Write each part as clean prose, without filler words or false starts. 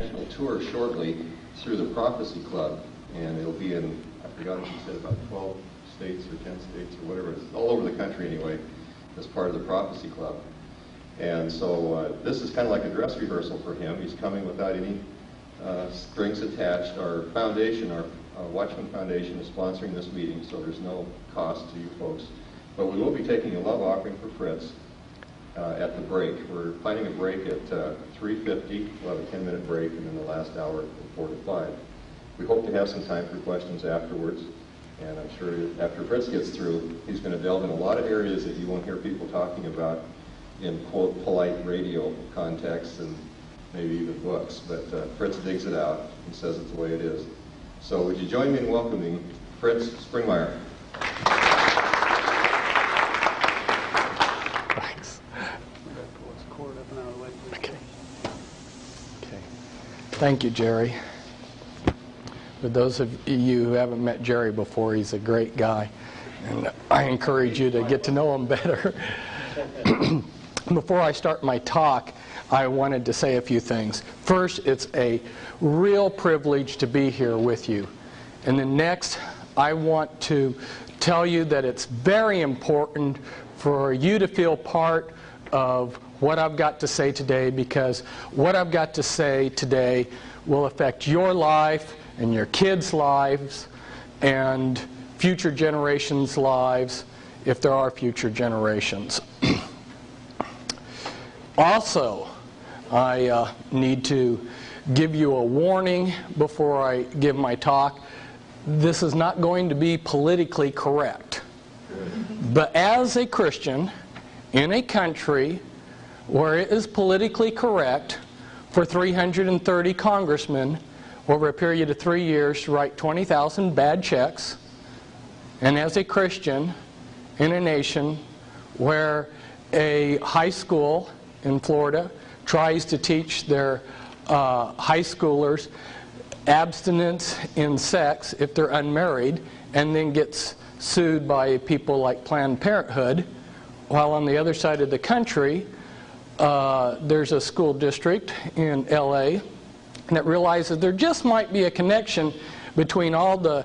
national tour shortly through the Prophecy Club, and it'll be in, I forgot if you said about 12 states or 10 states or whatever, it's all over the country anyway, as part of the Prophecy Club. And so this is kind of like a dress rehearsal for him. He's coming without any strings attached. Our foundation, our Watchman Foundation, is sponsoring this meeting, so there's no cost to you folks. But we will be taking a love offering for Fritz at the break. We're planning a break at 3:50. We'll have a 10-minute break, and then the last hour from 4 to 5. We hope to have some time for questions afterwards, and I'm sure after Fritz gets through, he's going to delve in a lot of areas that you won't hear people talking about in, quote, polite radio contexts and maybe even books. But Fritz digs it out and says it the way it is. So would you join me in welcoming Fritz Springmeyer? Thanks. Okay. Thank you, Jerry. For those of you who haven't met Jerry before, he's a great guy, and I encourage you to get to know him better. Before I start my talk, I wanted to say a few things. First, it's a real privilege to be here with you. And then next, I want to tell you that it's very important for you to feel part of what I've got to say today, because what I've got to say today will affect your life and your kids' lives and future generations' lives, if there are future generations. Also, I need to give you a warning before I give my talk. This is not going to be politically correct. But as a Christian in a country where it is politically correct for 330 congressmen over a period of 3 years to write 20,000 bad checks, and as a Christian in a nation where a high school in Florida tries to teach their high schoolers abstinence in sex if they're unmarried, and then gets sued by people like Planned Parenthood, while on the other side of the country there's a school district in LA that realizes there just might be a connection between all the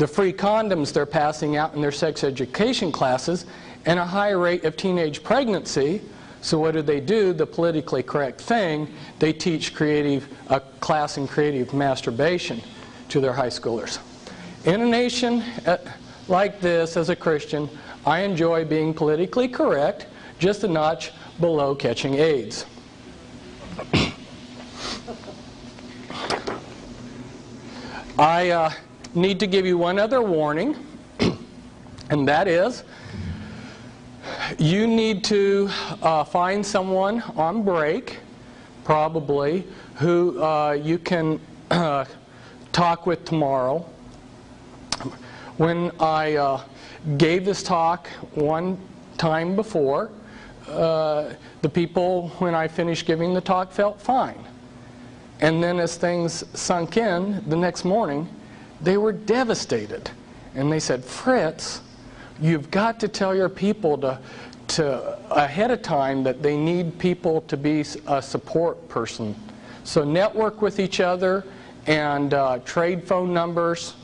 free condoms they're passing out in their sex education classes and a high rate of teenage pregnancy. So what do? The politically correct thing, they teach a class in creative masturbation to their high schoolers. In a nation like this, as a Christian, I enjoy being politically correct, just a notch below catching AIDS. I need to give you one other warning, and that is, you need to find someone on break, probably, who you can talk with tomorrow. When I gave this talk one time before, the people, when I finished giving the talk, felt fine. And then as things sunk in the next morning, they were devastated. And they said, Fritz, you've got to tell your people to ahead of time that they need people to be a support person. So network with each other and trade phone numbers,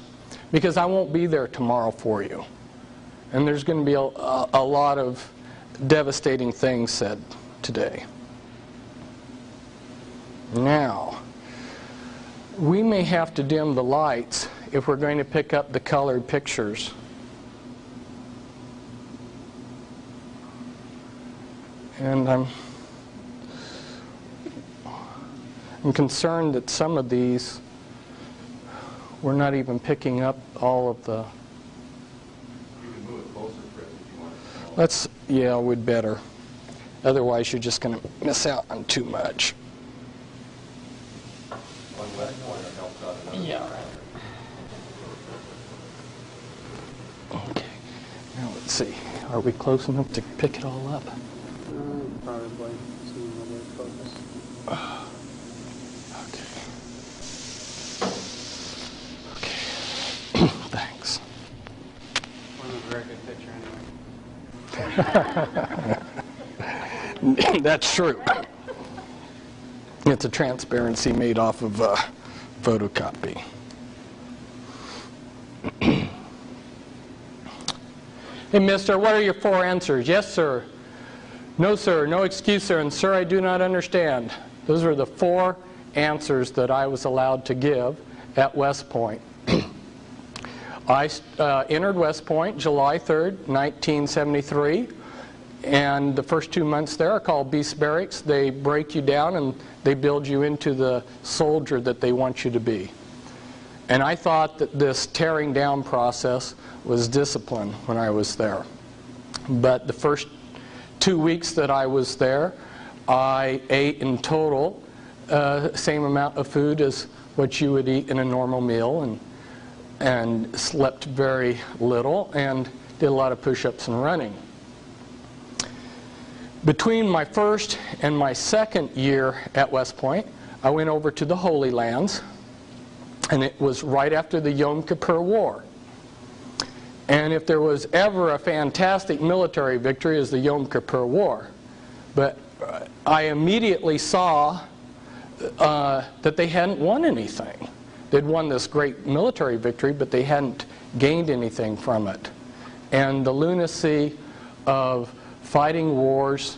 because I won't be there tomorrow for you. And there's going to be a lot of devastating things said today. Now, we may have to dim the lights if we're going to pick up the colored pictures. And I'm concerned that some of these, we're not even picking up all of the... You can move it closer, Fritz, if you want. Let's, yeah, we'd better. Otherwise, you're just going to miss out on too much. One left pointer helps out another. Yeah. Okay. Now let's see. Are we close enough to pick it all up? Probably. See a little focus. Okay. Thanks. Wasn't a very good picture anyway. That's true. It's a transparency made off of photocopy. Hey, mister, what are your 4 answers? Yes, sir. No, sir. No excuse, sir. And, sir, I do not understand. Those were the 4 answers that I was allowed to give at West Point. I entered West Point July 3rd, 1973. And the first 2 months there are called beast barracks. They break you down and they build you into the soldier that they want you to be. And I thought that this tearing down process was discipline when I was there. But the first 2 weeks that I was there, I ate in total same amount of food as what you would eat in a normal meal, and slept very little and did a lot of push-ups and running. Between my first and my second year at West Point, I went over to the Holy Lands, and it was right after the Yom Kippur War. And if there was ever a fantastic military victory, it was the Yom Kippur War. But I immediately saw that they hadn't won anything. They'd won this great military victory, but they hadn't gained anything from it. And the lunacy of fighting wars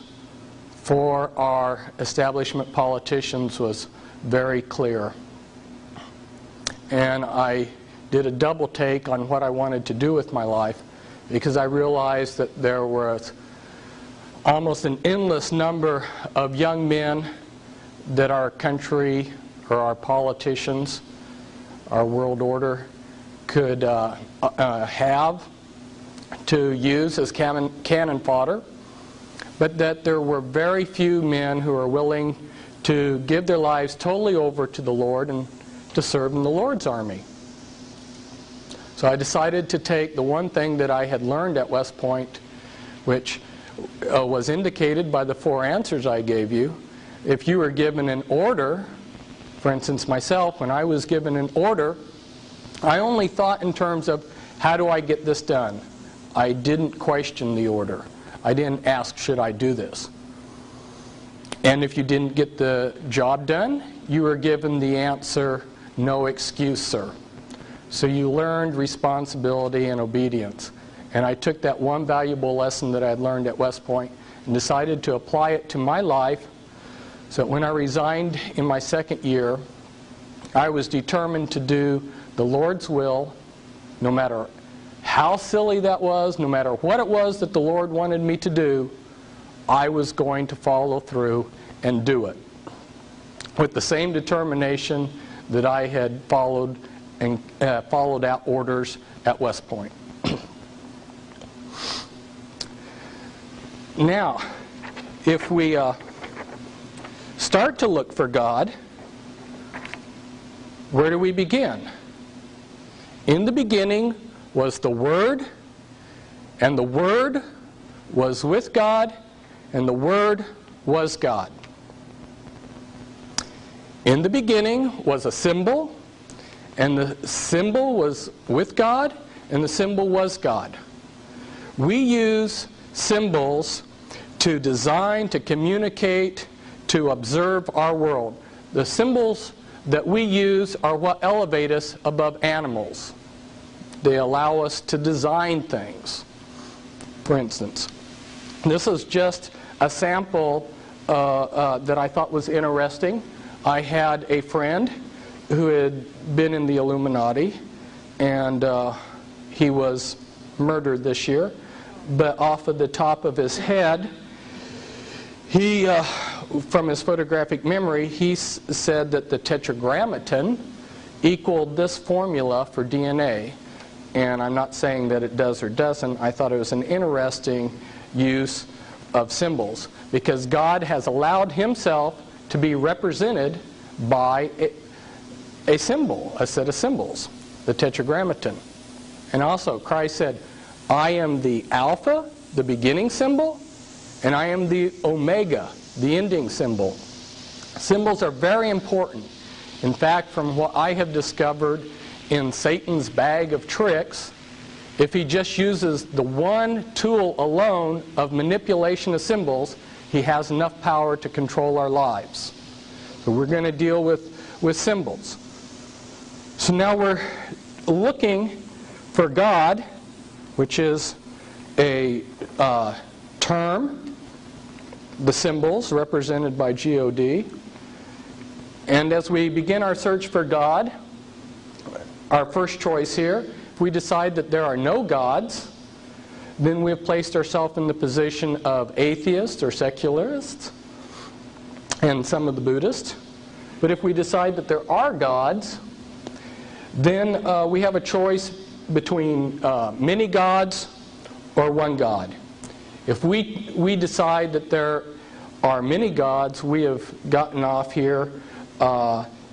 for our establishment politicians was very clear. And I did a double take on what I wanted to do with my life, because I realized that there was almost an endless number of young men that our country or our politicians, our world order, could have to use as cannon fodder, but that there were very few men who are willing to give their lives totally over to the Lord and to serve in the Lord's army. So I decided to take the one thing that I had learned at West Point, which was indicated by the 4 answers I gave you. If you were given an order, for instance myself, when I was given an order, I only thought in terms of, how do I get this done? I didn't question the order. I didn't ask, should I do this? And if you didn't get the job done, you were given the answer, no excuse, sir. So you learned responsibility and obedience. And I took that one valuable lesson that I had learned at West Point and decided to apply it to my life. So when I resigned in my second year, I was determined to do the Lord's will, no matter how silly that was, no matter what it was that the Lord wanted me to do, I was going to follow through and do it with the same determination that I had followed out orders at West Point. Now, if we start to look for God, where do we begin? In the beginning was the Word, and the Word was with God, and the Word was God. In the beginning was a symbol, and the symbol was with God, and the symbol was God. We use symbols to design, to communicate, to observe our world. The symbols that we use are what elevate us above animals. They allow us to design things. For instance, this is just a sample that I thought was interesting. I had a friend who had been in the Illuminati, and he was murdered this year. But off of the top of his head, he, from his photographic memory, he said that the tetragrammaton equaled this formula for DNA. And I'm not saying that it does or doesn't. I thought it was an interesting use of symbols, because God has allowed himself to be represented by a symbol, a set of symbols, the tetragrammaton. And also Christ said, I am the Alpha, the beginning symbol, and I am the Omega, the ending symbol. Symbols are very important. In fact, from what I have discovered in Satan's bag of tricks, if he just uses the one tool alone of manipulation of symbols, he has enough power to control our lives. So we're going to deal with symbols. So now we're looking for God, which is a term, the symbols represented by God. And as we begin our search for God, our first choice here, if we decide that there are no gods, then we have placed ourselves in the position of atheists or secularists, and some of the Buddhists. But if we decide that there are gods, then we have a choice between many gods or one God. If we decide that there are many gods, we have gotten off here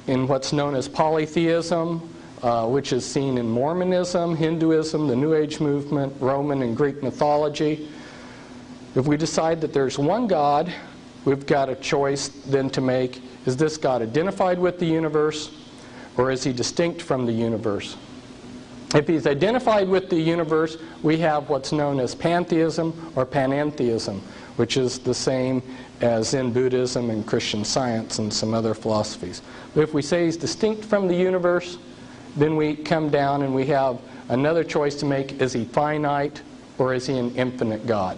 in what's known as polytheism, which is seen in Mormonism, Hinduism, the New Age movement, Roman and Greek mythology. If we decide that there's one God, we've got a choice then to make. Is this God identified with the universe, or is he distinct from the universe? If he's identified with the universe, we have what's known as pantheism or panentheism, which is the same as in Buddhism and Christian Science and some other philosophies. But if we say he's distinct from the universe, then we come down and we have another choice to make. Is he finite, or is he an infinite God?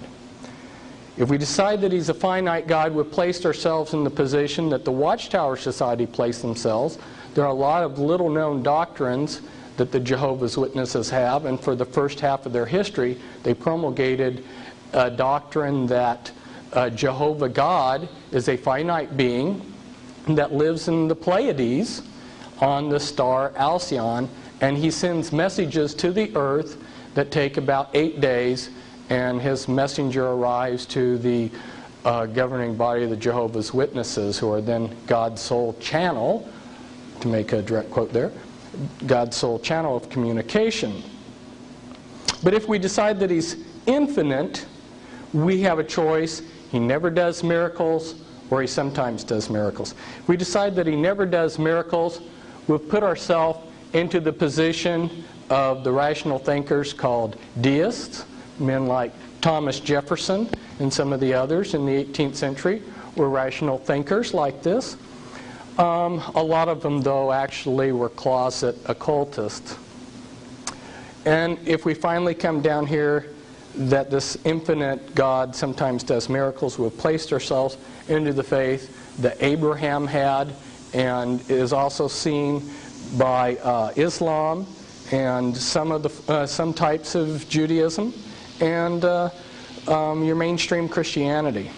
If we decide that he's a finite God, we've placed ourselves in the position that the Watchtower Society placed themselves. There are a lot of little-known doctrines that the Jehovah's Witnesses have, and for the first half of their history, they promulgated a doctrine that Jehovah God is a finite being that lives in the Pleiades on the star Alcyon, and he sends messages to the earth that take about 8 days, and his messenger arrives to the governing body of the Jehovah's Witnesses, who are then God's sole channel, to make a direct quote there, God's sole channel of communication. But if we decide that he's infinite, we have a choice. He never does miracles, or he sometimes does miracles. If we decide that he never does miracles, we've put ourselves into the position of the rational thinkers called deists. Men like Thomas Jefferson and some of the others in the 18th century were rational thinkers like this. A lot of them, though, actually were closet occultists. And if we finally come down here that this infinite God sometimes does miracles, we've placed ourselves into the faith that Abraham had, and is also seen by Islam and some types of Judaism, and your mainstream Christianity.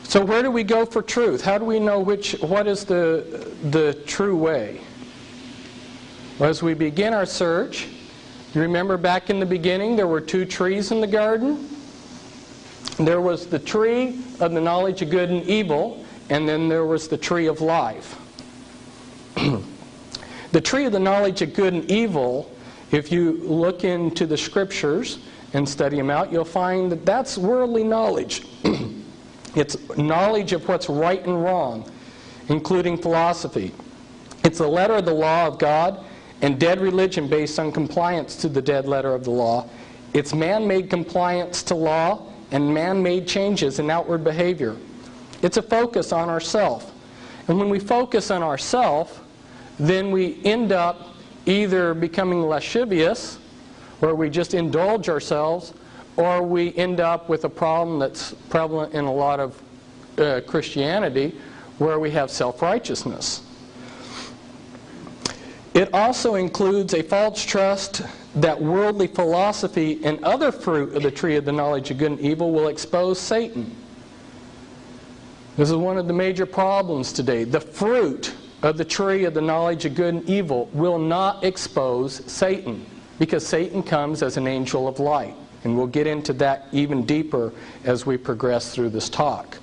So where do we go for truth? How do we know what is the true way? Well, as we begin our search, you remember back in the beginning there were 2 trees in the garden. There was the tree of the knowledge of good and evil, and then there was the tree of life. The tree of the knowledge of good and evil, if you look into the scriptures and study them out, you'll find that that's worldly knowledge. It's knowledge of what's right and wrong, including philosophy. It's the letter of the law of God and dead religion based on compliance to the dead letter of the law. It's man-made compliance to law and man-made changes in outward behavior. It's a focus on ourself. And when we focus on ourself, then we end up either becoming lascivious, where we just indulge ourselves, or we end up with a problem that's prevalent in a lot of Christianity, where we have self-righteousness. It also includes a false trust that worldly philosophy and other fruit of the tree of the knowledge of good and evil will expose Satan. This is one of the major problems today. The fruit of the tree of the knowledge of good and evil will not expose Satan, because Satan comes as an angel of light. And we'll get into that even deeper as we progress through this talk.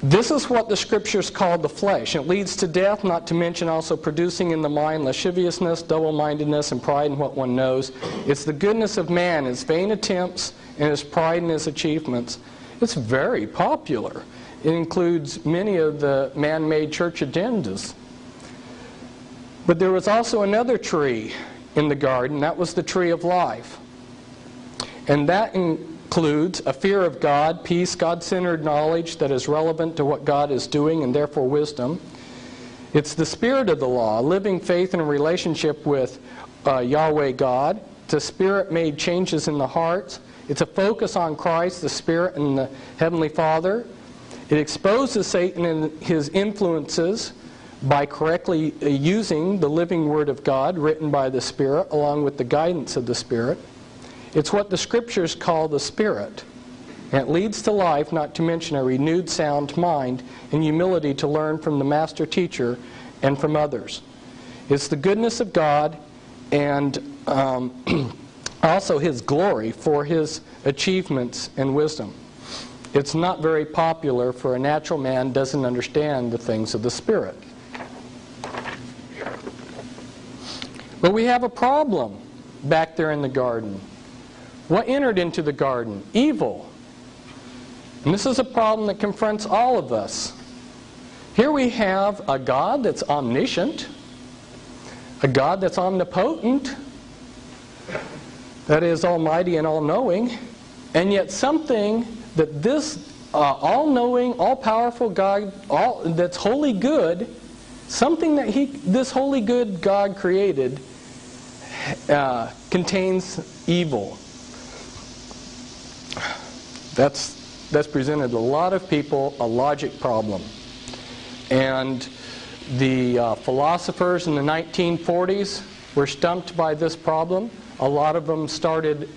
This is what the scriptures call the flesh. It leads to death, not to mention also producing in the mind lasciviousness, double-mindedness, and pride in what one knows. It's the goodness of man, his vain attempts, and his pride in his achievements. It's very popular. It includes many of the man-made church agendas. But there was also another tree in the garden. That was the tree of life. And that includes a fear of God, peace, God-centered knowledge that is relevant to what God is doing and therefore wisdom. It's the spirit of the law, living faith in a relationship with Yahweh God. It's a spirit-made changes in the hearts. It's a focus on Christ, the Spirit, and the Heavenly Father. It exposes Satan and his influences by correctly using the living Word of God written by the Spirit along with the guidance of the Spirit. It's what the Scriptures call the Spirit. And it leads to life, not to mention a renewed sound mind and humility to learn from the Master Teacher and from others. It's the goodness of God and also His glory for His achievements and wisdom. It's not very popular, for a natural man doesn't understand the things of the Spirit. But we have a problem back there in the garden. What entered into the garden? Evil. And this is a problem that confronts all of us. Here we have a God that's omniscient, a God that's omnipotent, that is almighty and all-knowing, and yet something that this all-knowing, all-powerful God, that's wholly good, something that this wholly good God created contains evil. That's presented a lot of people a logic problem. And the philosophers in the 1940s were stumped by this problem. A lot of them started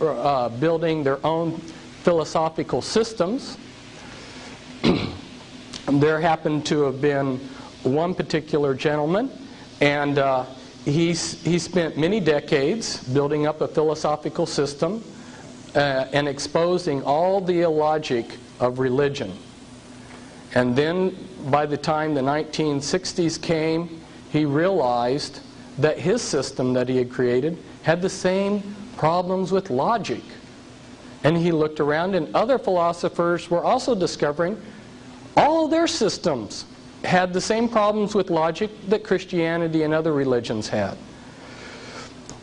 building their own philosophical systems. There happened to have been one particular gentleman, and he spent many decades building up a philosophical system and exposing all the illogic of religion. And then by the time the 1960s came, he realized that his system that he had created had the same problems with logic. And he looked around, and other philosophers were also discovering all their systems had the same problems with logic that Christianity and other religions had.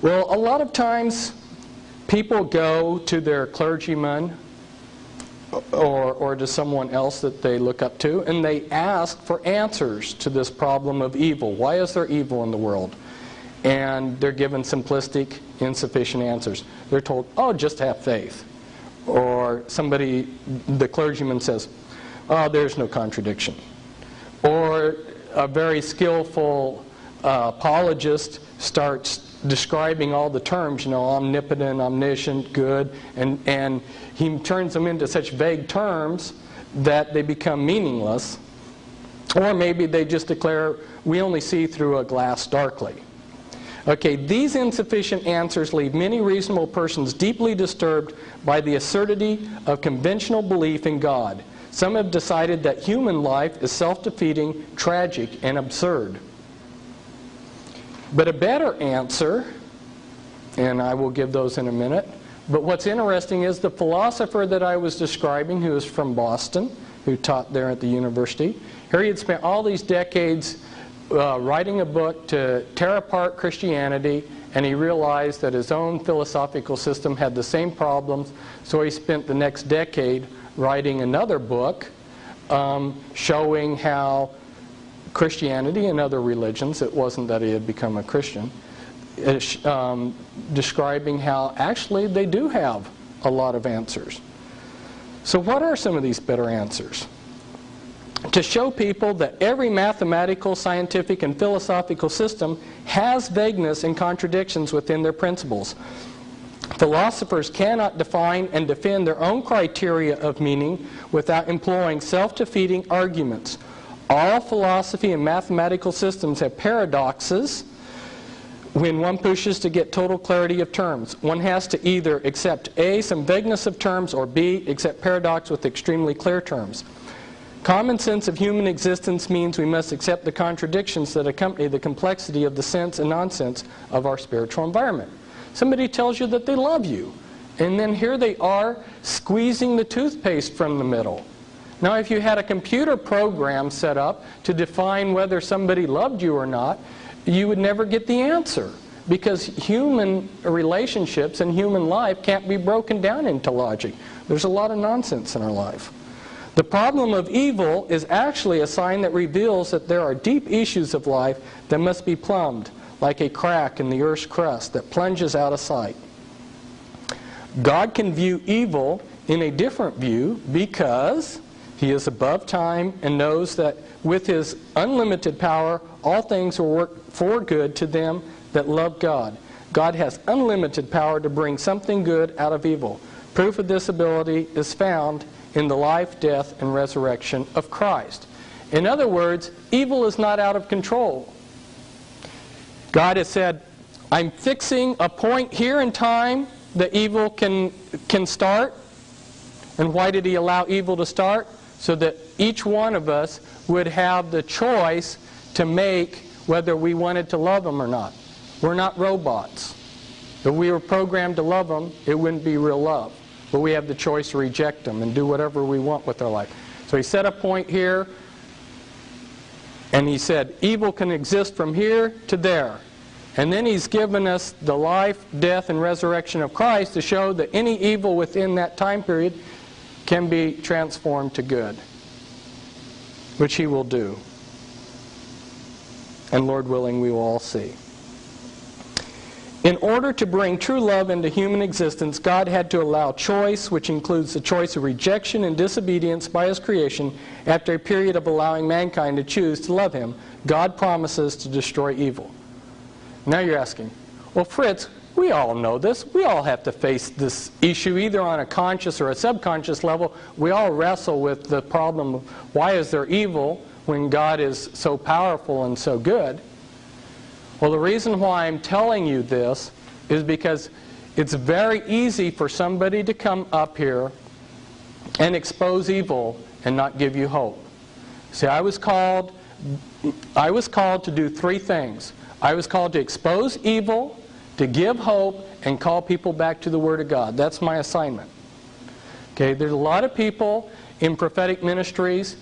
Well, a lot of times people go to their clergyman or to someone else that they look up to, and they ask for answers to this problem of evil. Why is there evil in the world? And they're given simplistic, insufficient answers. They're told, oh, just have faith. Or the clergyman says, oh, there's no contradiction. Or a very skillful apologist starts describing all the terms, omnipotent, omniscient, good, and he turns them into such vague terms that they become meaningless. Or maybe they just declare, we only see through a glass darkly. Okay, these insufficient answers leave many reasonable persons deeply disturbed by the absurdity of conventional belief in God. Some have decided that human life is self-defeating, tragic, and absurd. But a better answer, and I will give those in a minute, but what's interesting is the philosopher that I was describing, who is from Boston, who taught there at the university, here he had spent all these decades writing a book to tear apart Christianity, and he realized that his own philosophical system had the same problems, so he spent the next decade writing another book showing how Christianity and other religions, it wasn't that he had become a Christian, describing how actually they do have a lot of answers. So what are some of these better answers? To show people that every mathematical, scientific, and philosophical system has vagueness and contradictions within their principles. Philosophers cannot define and defend their own criteria of meaning without employing self-defeating arguments. All philosophy and mathematical systems have paradoxes when one pushes to get total clarity of terms. One has to either accept A, some vagueness of terms, or B, accept paradox with extremely clear terms. Common sense of human existence means we must accept the contradictions that accompany the complexity of the sense and nonsense of our spiritual environment. Somebody tells you that they love you, and then here they are squeezing the toothpaste from the middle. Now, if you had a computer program set up to define whether somebody loved you or not, you would never get the answer. because human relationships and human life can't be broken down into logic. There's a lot of nonsense in our life. The problem of evil is actually a sign that reveals that there are deep issues of life that must be plumbed, like a crack in the earth's crust that plunges out of sight. God can view evil in a different view because He is above time and knows that with His unlimited power, all things will work for good to them that love God. God has unlimited power to bring something good out of evil. Proof of this ability is found in the life, death, and resurrection of Christ. In other words, evil is not out of control. God has said, I'm fixing a point here in time that evil can start. And why did He allow evil to start? So that each one of us would have the choice to make whether we wanted to love Him or not. We're not robots. If we were programmed to love Him, it wouldn't be real love. But we have the choice to reject Him and do whatever we want with our life. So He set a point here, and He said, evil can exist from here to there. And then He's given us the life, death, and resurrection of Christ to show that any evil within that time period can be transformed to good, which He will do. And Lord willing, we will all see. In order to bring true love into human existence, God had to allow choice, which includes the choice of rejection and disobedience by His creation. After a period of allowing mankind to choose to love Him, God promises to destroy evil. Now you're asking, well, Fritz, we all know this. We all have to face this issue either on a conscious or a subconscious level. We all wrestle with the problem of why is there evil when God is so powerful and so good? Well, the reason why I'm telling you this is because it's very easy for somebody to come up here and expose evil and not give you hope. See, I was called to do three things. I was called to expose evil, to give hope, and call people back to the Word of God. That's my assignment. Okay, there's a lot of people in prophetic ministries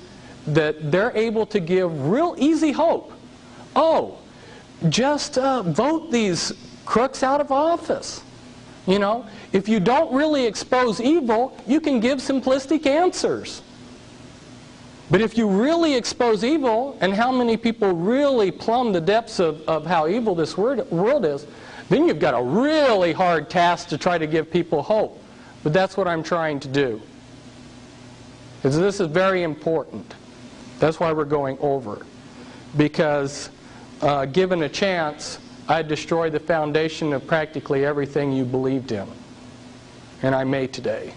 that they're able to give real easy hope. Oh, just vote these crooks out of office. You know, if you don't really expose evil, you can give simplistic answers. But if you really expose evil, and how many people really plumb the depths of how evil this world is, then you've got a really hard task to try to give people hope. But that's what I'm trying to do. Because this is very important. That's why we're going over. Because given a chance, I'd destroy the foundation of practically everything you believed in. And I may today.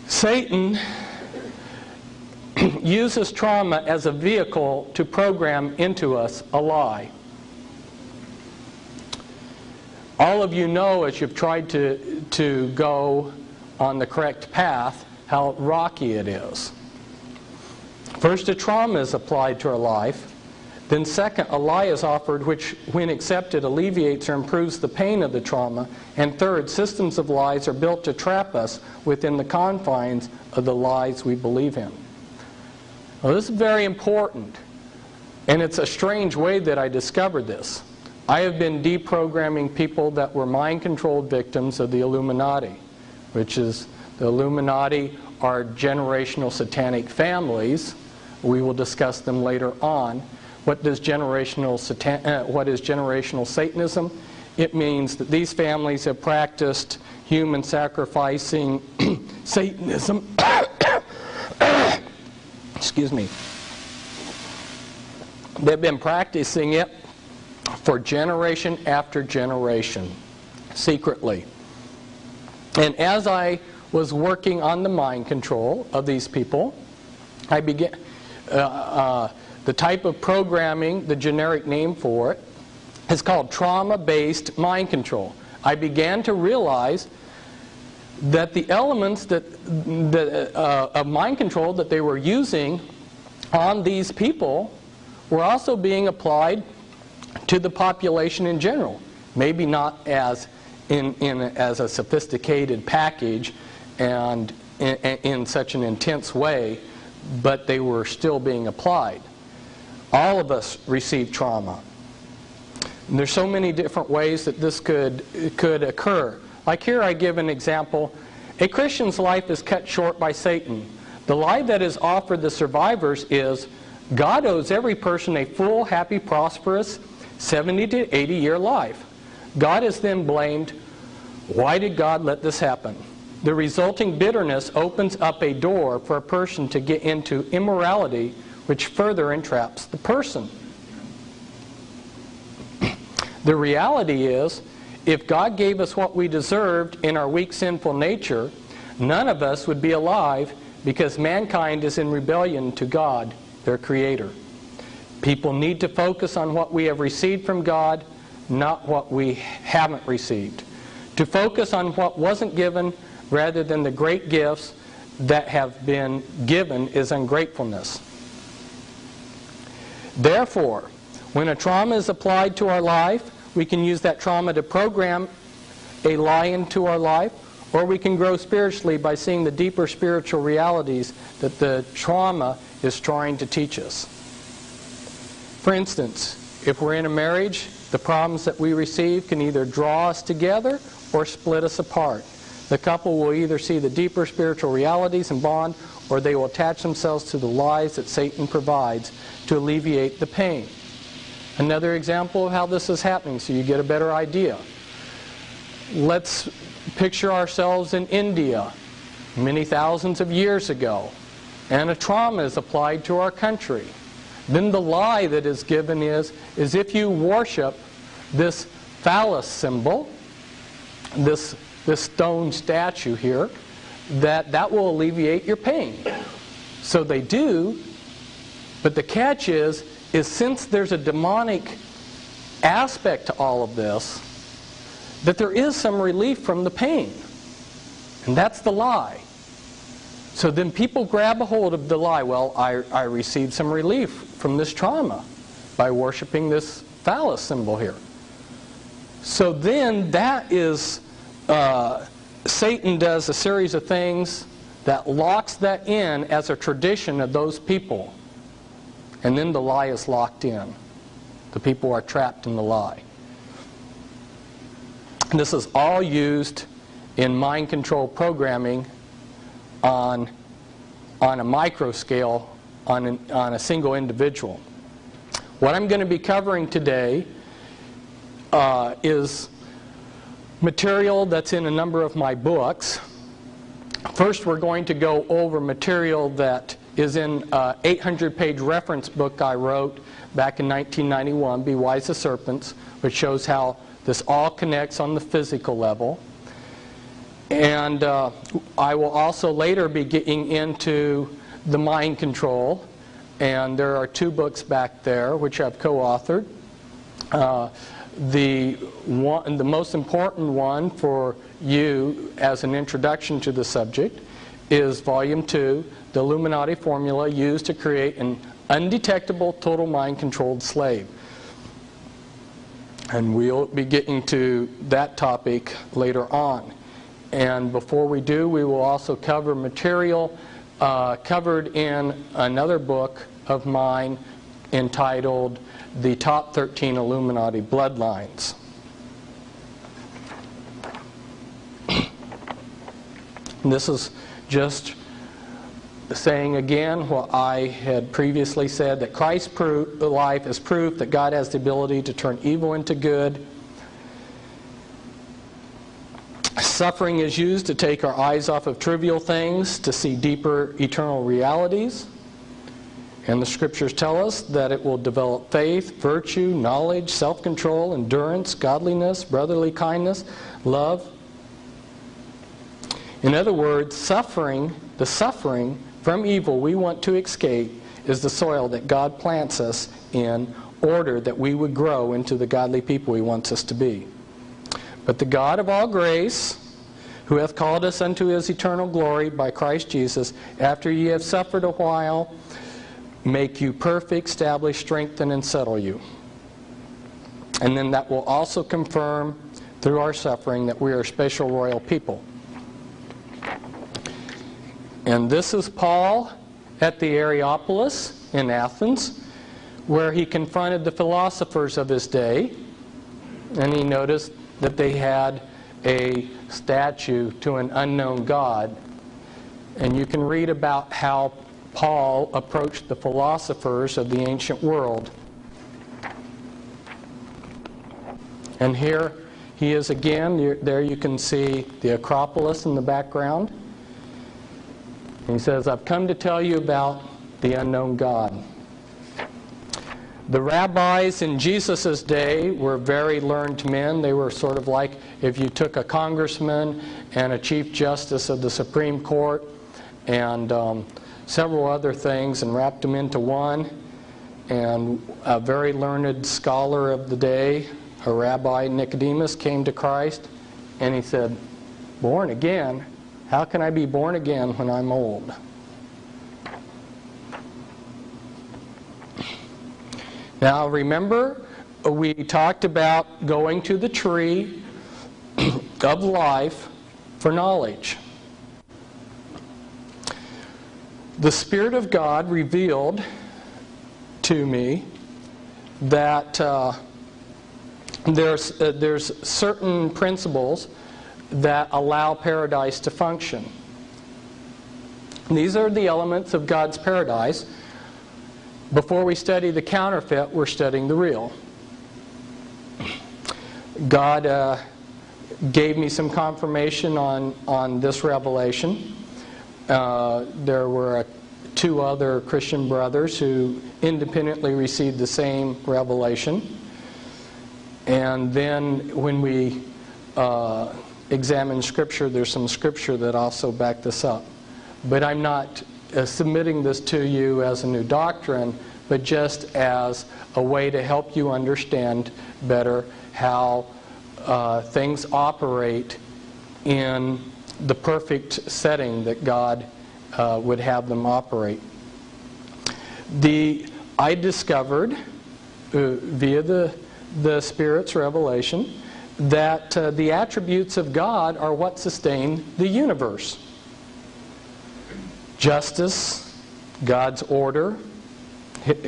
Satan uses trauma as a vehicle to program into us a lie. All of you know, as you've tried to go on the correct path, how rocky it is. First, a trauma is applied to our life. Then second, a lie is offered which, when accepted, alleviates or improves the pain of the trauma. And third, systems of lies are built to trap us within the confines of the lies we believe in. Well, this is very important. And it's a strange way that I discovered this. I have been deprogramming people that were mind-controlled victims of the Illuminati, which is the Illuminati are generational satanic families. We will discuss them later on. What is generational Satanism? It means that these families have practiced human sacrificing Satanism. Excuse me. They've been practicing it for generation after generation, secretly. And as I was working on the mind control of these people, I began the type of programming, the generic name for it, is called trauma-based mind control. I began to realize that the elements of mind control that they were using on these people were also being applied to the population in general. Maybe not as as a sophisticated package and in such an intense way, but they were still being applied. All of us receive trauma. And there's so many different ways that this could occur. Like here I give an example. A Christian's life is cut short by Satan. The lie that is offered the survivors is God owes every person a full, happy, prosperous 70 to 80-year life. God is then blamed. Why did God let this happen? The resulting bitterness opens up a door for a person to get into immorality, which further entraps the person. The reality is, if God gave us what we deserved in our weak, sinful nature, none of us would be alive because mankind is in rebellion to God, their Creator. People need to focus on what we have received from God, not what we haven't received. To focus on what wasn't given rather than the great gifts that have been given is ungratefulness. Therefore, when a trauma is applied to our life, we can use that trauma to program a lie into our life, or we can grow spiritually by seeing the deeper spiritual realities that the trauma is trying to teach us. For instance, if we're in a marriage, the problems that we receive can either draw us together or split us apart. The couple will either see the deeper spiritual realities and bond, or they will attach themselves to the lies that Satan provides to alleviate the pain. Another example of how this is happening, so you get a better idea. Let's picture ourselves in India many thousands of years ago, and a trauma is applied to our country. Then the lie that is given is if you worship this phallus symbol, this stone statue here, that will alleviate your pain. So they do, but the catch is since there's a demonic aspect to all of this, that there is some relief from the pain. And that's the lie. So then people grab a hold of the lie. Well, I received some relief from this trauma by worshiping this phallus symbol here. So then that is, Satan does a series of things that locks that in as a tradition of those people. And then the lie is locked in. The people are trapped in the lie. And this is all used in mind control programming on a micro scale, on a single individual. What I'm going to be covering today is material that's in a number of my books. First, we're going to go over material that is in an 800-page reference book I wrote back in 1991, Be Wise as Serpents, which shows how this all connects on the physical level. And I will also later be getting into the mind control, and there are 2 books back there which I've co-authored. The most important one for you as an introduction to the subject is Volume 2, The Illuminati Formula Used to Create an Undetectable Total Mind-Controlled Slave. And we'll be getting to that topic later on. And before we do, we will also cover material covered in another book of mine entitled The Top 13 Illuminati Bloodlines. And this is just saying again what I had previously said, that Christ's life is proof that God has the ability to turn evil into good. Suffering is used to take our eyes off of trivial things to see deeper eternal realities. And the scriptures tell us that it will develop faith, virtue, knowledge, self-control, endurance, godliness, brotherly kindness, love. In other words, the suffering from evil we want to escape is the soil that God plants us in order that we would grow into the godly people He wants us to be. But the God of all grace, who hath called us unto His eternal glory by Christ Jesus, after ye have suffered a while, make you perfect, establish, strengthen, and settle you. And then that will also confirm through our suffering that we are a special royal people. And this is Paul at the Areopagus in Athens, where he confronted the philosophers of his day, and he noticed that they had a statue to an unknown god. And you can read about how Paul approached the philosophers of the ancient world. And here he is again. There you can see the Acropolis in the background. And he says, I've come to tell you about the unknown God. The rabbis in Jesus' day were very learned men. They were sort of like if you took a congressman and a chief justice of the Supreme Court and several other things and wrapped them into one. And a very learned scholar of the day, a rabbi, Nicodemus, came to Christ, and he said, born again? How can I be born again when I'm old? Now remember, we talked about going to the tree of life for knowledge. The Spirit of God revealed to me that there's certain principles that allow paradise to function. These are the elements of God's paradise. Before we study the counterfeit, we're studying the real. God gave me some confirmation on this revelation. There were two other Christian brothers who independently received the same revelation. And then when we examine Scripture, there's some Scripture that also back this up. But I'm not submitting this to you as a new doctrine, but just as a way to help you understand better how things operate in the perfect setting that God would have them operate. I discovered via the Spirit's revelation that the attributes of God are what sustain the universe. Justice, God's order,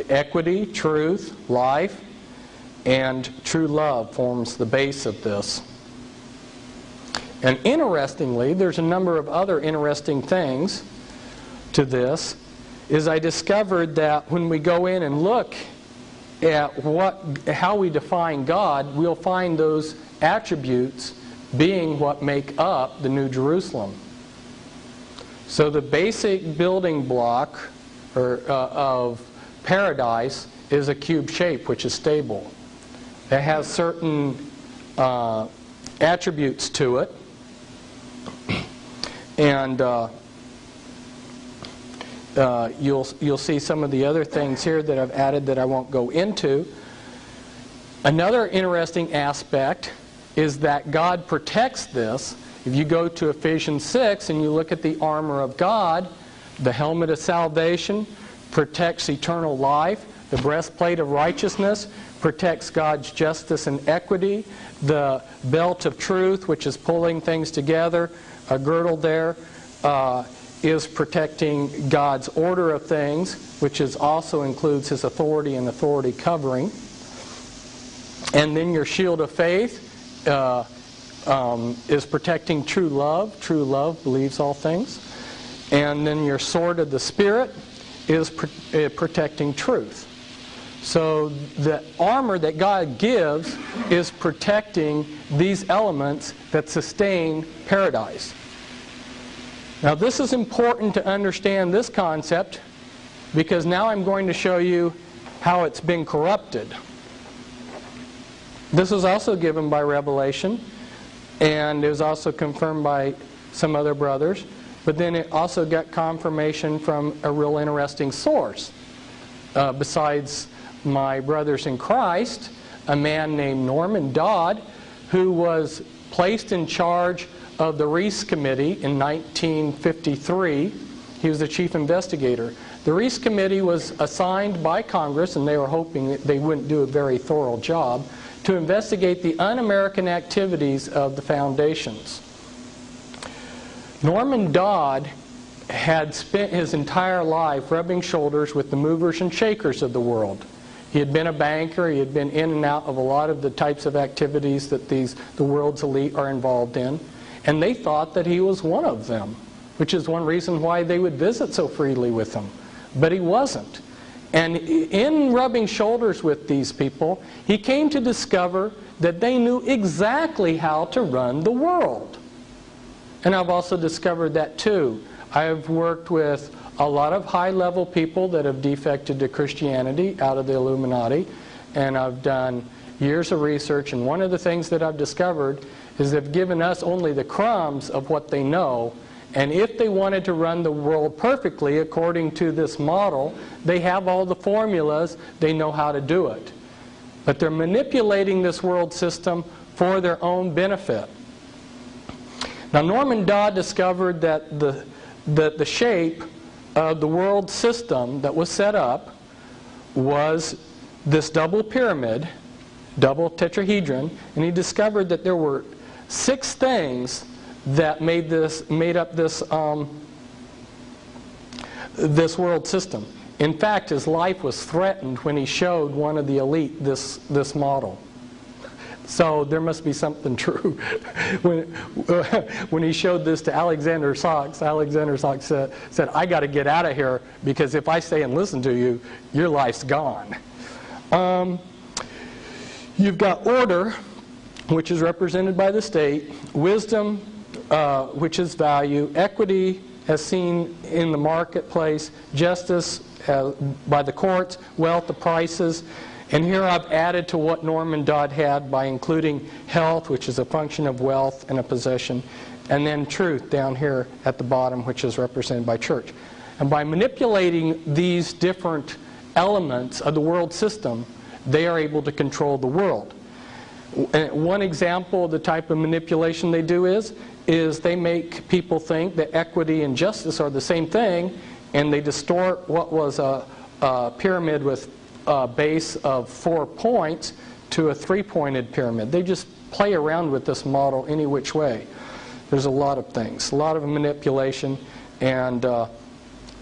equity, truth, life, and true love forms the base of this. And interestingly, there's a number of other interesting things to this, is I discovered that when we go in and look at how we define God, we'll find those attributes being what make up the New Jerusalem. So the basic building block of paradise is a cube shape, which is stable. It has certain attributes to it. And you'll see some of the other things here that I've added that I won't go into. Another interesting aspect is that God protects this. If you go to Ephesians 6 and you look at the armor of God, the helmet of salvation protects eternal life. The breastplate of righteousness protects God's justice and equity. The belt of truth, which is pulling things together, a girdle there, is protecting God's order of things, which also includes His authority and authority covering. And then your shield of faith is protecting true love. True love believes all things. And then your sword of the Spirit is protecting truth. So the armor that God gives is protecting these elements that sustain paradise. Now this is important to understand this concept, because now I'm going to show you how it's been corrupted. This was also given by revelation, and it was also confirmed by some other brothers, but then it also got confirmation from a real interesting source. Besides my brothers in Christ, a man named Norman Dodd, who was placed in charge of the Reese Committee in 1953. He was the chief investigator. The Reese Committee was assigned by Congress, and they were hoping that they wouldn't do a very thorough job, to investigate the un-American activities of the foundations. Norman Dodd had spent his entire life rubbing shoulders with the movers and shakers of the world. He had been a banker. He had been in and out of a lot of the types of activities that the world's elite are involved in. And they thought that he was one of them, which is one reason why they would visit so freely with him. But he wasn't. And in rubbing shoulders with these people, he came to discover that they knew exactly how to run the world. And I've also discovered that too. I've worked with a lot of high-level people that have defected to Christianity out of the Illuminati, and I've done years of research, and one of the things that I've discovered is they've given us only the crumbs of what they know, and if they wanted to run the world perfectly according to this model, they have all the formulas, they know how to do it. But they're manipulating this world system for their own benefit. Now, Norman Dodd discovered that the shape of the world system that was set up was this double pyramid, double tetrahedron, and he discovered that there were 6 things that made up this this world system. In fact, his life was threatened when he showed one of the elite this model. So there must be something true. When he showed this to Alexander Sachs said, "I got to get out of here, because if I stay and listen to you, your life's gone." You've got order, which is represented by the state, wisdom, which is value, equity as seen in the marketplace, justice by the courts, wealth, the prices. And here I've added to what Norman Dodd had by including health, which is a function of wealth and a possession, and then truth down here at the bottom, which is represented by church. And by manipulating these different elements of the world system, they are able to control the world. And one example of the type of manipulation they do is they make people think that equity and justice are the same thing, and they distort what was a pyramid with a base of 4 points to a 3-pointed pyramid. They just play around with this model any which way. There's a lot of things, a lot of manipulation, and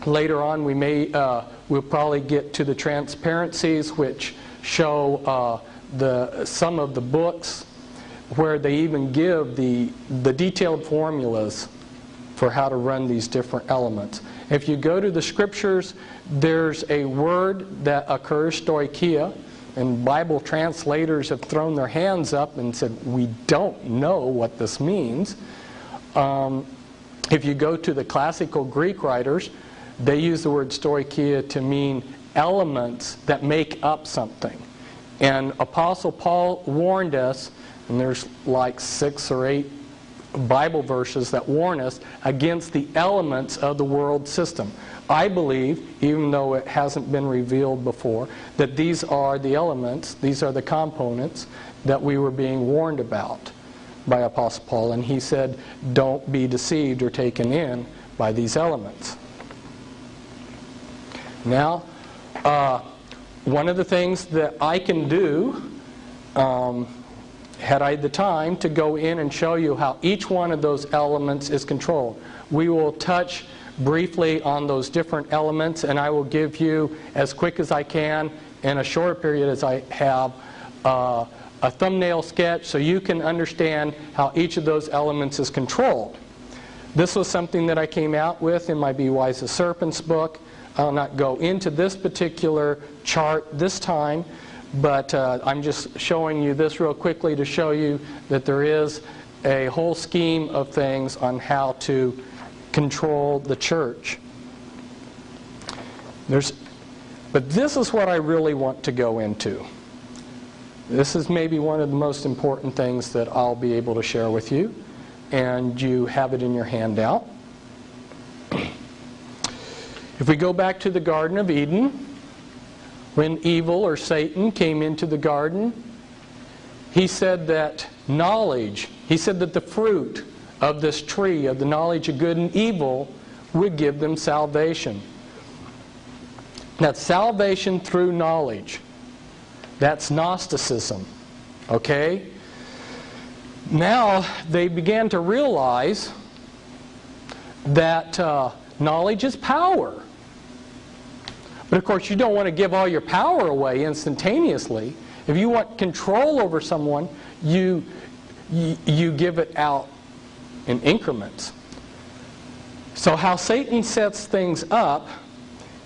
later on we'll probably get to the transparencies, which show some of the books where they even give the detailed formulas for how to run these different elements. If you go to the scriptures, there's a word that occurs, stoicheia, and Bible translators have thrown their hands up and said, we don't know what this means. If you go to the classical Greek writers, they use the word stoicheia to mean elements that make up something. And Apostle Paul warned us, and there's like 6 or 8 Bible verses that warn us against the elements of the world system. I believe, even though it hasn't been revealed before, that these are the elements, these are the components that we were being warned about by Apostle Paul. And he said, don't be deceived or taken in by these elements. Now, one of the things that I can do, had I the time, to go in and show you how each one of those elements is controlled. We will touch briefly on those different elements, and I will give you, as quick as I can, in a short period as I have, a thumbnail sketch so you can understand how each of those elements is controlled. This was something that I came out with in my Be Wise as Serpents book. I'll not go into this particular chart this time, but I'm just showing you this real quickly to show you that there is a whole scheme of things on how to control the church. But this is what I really want to go into. This is maybe one of the most important things that I'll be able to share with you, and you have it in your handout. If we go back to the Garden of Eden, when evil or Satan came into the garden, he said that the fruit of this tree of the knowledge of good and evil would give them salvation. That's salvation through knowledge. That's Gnosticism. Okay? Now they began to realize that knowledge is power. But of course, you don't want to give all your power away instantaneously. If you want control over someone, you give it out in increments. So how Satan sets things up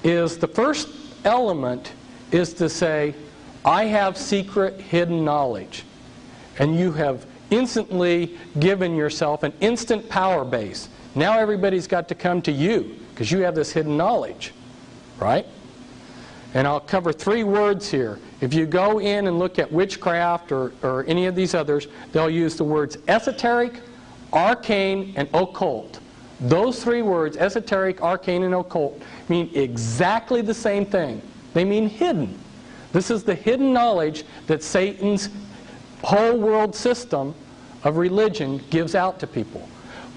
is the first element is to say, I have secret hidden knowledge. And you have instantly given yourself an instant power base. Now everybody's got to come to you because you have this hidden knowledge, right? And I'll cover 3 words here. If you go in and look at witchcraft or any of these others, they'll use the words esoteric, arcane, and occult. Those 3 words, esoteric, arcane, and occult, mean exactly the same thing. They mean hidden. This is the hidden knowledge that Satan's whole world system of religion gives out to people.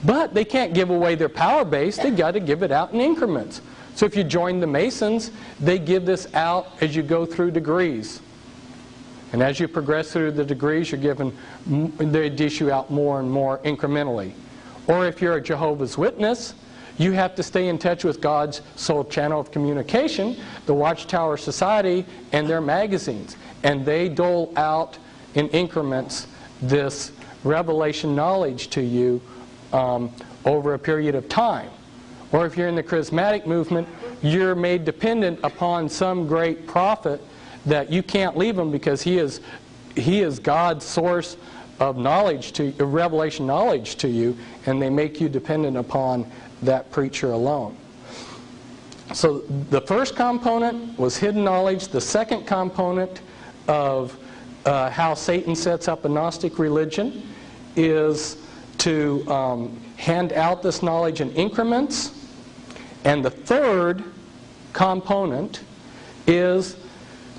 But they can't give away their power base. They've got to give it out in increments. So if you join the Masons, they give this out as you go through degrees. And as you progress through the degrees, you're given, they dish you out more and more incrementally. Or if you're a Jehovah's Witness, you have to stay in touch with God's sole channel of communication, the Watchtower Society, and their magazines. And they dole out in increments this revelation knowledge to you over a period of time. Or if you're in the charismatic movement, you're made dependent upon some great prophet that you can't leave him because he is God's source of knowledge to revelation knowledge to you, and they make you dependent upon that preacher alone. So the first component was hidden knowledge. The second component of how Satan sets up a Gnostic religion is to hand out this knowledge in increments. And the third component is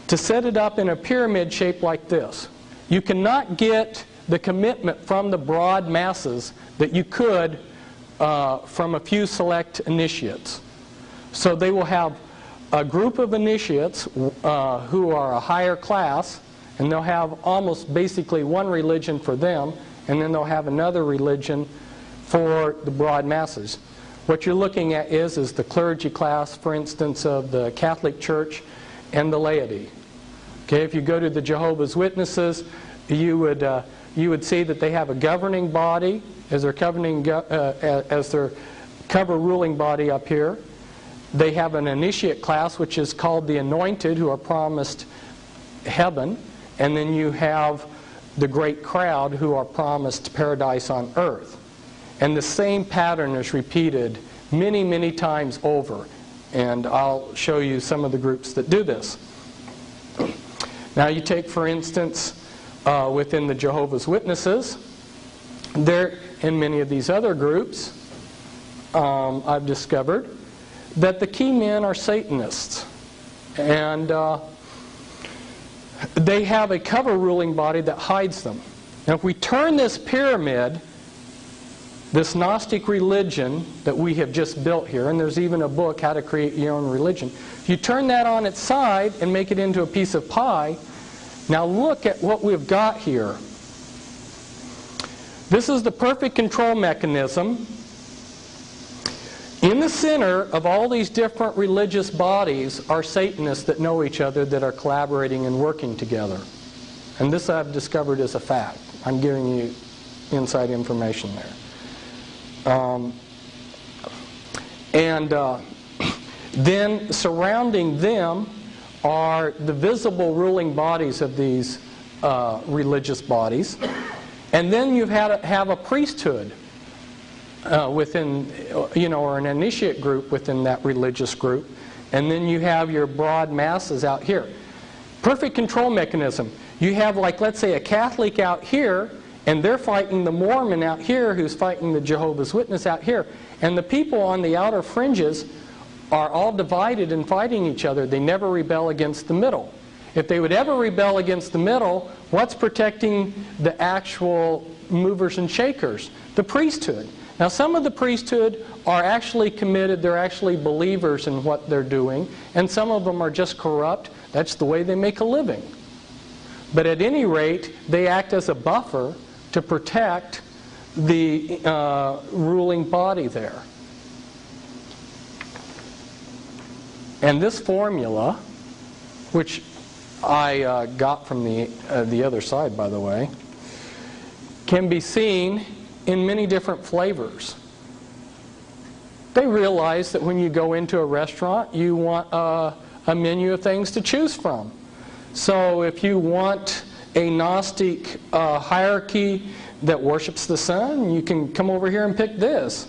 to set it up in a pyramid shape like this. You cannot get the commitment from the broad masses that you could from a few select initiates. So they will have a group of initiates who are a higher class, and they'll have almost basically one religion for them, and then they'll have another religion for the broad masses. What you're looking at is the clergy class, for instance, of the Catholic Church and the laity. Okay, if you go to the Jehovah's Witnesses, you would see that they have a governing body as their cover ruling body up here. They have an initiate class, which is called the anointed, who are promised heaven, and then you have the great crowd who are promised paradise on earth. And the same pattern is repeated many, many times over. And I'll show you some of the groups that do this. Now you take, for instance, within the Jehovah's Witnesses, there and many of these other groups, I've discovered that the key men are Satanists. And they have a cover ruling body that hides them. Now if we turn this pyramid, this Gnostic religion that we have just built here, and there's even a book, How to Create Your Own Religion. If you turn that on its side and make it into a piece of pie, now look at what we've got here. This is the perfect control mechanism. In the center of all these different religious bodies are Satanists that know each other, that are collaborating and working together. And this I've discovered is a fact. I'm giving you inside information there. Then surrounding them are the visible ruling bodies of these religious bodies. And then you have a priesthood within, or an initiate group within that religious group. And then you have your broad masses out here. Perfect control mechanism. You have, like, let's say, a Catholic out here, and they're fighting the Mormon out here who's fighting the Jehovah's Witness out here. And the people on the outer fringes are all divided and fighting each other. They never rebel against the middle. If they would ever rebel against the middle, what's protecting the actual movers and shakers? The priesthood. Now some of the priesthood are actually committed, they're actually believers in what they're doing, and some of them are just corrupt. That's the way they make a living. But at any rate, they act as a buffer to protect the ruling body there. And this formula, which I got from the other side, by the way, can be seen in many different flavors. They realize that when you go into a restaurant, you want a menu of things to choose from. So if you want a Gnostic hierarchy that worships the sun, you can come over here and pick this.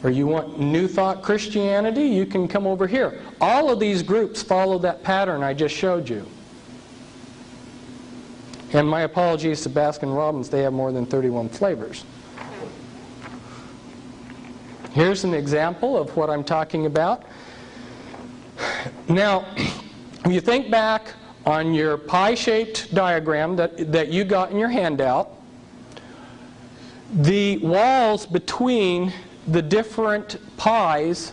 Or you want New Thought Christianity, you can come over here. All of these groups follow that pattern I just showed you. And my apologies to Baskin Robbins, they have more than 31 flavors. Here's an example of what I'm talking about. Now, if you think back on your pie-shaped diagram that you got in your handout, the walls between the different pies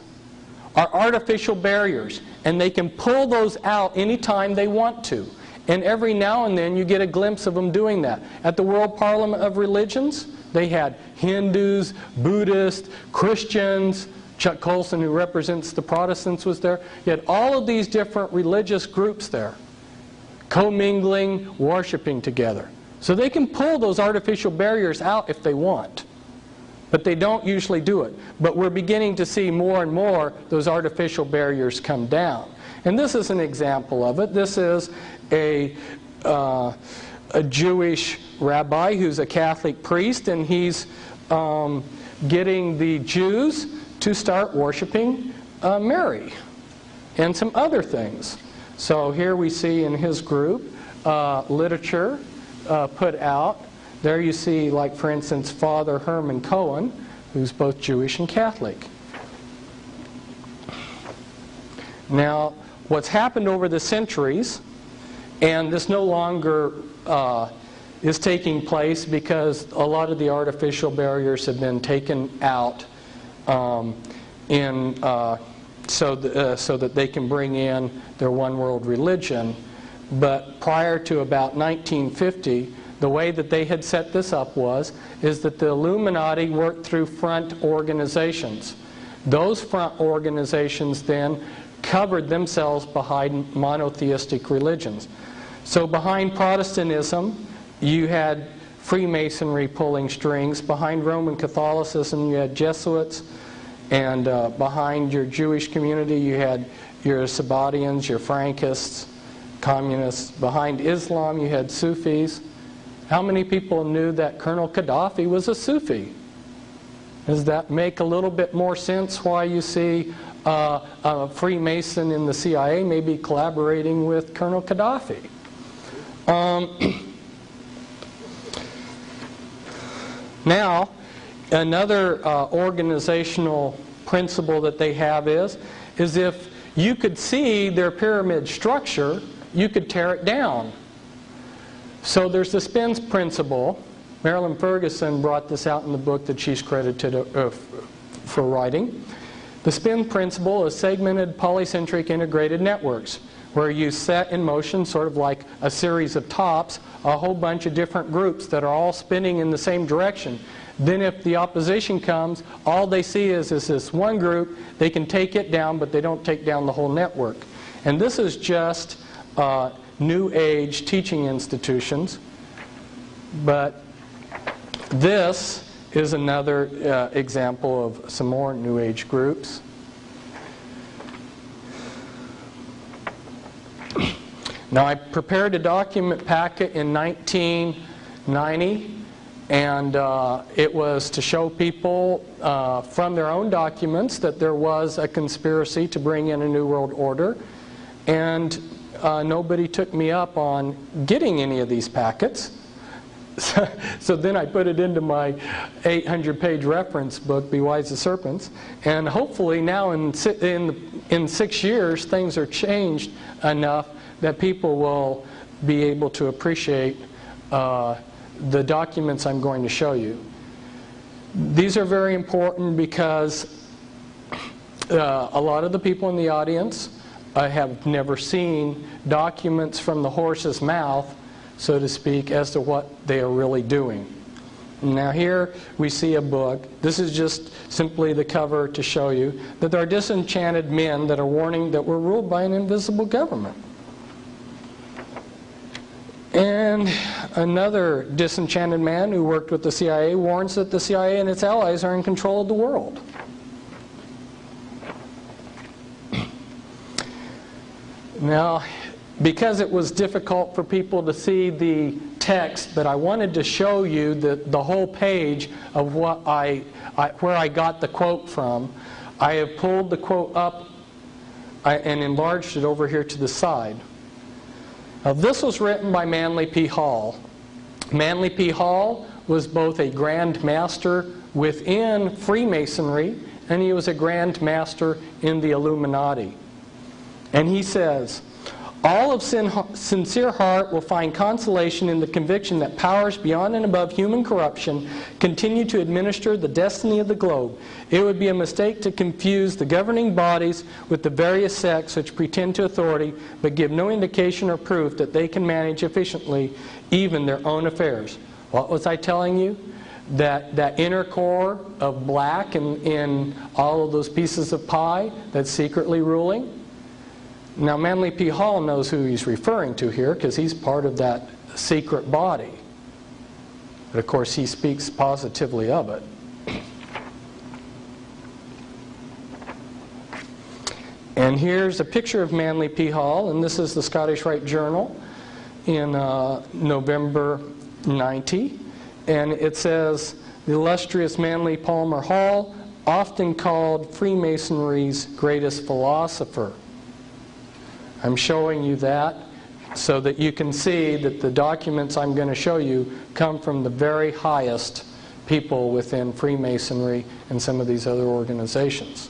are artificial barriers, and they can pull those out anytime they want to. And every now and then you get a glimpse of them doing that. At the World Parliament of Religions, they had Hindus, Buddhists, Christians. Chuck Colson, who represents the Protestants, was there. You had all of these different religious groups there, commingling, worshiping together. So they can pull those artificial barriers out if they want. But they don't usually do it. But we're beginning to see more and more those artificial barriers come down. And this is an example of it. This is a Jewish rabbi who's a Catholic priest, and he's getting the Jews to start worshiping Mary and some other things. So here we see in his group literature put out. There you see, like for instance, Father Herman Cohen, who's both Jewish and Catholic. Now, what's happened over the centuries, and this no longer is taking place because a lot of the artificial barriers have been taken out so that they can bring in their one world religion. But prior to about 1950, the way that they had set this up is that the Illuminati worked through front organizations. Those front organizations then covered themselves behind monotheistic religions. So behind Protestantism, you had Freemasonry pulling strings. Behind Roman Catholicism, you had Jesuits. And behind your Jewish community, you had your Sabbatians, your Frankists, communists. Behind Islam, you had Sufis. How many people knew that Colonel Gaddafi was a Sufi? Does that make a little bit more sense why you see a Freemason in the CIA maybe collaborating with Colonel Gaddafi? Now, another organizational principle that they have is if you could see their pyramid structure, you could tear it down. So there's the spins principle. Marilyn Ferguson brought this out in the book that she's credited for writing. The spin principle is segmented polycentric integrated networks, where you set in motion, sort of like a series of tops, a whole bunch of different groups that are all spinning in the same direction. Then if the opposition comes, all they see is this one group. They can take it down, but they don't take down the whole network. And this is just New Age teaching institutions. But this is another example of some more New Age groups. Now, I prepared a document packet in 1990, and it was to show people from their own documents that there was a conspiracy to bring in a New World Order, and nobody took me up on getting any of these packets. So then I put it into my 800-page reference book, Be Wise as Serpents, and hopefully now in 6 years things are changed enough that people will be able to appreciate the documents I'm going to show you. These are very important because a lot of the people in the audience have never seen documents from the horse's mouth, so to speak, as to what they are really doing. Now here we see a book. This is just simply the cover to show you that there are disenchanted men that are warning that we're ruled by an invisible government. And another disenchanted man who worked with the CIA warns that the CIA and its allies are in control of the world. Now, because it was difficult for people to see the text, but I wanted to show you the whole page of what where I got the quote from. I have pulled the quote up and enlarged it over here to the side. Now, this was written by Manly P. Hall. Manly P. Hall was both a Grand Master within Freemasonry, and he was a Grand Master in the Illuminati. And he says, all of sincere heart will find consolation in the conviction that powers beyond and above human corruption continue to administer the destiny of the globe. It would be a mistake to confuse the governing bodies with the various sects which pretend to authority but give no indication or proof that they can manage efficiently even their own affairs. What was I telling you? That inner core of black in all of those pieces of pie that's secretly ruling? Now, Manly P. Hall knows who he's referring to here because he's part of that secret body. But of course, he speaks positively of it. And here's a picture of Manly P. Hall, and this is the Scottish Rite Journal in November 90. And it says, the illustrious Manly Palmer Hall, often called Freemasonry's greatest philosopher. I'm showing you that so that you can see that the documents I'm going to show you come from the very highest people within Freemasonry and some of these other organizations.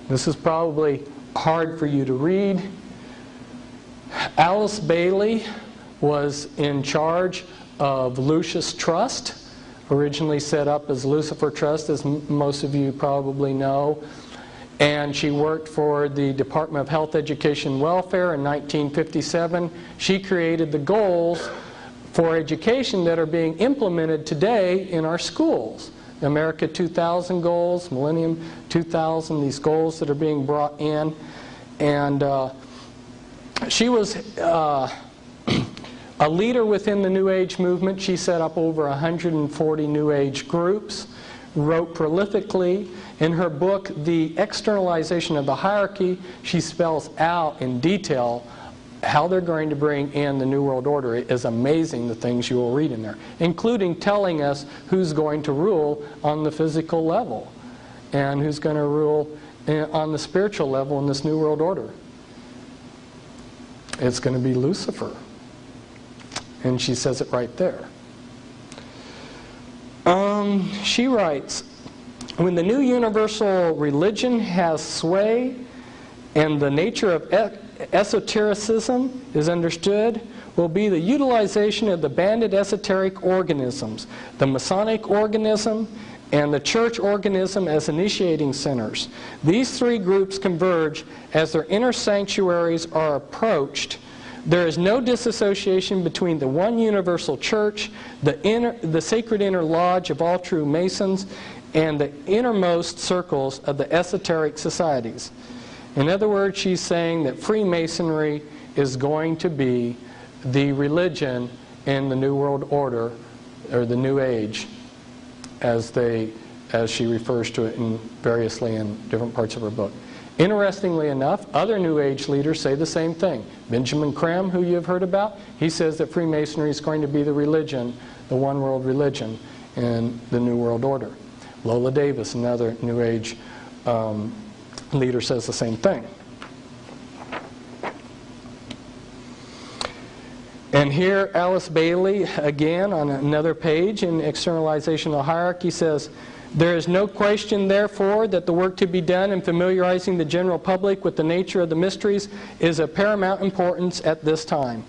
This is probably hard for you to read. Alice Bailey was in charge of Lucius Trust, originally set up as Lucifer Trust, as most of you probably know. And she worked for the Department of Health, Education, and Welfare in 1957. She created the goals for education that are being implemented today in our schools. The America 2000 goals, Millennium 2000, these goals that are being brought in. And she was a leader within the New Age movement. She set up over 140 New Age groups, wrote prolifically. In her book, The Externalization of the Hierarchy, she spells out in detail how they're going to bring in the New World Order. It is amazing the things you will read in there, including telling us who's going to rule on the physical level and who's going to rule on the spiritual level in this New World Order. It's going to be Lucifer. And she says it right there. She writes, when the new universal religion has sway and the nature of esotericism is understood, will be the utilization of the banded esoteric organisms, the Masonic organism and the church organism as initiating centers. These three groups converge as their inner sanctuaries are approached. There is no disassociation between the one universal church, the sacred inner lodge of all true Masons, and the innermost circles of the esoteric societies. In other words, she's saying that Freemasonry is going to be the religion in the New World Order, or the New Age, as she refers to it variously in different parts of her book. Interestingly enough, other New Age leaders say the same thing. Benjamin Creme, who you've heard about, he says that Freemasonry is going to be the religion, the one world religion in the New World Order. Lola Davis, another New Age leader, says the same thing. And here Alice Bailey, again on another page in Externalization of the Hierarchy, says, there is no question, therefore, that the work to be done in familiarizing the general public with the nature of the mysteries is of paramount importance at this time.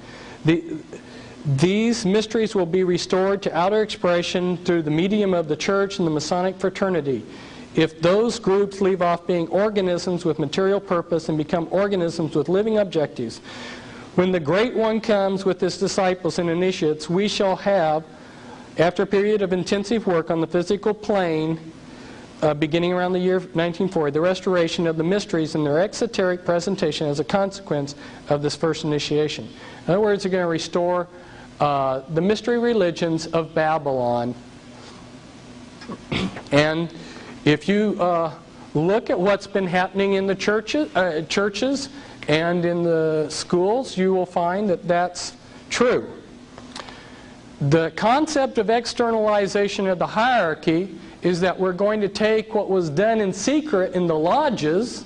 These mysteries will be restored to outer expression through the medium of the church and the Masonic fraternity. If those groups leave off being organisms with material purpose and become organisms with living objectives, When the Great One comes with his disciples and initiates, we shall have, after a period of intensive work on the physical plane, beginning around the year 1940, the restoration of the mysteries in their exoteric presentation as a consequence of this first initiation. In other words, they're going to restore the mystery religions of Babylon. And if you look at what's been happening in the churches and in the schools, you will find that that's true. The concept of externalization of the hierarchy is that we're going to take what was done in secret in the lodges,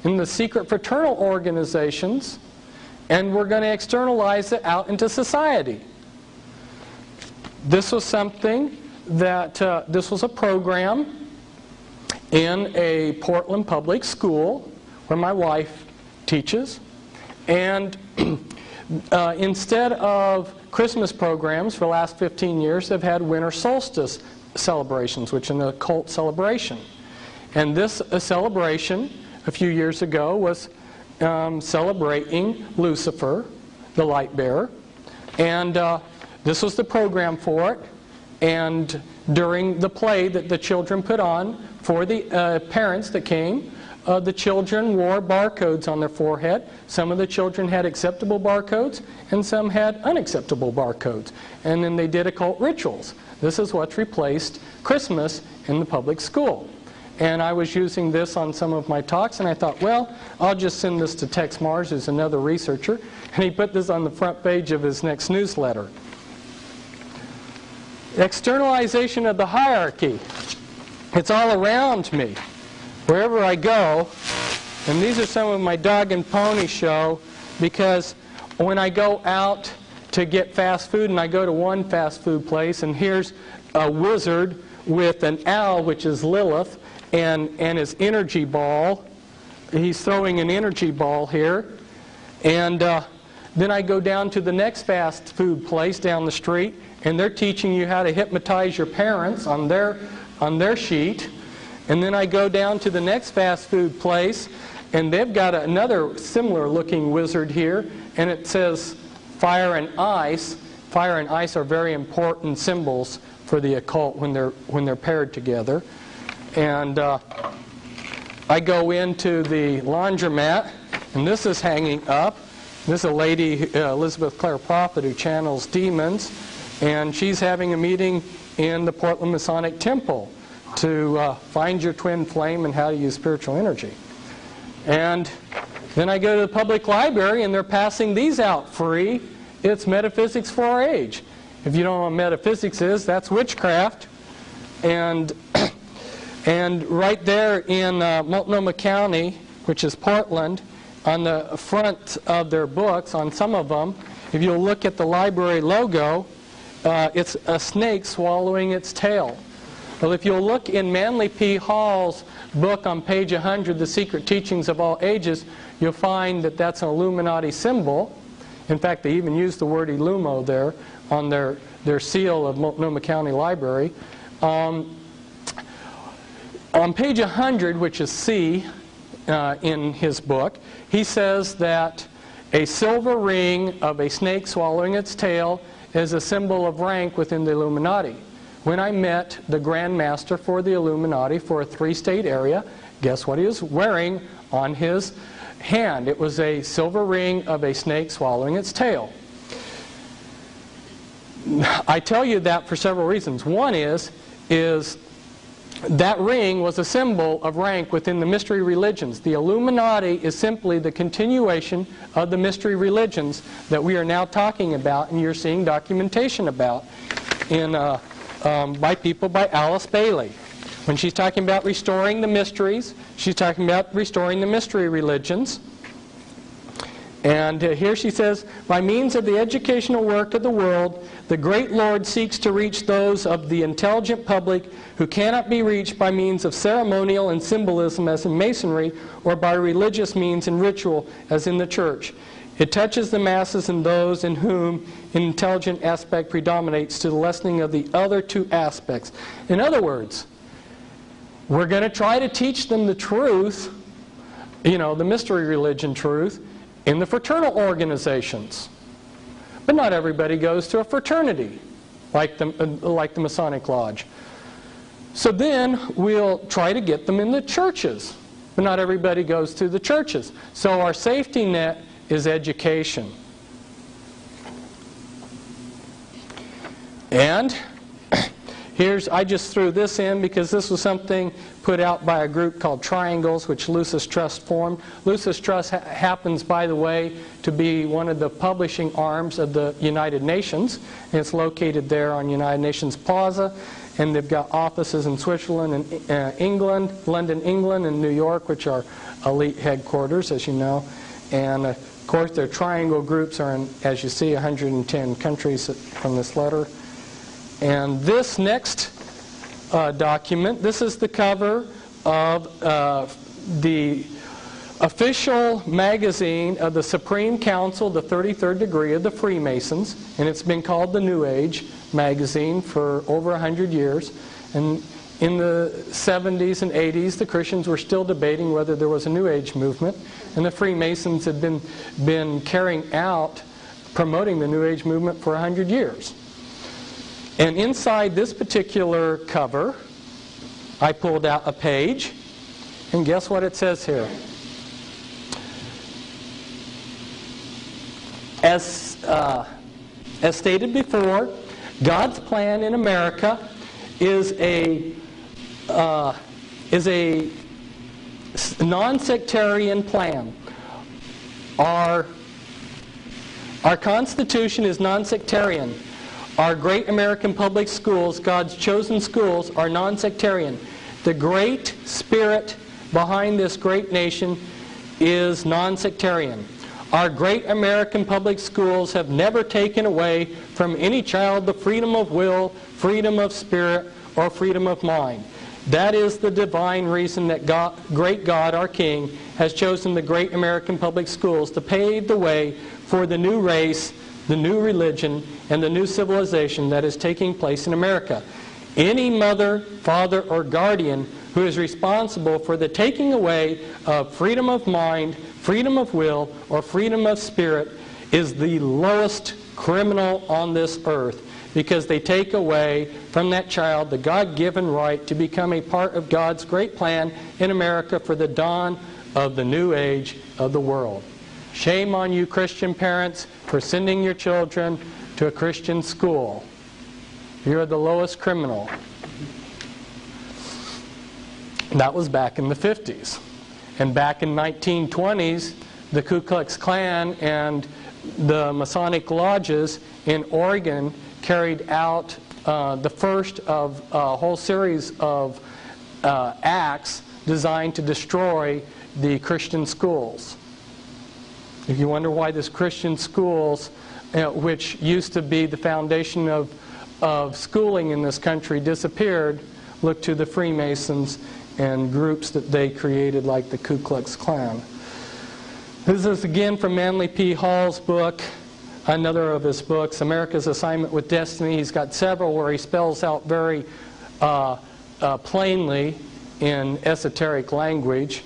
in the secret fraternal organizations, and we're going to externalize it out into society. This was something that, this was a program in a Portland public school where my wife teaches. And instead of Christmas programs for the last 15 years, they've had winter solstice celebrations, which is an occult celebration. And this celebration a few years ago was celebrating Lucifer, the light bearer. And this was the program for it. And during the play that the children put on for the parents that came, the children wore barcodes on their forehead. Some of the children had acceptable barcodes, and some had unacceptable barcodes. And then they did occult rituals. This is what's replaced Christmas in the public school. And I was using this on some of my talks, and I thought, well, I'll just send this to Tex Mars, who's another researcher, and he put this on the front page of his next newsletter. Externalization of the hierarchy. It's all around me. Wherever I go, and these are some of my dog and pony show, because when I go out to get fast food, and I go to one fast food place, and here's a wizard with an owl, which is Lilith, and his energy ball. He's throwing an energy ball here. And then I go down to the next fast food place down the street, and they're teaching you how to hypnotize your parents on their sheet. And then I go down to the next fast food place, and they've got another similar looking wizard here, and it says fire and ice. Fire and ice are very important symbols for the occult when they're paired together. And I go into the laundromat, and this is hanging up. This is a lady, Elizabeth Clare Prophet, who channels demons, and she's having a meeting in the Portland Masonic Temple to find your twin flame and how to use spiritual energy. And then I go to the public library, and they're passing these out free. It's Metaphysics for Our Age. If you don't know what metaphysics is, that's witchcraft. And right there in Multnomah County, which is Portland, on the front of their books, on some of them, if you'll look at the library logo, it's a snake swallowing its tail. Well, if you'll look in Manly P. Hall's book on page 100, The Secret Teachings of All Ages, you'll find that that's an Illuminati symbol. In fact, they even use the word Illumo there on their seal of Multnomah County Library. On page 100, which is C in his book, he says that a silver ring of a snake swallowing its tail is a symbol of rank within the Illuminati. When I met the Grand Master for the Illuminati for a 3-state area, guess what he was wearing on his hand? It was a silver ring of a snake swallowing its tail. I tell you that for several reasons. One is that ring was a symbol of rank within the mystery religions. The Illuminati is simply the continuation of the mystery religions that we are now talking about, and you're seeing documentation about by people by Alice Bailey. When she's talking about restoring the mysteries, she's talking about restoring the mystery religions. And here she says, by means of the educational work of the world, the great Lord seeks to reach those of the intelligent public who cannot be reached by means of ceremonial and symbolism as in Masonry, or by religious means and ritual as in the church. It touches the masses and those in whom an intelligent aspect predominates to the lessening of the other two aspects. In other words, we're going to try to teach them the truth, the mystery religion truth, in the fraternal organizations. But not everybody goes to a fraternity like the Masonic Lodge. So then we'll try to get them in the churches. But not everybody goes to the churches. So our safety net is education. And I just threw this in because this was something put out by a group called Triangles, which Lucis Trust formed. Lucis Trust happens, by the way, to be one of the publishing arms of the United Nations. And it's located there on United Nations Plaza. And they've got offices in Switzerland and England, London, England, and New York, which are elite headquarters, as you know. And of course, their triangle groups are in, as you see, 110 countries from this letter. And this next document, this is the cover of the official magazine of the Supreme Council, the 33rd degree of the Freemasons, and it's been called the New Age magazine for over 100 years. And in the 70s and 80s, the Christians were still debating whether there was a New Age movement, and the Freemasons had been carrying out, promoting the New Age movement for 100 years. And inside this particular cover, I pulled out a page, and guess what it says here? As stated before, God's plan in America is a non-sectarian plan. Our Constitution is non-sectarian. Our great American public schools, God's chosen schools, are non-sectarian. The great spirit behind this great nation is non-sectarian. Our great American public schools have never taken away from any child the freedom of will, freedom of spirit, or freedom of mind. That is the divine reason that great God, our King, has chosen the great American public schools to pave the way for the new race, the new religion, and the new civilization that is taking place in America. Any mother, father, or guardian who is responsible for the taking away of freedom of mind, freedom of will, or freedom of spirit is the lowest criminal on this earth, because they take away from that child the God-given right to become a part of God's great plan in America for the dawn of the new age of the world. Shame on you, Christian parents, for sending your children to a Christian school. You're the lowest criminal. That was back in the 50s. And back in 1920s, the Ku Klux Klan and the Masonic lodges in Oregon carried out the first of a whole series of acts designed to destroy the Christian schools. If you wonder why this Christian schools, which used to be the foundation of schooling in this country, disappeared, look to the Freemasons and groups that they created, like the Ku Klux Klan. This is again from Manly P. Hall's book, another of his books, America's Assignment with Destiny. He's got several where he spells out very plainly in esoteric language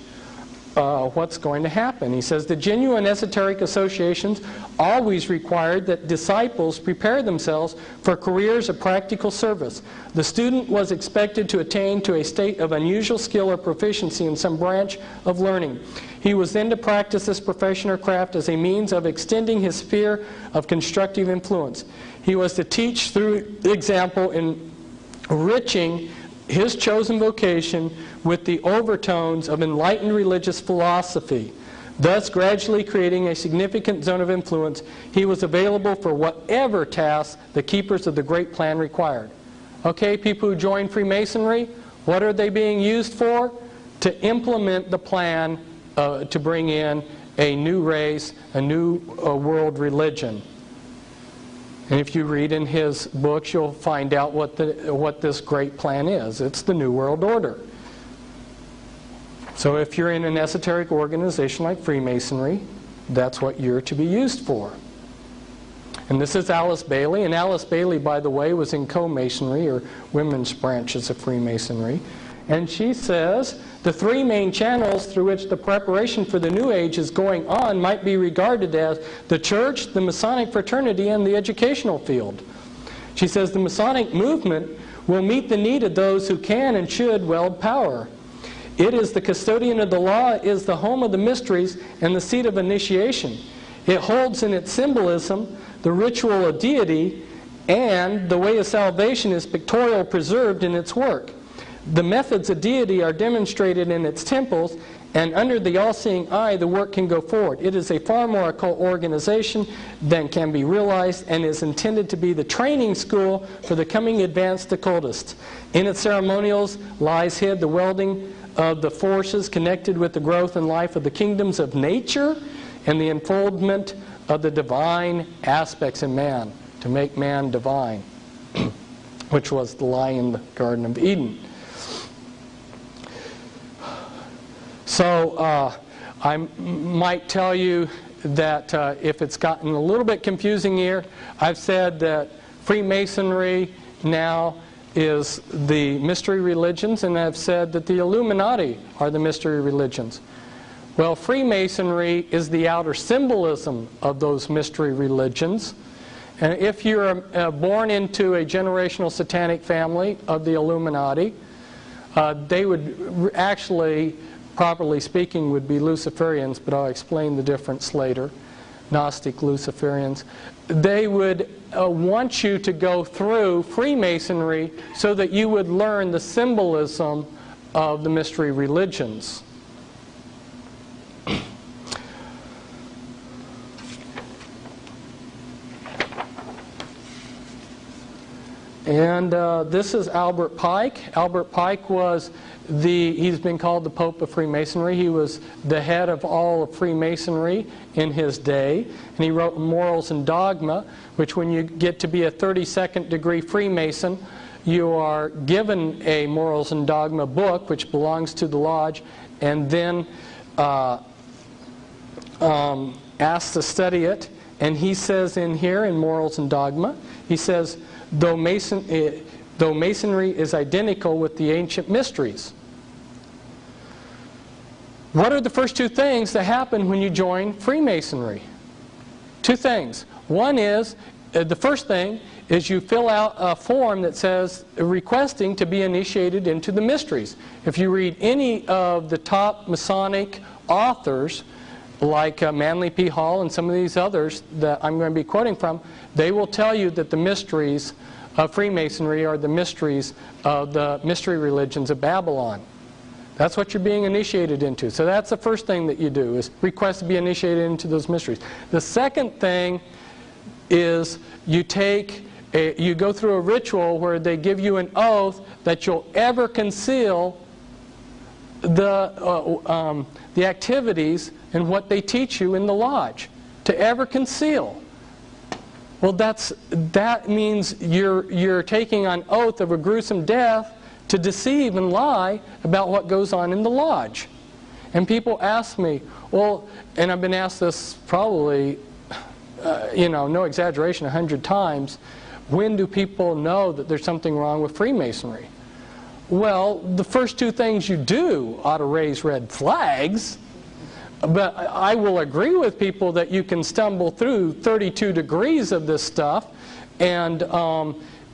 what's going to happen. He says, the genuine esoteric associations always required that disciples prepare themselves for careers of practical service. The student was expected to attain to a state of unusual skill or proficiency in some branch of learning. He was then to practice this profession or craft as a means of extending his sphere of constructive influence. He was to teach through example, enriching his chosen vocation with the overtones of enlightened religious philosophy, thus gradually creating a significant zone of influence. He was available for whatever tasks the keepers of the great plan required. Okay, people who join Freemasonry, what are they being used for? To implement the plan to bring in a new race, a new world religion. And if you read in his books, you'll find out what this great plan is. It's the New World Order. So if you're in an esoteric organization like Freemasonry, that's what you're to be used for. And this is Alice Bailey. And Alice Bailey, by the way, was in co-masonry, or women's branches of Freemasonry. And she says, the three main channels through which the preparation for the New Age is going on might be regarded as the church, the Masonic fraternity, and the educational field. She says the Masonic movement will meet the need of those who can and should wield power. It is the custodian of the law, is the home of the mysteries, and the seat of initiation. It holds in its symbolism the ritual of deity, and the way of salvation is pictorial preserved in its work. The methods of deity are demonstrated in its temples, and under the all-seeing eye the work can go forward. It is a far more occult organization than can be realized, and is intended to be the training school for the coming advanced occultists. In its ceremonials lies hid the welding of the forces connected with the growth and life of the kingdoms of nature, and the unfoldment of the divine aspects in man, to make man divine, which was the lie in the Garden of Eden. So I might tell you that if it's gotten a little bit confusing here, I've said that Freemasonry now is the mystery religions, and I've said that the Illuminati are the mystery religions. Well, Freemasonry is the outer symbolism of those mystery religions. And if you're born into a generational satanic family of the Illuminati, they would actually, properly speaking, would be Luciferians, but I'll explain the difference later. Gnostic Luciferians. They would want you to go through Freemasonry so that you would learn the symbolism of the mystery religions. And this is Albert Pike. Albert Pike was he's been called the Pope of Freemasonry. He was the head of all of Freemasonry in his day. And he wrote Morals and Dogma, which when you get to be a 32nd degree Freemason, you are given a Morals and Dogma book, which belongs to the lodge, and then asked to study it. And he says in here, in Morals and Dogma, he says, though Masonry is identical with the ancient mysteries. What are the first two things that happen when you join Freemasonry? Two things. One is, the first thing is you fill out a form that says requesting to be initiated into the mysteries. If you read any of the top Masonic authors, like Manly P. Hall and some of these others that I'm going to be quoting from, they will tell you that the mysteries of Freemasonry are the mysteries of the mystery religions of Babylon. That's what you're being initiated into. So that's the first thing that you do, is request to be initiated into those mysteries. The second thing is you go through a ritual where they give you an oath that you'll ever conceal the activities and what they teach you in the lodge, to ever conceal. Well, that means you're taking on oath of a gruesome death to deceive and lie about what goes on in the lodge. And people ask me, well, and I've been asked this probably, no exaggeration, 100 times, when do people know that there's something wrong with Freemasonry? Well, the first two things you do ought to raise red flags. But I will agree with people that you can stumble through 32 degrees of this stuff, and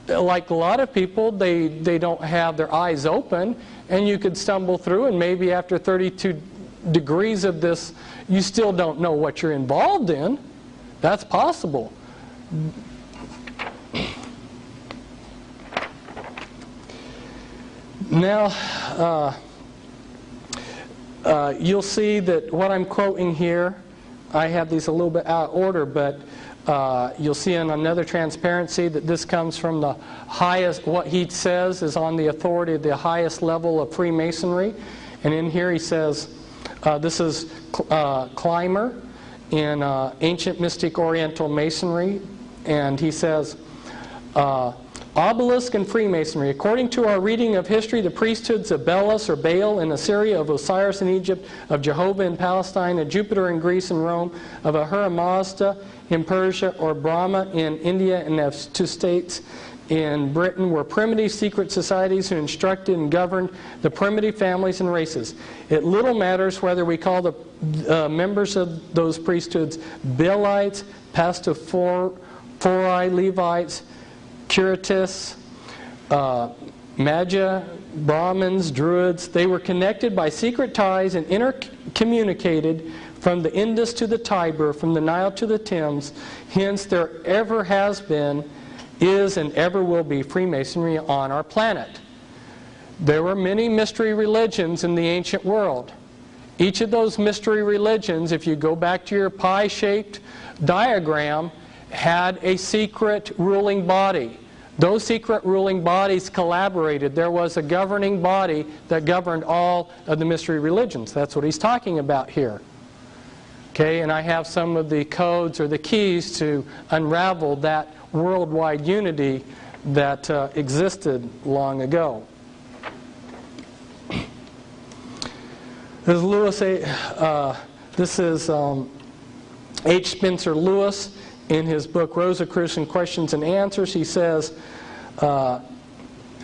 like a lot of people, they don't have their eyes open, and you could stumble through, and maybe after 32 degrees of this, you still don't know what you're involved in. That's possible. Now, you'll see that what I'm quoting here, I have these a little bit out of order, but you'll see in another transparency that this comes from the highest, what he says is on the authority of the highest level of Freemasonry. And in here he says, this is Clymer in Ancient Mystic Oriental Masonry, and he says, Obelisk and Freemasonry. According to our reading of history, the priesthoods of Belus or Baal in Assyria, of Osiris in Egypt, of Jehovah in Palestine, of Jupiter in Greece and Rome, of Ahura Mazda in Persia, or Brahma in India, and of two states in Britain were primitive secret societies who instructed and governed the primitive families and races. It little matters whether we call the members of those priesthoods Bilites, Pastophori, Levites, Curatists, Magi, Brahmins, Druids. They were connected by secret ties and intercommunicated from the Indus to the Tiber, from the Nile to the Thames. Hence, there ever has been, is, and ever will be Freemasonry on our planet. There were many mystery religions in the ancient world. Each of those mystery religions, if you go back to your pie-shaped diagram, had a secret ruling body. Those secret ruling bodies collaborated. There was a governing body that governed all of the mystery religions. That's what he's talking about here. Okay, and I have some of the codes or the keys to unravel that worldwide unity that existed long ago. This is H. Spencer Lewis in his book Rosicrucian Questions and Answers. He says, I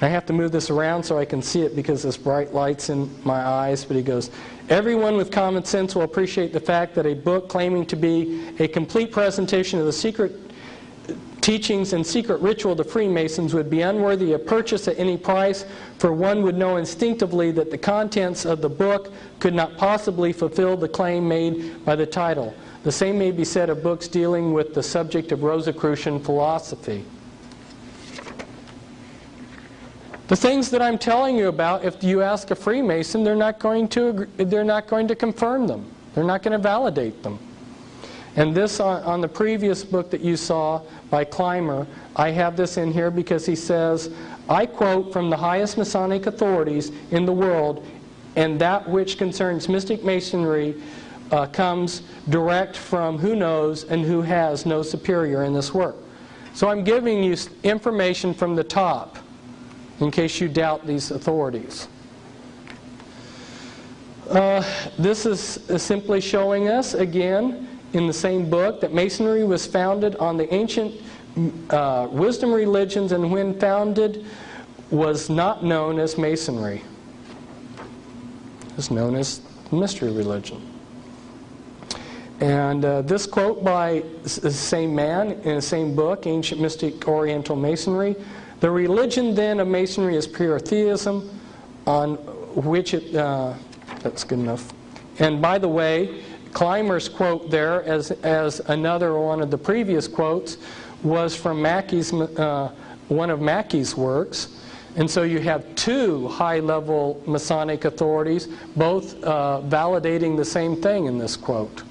have to move this around so I can see it because this bright light's in my eyes, but he goes, everyone with common sense will appreciate the fact that a book claiming to be a complete presentation of the secret teachings and secret ritual of the Freemasons would be unworthy of purchase at any price, for one would know instinctively that the contents of the book could not possibly fulfill the claim made by the title. The same may be said of books dealing with the subject of Rosicrucian philosophy. The things that I'm telling you about, if you ask a Freemason, they're not going to confirm them. They're not going to validate them. And this on the previous book that you saw by Clymer, I have this in here because he says, I quote from the highest Masonic authorities in the world, and that which concerns mystic Masonry comes direct from who knows and who has no superior in this work. So I'm giving you information from the top in case you doubt these authorities. This is simply showing us, again, in the same book, that Masonry was founded on the ancient wisdom religions, and when founded was not known as Masonry. It was known as mystery religion. And this quote by the same man in the same book, Ancient Mystic Oriental Masonry, the religion then of Masonry is pure theism, on which it... that's good enough. And by the way, Clymer's quote there, as another one of the previous quotes, was from Mackey's, one of Mackey's works. And so you have two high-level Masonic authorities, both validating the same thing in this quote.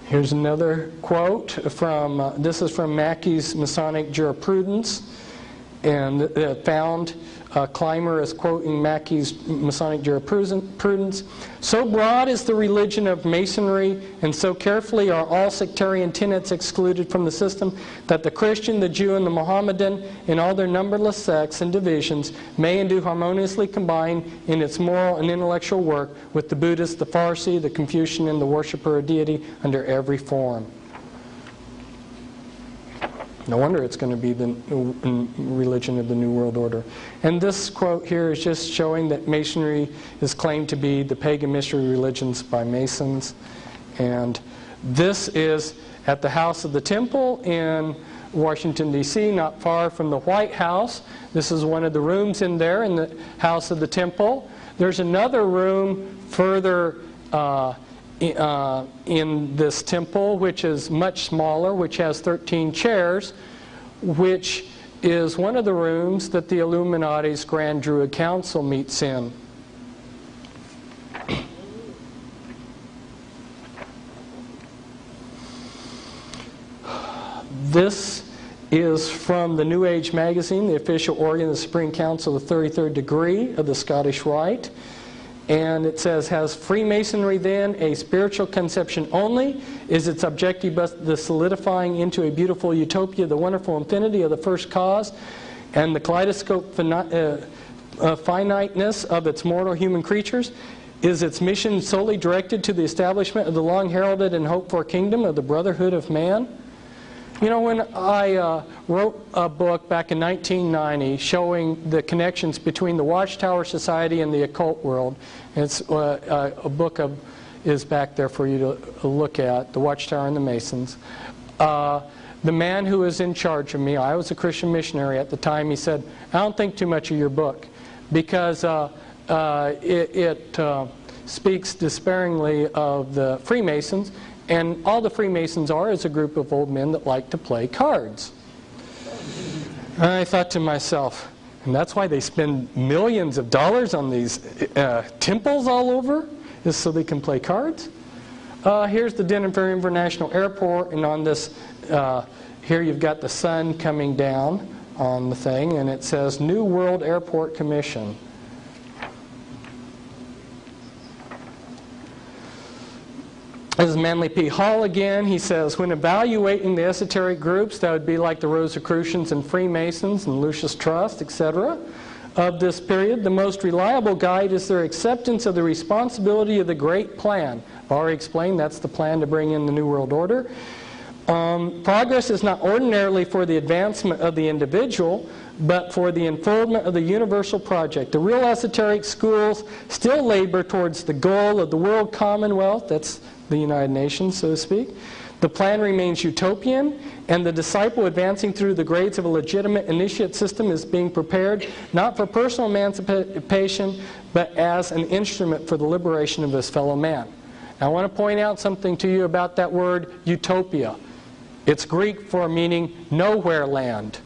Here's another quote from, this is from Mackey's Masonic Jurisprudence, and found, Clymer is quoting Mackey's Masonic Jurisprudence. So broad is the religion of Masonry, and so carefully are all sectarian tenets excluded from the system, that the Christian, the Jew, and the Mohammedan, in all their numberless sects and divisions, may and do harmoniously combine in its moral and intellectual work with the Buddhist, the Parsi, the Confucian, and the worshipper of deity under every form. No wonder it's going to be the religion of the New World Order. And this quote here is just showing that Masonry is claimed to be the pagan mystery religions by Masons. And this is at the House of the Temple in Washington, D.C., not far from the White House. This is one of the rooms in there in the House of the Temple. There's another room further in this temple, which is much smaller, which has 13 chairs, which is one of the rooms that the Illuminati's Grand Druid Council meets in. This is from the New Age magazine, the official organ of the Supreme Council of the 33rd degree of the Scottish Rite. And it says, has Freemasonry then a spiritual conception only? Is its objective but the solidifying into a beautiful utopia the wonderful infinity of the first cause and the kaleidoscope finiteness of its mortal human creatures? Is its mission solely directed to the establishment of the long-heralded and hoped-for kingdom of the brotherhood of man? You know, when I wrote a book back in 1990 showing the connections between the Watchtower Society and the occult world, it's a book is back there for you to look at, The Watchtower and the Masons. The man who was in charge of me, I was a Christian missionary at the time, he said, I don't think too much of your book because it speaks despairingly of the Freemasons, and all the Freemasons are is a group of old men that like to play cards. And I thought to myself, and that's why they spend millions of dollars on these temples all over, is so they can play cards? Here's the Denver International Airport, and on this, here you've got the sun coming down on the thing, and it says New World Airport Commission. This is Manly P. Hall again. He says, when evaluating the esoteric groups, that would be like the Rosicrucians and Freemasons and Lucis Trust, etc., of this period, the most reliable guide is their acceptance of the responsibility of the Great Plan. I've already explained that's the plan to bring in the New World Order. Progress is not ordinarily for the advancement of the individual, but for the unfoldment of the universal project. The real esoteric schools still labor towards the goal of the world commonwealth, that's the United Nations, so to speak. The plan remains utopian, and the disciple advancing through the grades of a legitimate initiate system is being prepared not for personal emancipation, but as an instrument for the liberation of his fellow man. Now, I want to point out something to you about that word utopia. It's Greek for meaning nowhere land.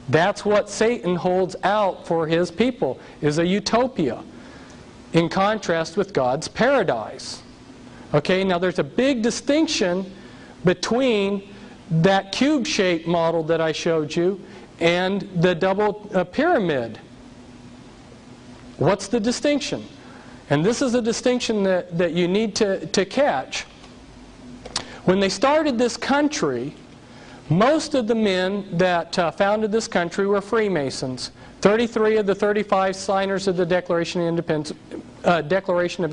That's what Satan holds out for his people, is a utopia, in contrast with God's paradise. Okay, now there's a big distinction between that cube-shaped model that I showed you and the double pyramid. What's the distinction? And this is a distinction that you need to catch. When they started this country, most of the men that founded this country were Freemasons. 33 of the 35 signers of the Declaration of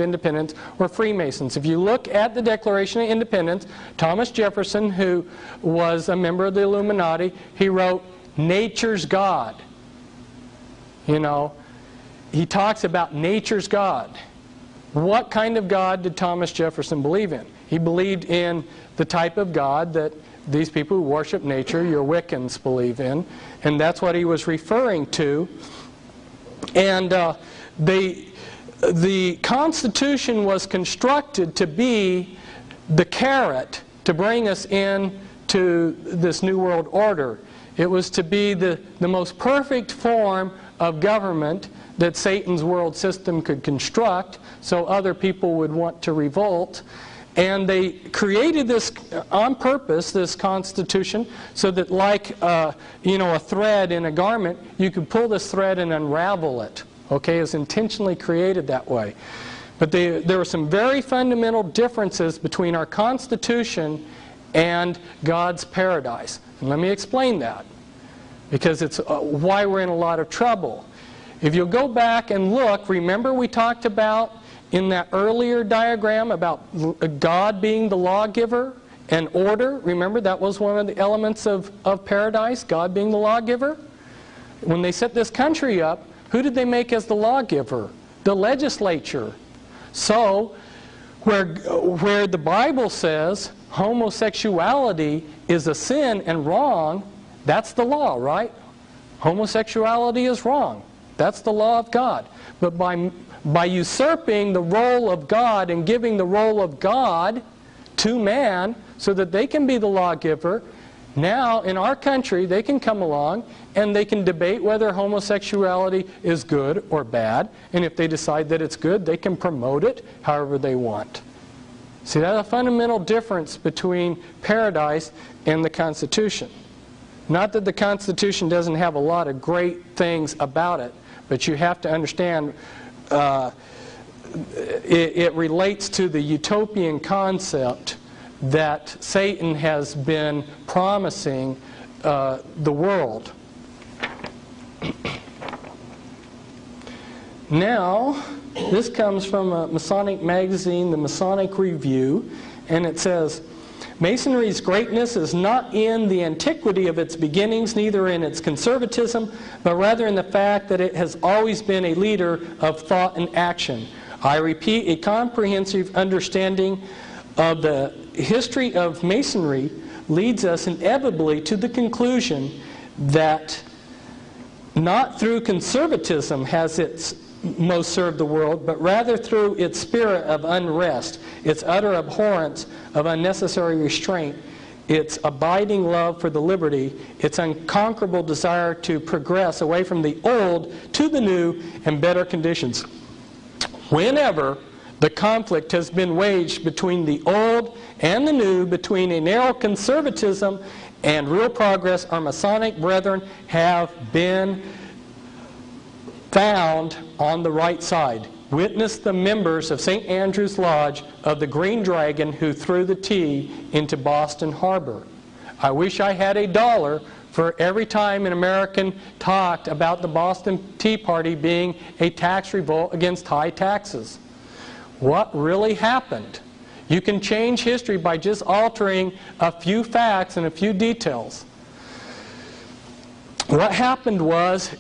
Independence were Freemasons. If you look at the Declaration of Independence, Thomas Jefferson, who was a member of the Illuminati, he wrote, nature's God. You know, he talks about nature's God. What kind of God did Thomas Jefferson believe in? He believed in the type of God that these people who worship nature, your Wiccans, believe in. And that's what he was referring to. And the Constitution was constructed to be the carrot to bring us into this New World Order. It was to be the most perfect form of government that Satan's world system could construct, so other people would want to revolt. And they created this on purpose, this Constitution, so that like a thread in a garment, you could pull this thread and unravel it. Okay, it was intentionally created that way. But there were some very fundamental differences between our Constitution and God's paradise. And let me explain that, because it's why we're in a lot of trouble. If you'll go back and look, remember we talked about in that earlier diagram about God being the lawgiver and order. Remember, that was one of the elements of paradise, God being the lawgiver. When they set this country up, who did they make as the lawgiver? The legislature. So, where the Bible says homosexuality is a sin and wrong, that's the law, right? Homosexuality is wrong. That's the law of God. But by usurping the role of God and giving the role of God to man so that they can be the lawgiver, now in our country they can come along and they can debate whether homosexuality is good or bad, and if they decide that it's good, they can promote it however they want. See, that's a fundamental difference between paradise and the Constitution. Not that the Constitution doesn't have a lot of great things about it, but you have to understand it relates to the utopian concept that Satan has been promising the world. Now, this comes from a Masonic magazine, the Masonic Review, and it says, Masonry's greatness is not in the antiquity of its beginnings, neither in its conservatism, but rather in the fact that it has always been a leader of thought and action. I repeat, a comprehensive understanding of the history of Masonry leads us inevitably to the conclusion that not through conservatism has it most served the world, but rather through its spirit of unrest, its utter abhorrence of unnecessary restraint, its abiding love for the liberty, its unconquerable desire to progress away from the old to the new and better conditions. Whenever the conflict has been waged between the old and the new, between a narrow conservatism and real progress, our Masonic brethren have been found on the right side. Witness the members of St. Andrew's Lodge of the Green Dragon who threw the tea into Boston Harbor. I wish I had $1 for every time an American talked about the Boston Tea Party being a tax revolt against high taxes. What really happened? You can change history by just altering a few facts and a few details. What happened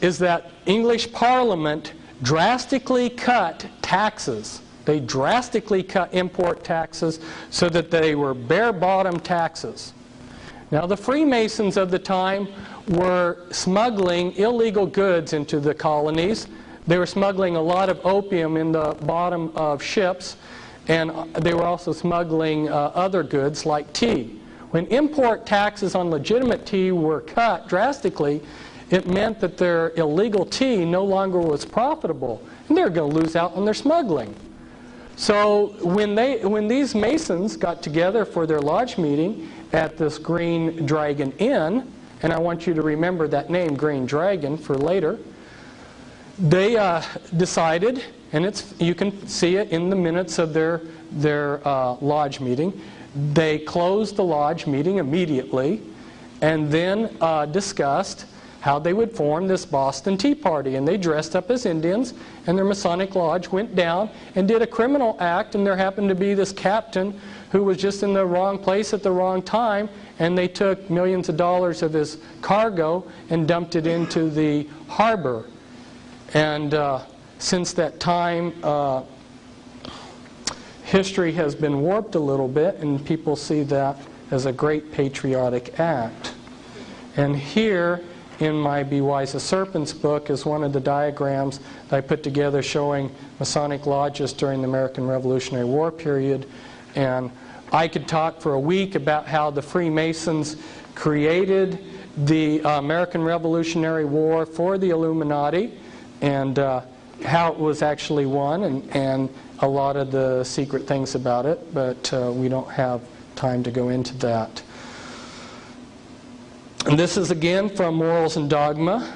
is that English Parliament drastically cut taxes. They drastically cut import taxes so that they were bare-bottom taxes. Now, the Freemasons of the time were smuggling illegal goods into the colonies. They were smuggling a lot of opium in the bottom of ships, and they were also smuggling other goods like tea. When import taxes on legitimate tea were cut drastically, it meant that their illegal tea no longer was profitable, and they were going to lose out on their smuggling. So when these Masons got together for their lodge meeting at this Green Dragon Inn, and I want you to remember that name, Green Dragon, for later, they decided, and you can see it in the minutes of their lodge meeting, they closed the lodge meeting immediately and then discussed how they would form this Boston Tea Party. And they dressed up as Indians, and their Masonic lodge went down and did a criminal act, and there happened to be this captain who was just in the wrong place at the wrong time, and they took millions of dollars of his cargo and dumped it into the harbor. And since that time, history has been warped a little bit, and people see that as a great patriotic act. And here in my Be Wise as Serpents book is one of the diagrams that I put together showing Masonic lodges during the American Revolutionary War period. And I could talk for a week about how the Freemasons created the American Revolutionary War for the Illuminati, and how it was actually won, and a lot of the secret things about it, but we don't have time to go into that. And this is again from Morals and Dogma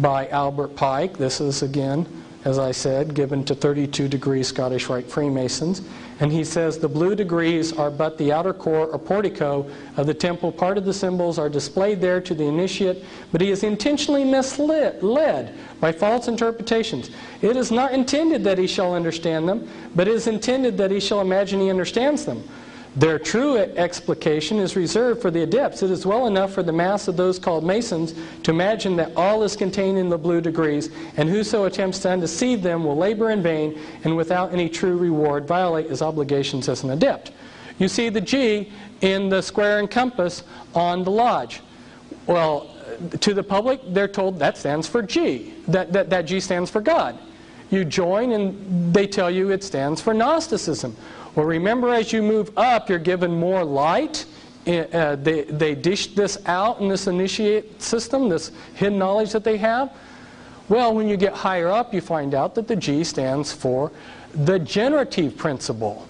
by Albert Pike. This is again, as I said, given to 32 degree Scottish Rite Freemasons. And he says, the blue degrees are but the outer core or portico of the temple. Part of the symbols are displayed there to the initiate, but he is intentionally led by false interpretations. It is not intended that he shall understand them, but it is intended that he shall imagine he understands them. Their true explication is reserved for the adepts. It is well enough for the mass of those called Masons to imagine that all is contained in the blue degrees, and whoso attempts to undeceive them will labor in vain, and without any true reward violate his obligations as an adept. You see the G in the square and compass on the lodge. Well, to the public, they're told that stands for G. That G stands for God. You join, and they tell you it stands for Gnosticism. Well, remember, as you move up, you're given more light. They dish this out in this initiate system, this hidden knowledge that they have. Well, when you get higher up, you find out that the G stands for the generative principle.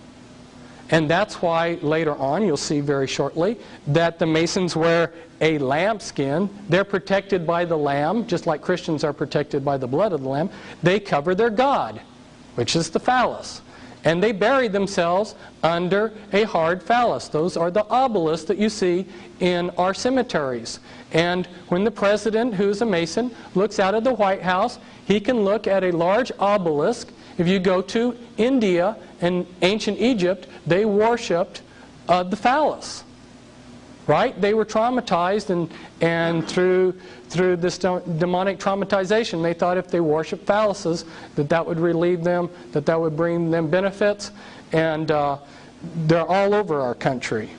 And that's why later on, you'll see very shortly, that the Masons wear a lambskin. They're protected by the Lamb, just like Christians are protected by the blood of the Lamb. They cover their God, which is the phallus. and they bury themselves under a hard phallus. Those are the obelisks that you see in our cemeteries. And when the president, who's a Mason, looks out of the White House, he can look at a large obelisk. If you go to India and ancient Egypt, they worshipped the phallus. Right? They were traumatized, and through this demonic traumatization, they thought if they worshiped phalluses, that would relieve them, that would bring them benefits, and they're all over our country.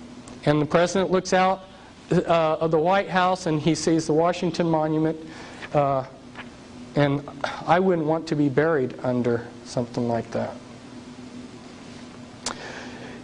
And the president looks out of the White House and he sees the Washington Monument, and I wouldn't want to be buried under something like that.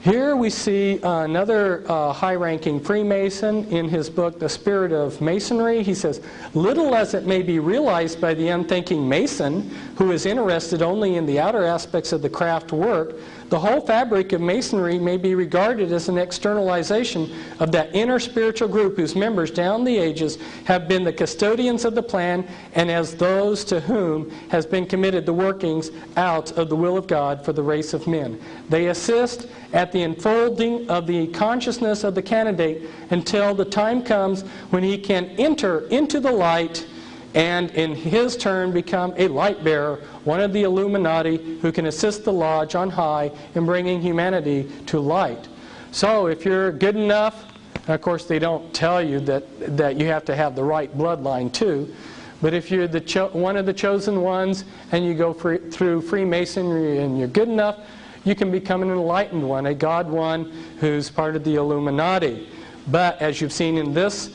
Here we see another high-ranking Freemason in his book, The Spirit of Masonry. He says, little as it may be realized by the unthinking Mason, who is interested only in the outer aspects of the craft work, the whole fabric of Masonry may be regarded as an externalization of that inner spiritual group whose members down the ages have been the custodians of the plan, and as those to whom has been committed the workings out of the will of God for the race of men. They assist at the unfolding of the consciousness of the candidate until the time comes when he can enter into the light and in his turn become a light bearer, one of the Illuminati who can assist the lodge on high in bringing humanity to light. So if you're good enough, and of course they don't tell you that you have to have the right bloodline too, but if you're one of the chosen ones and you go through Freemasonry and you're good enough, you can become an enlightened one, a God one who's part of the Illuminati. But as you've seen in this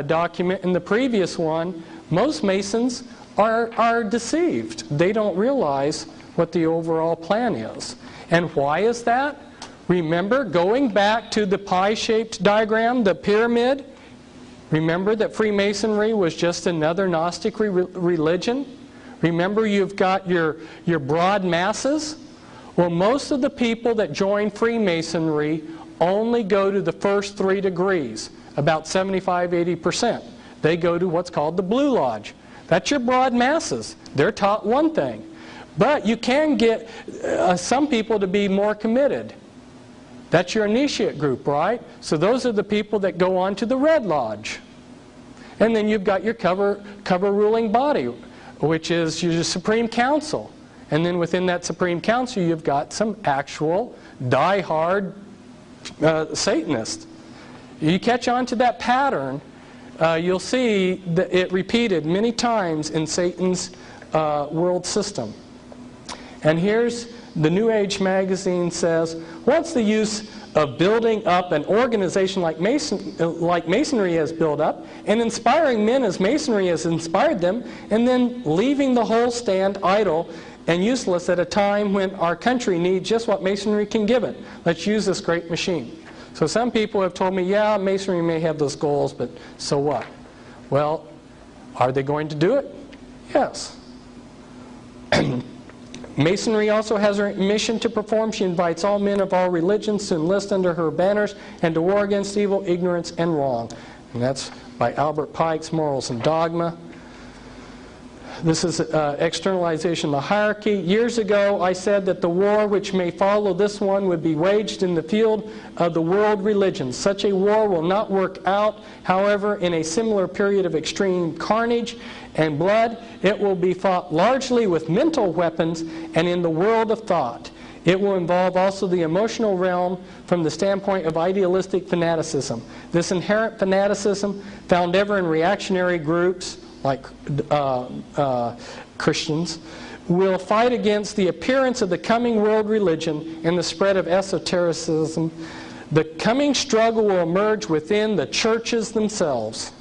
document, in the previous one, most Masons are deceived. They don't realize what the overall plan is. And why is that? Remember, going back to the pie-shaped diagram, the pyramid, remember that Freemasonry was just another Gnostic religion? Remember, you've got your broad masses? Well, most of the people that join Freemasonry only go to the first 3 degrees, about 75–80%. They go to what's called the Blue Lodge. That's your broad masses. They're taught one thing. But you can get some people to be more committed. That's your initiate group, right? So those are the people that go on to the Red Lodge. And then you've got your cover ruling body, which is your Supreme Council. And then within that Supreme Council, you've got some actual die-hard Satanists. You catch on to that pattern, you'll see that it repeated many times in Satan's world system. And here's the New Age magazine says, what's the use of building up an organization like Masonry has built up, and inspiring men as Masonry has inspired them, and then leaving the whole stand idle and useless at a time when our country needs just what Masonry can give it. Let's use this great machine. So some people have told me, yeah, Masonry may have those goals, but so what? Well, are they going to do it? Yes. Masonry also has her mission to perform. She invites all men of all religions to enlist under her banners and to war against evil, ignorance, and wrong. And that's by Albert Pike's Morals and Dogma. This is externalization of the hierarchy. Years ago, I said that the war which may follow this one would be waged in the field of the world religions. Such a war will not work out, however, in a similar period of extreme carnage and blood. It will be fought largely with mental weapons and in the world of thought. It will involve also the emotional realm from the standpoint of idealistic fanaticism. This inherent fanaticism, found ever in reactionary groups, like Christians, will fight against the appearance of the coming world religion and the spread of esotericism. The coming struggle will emerge within the churches themselves.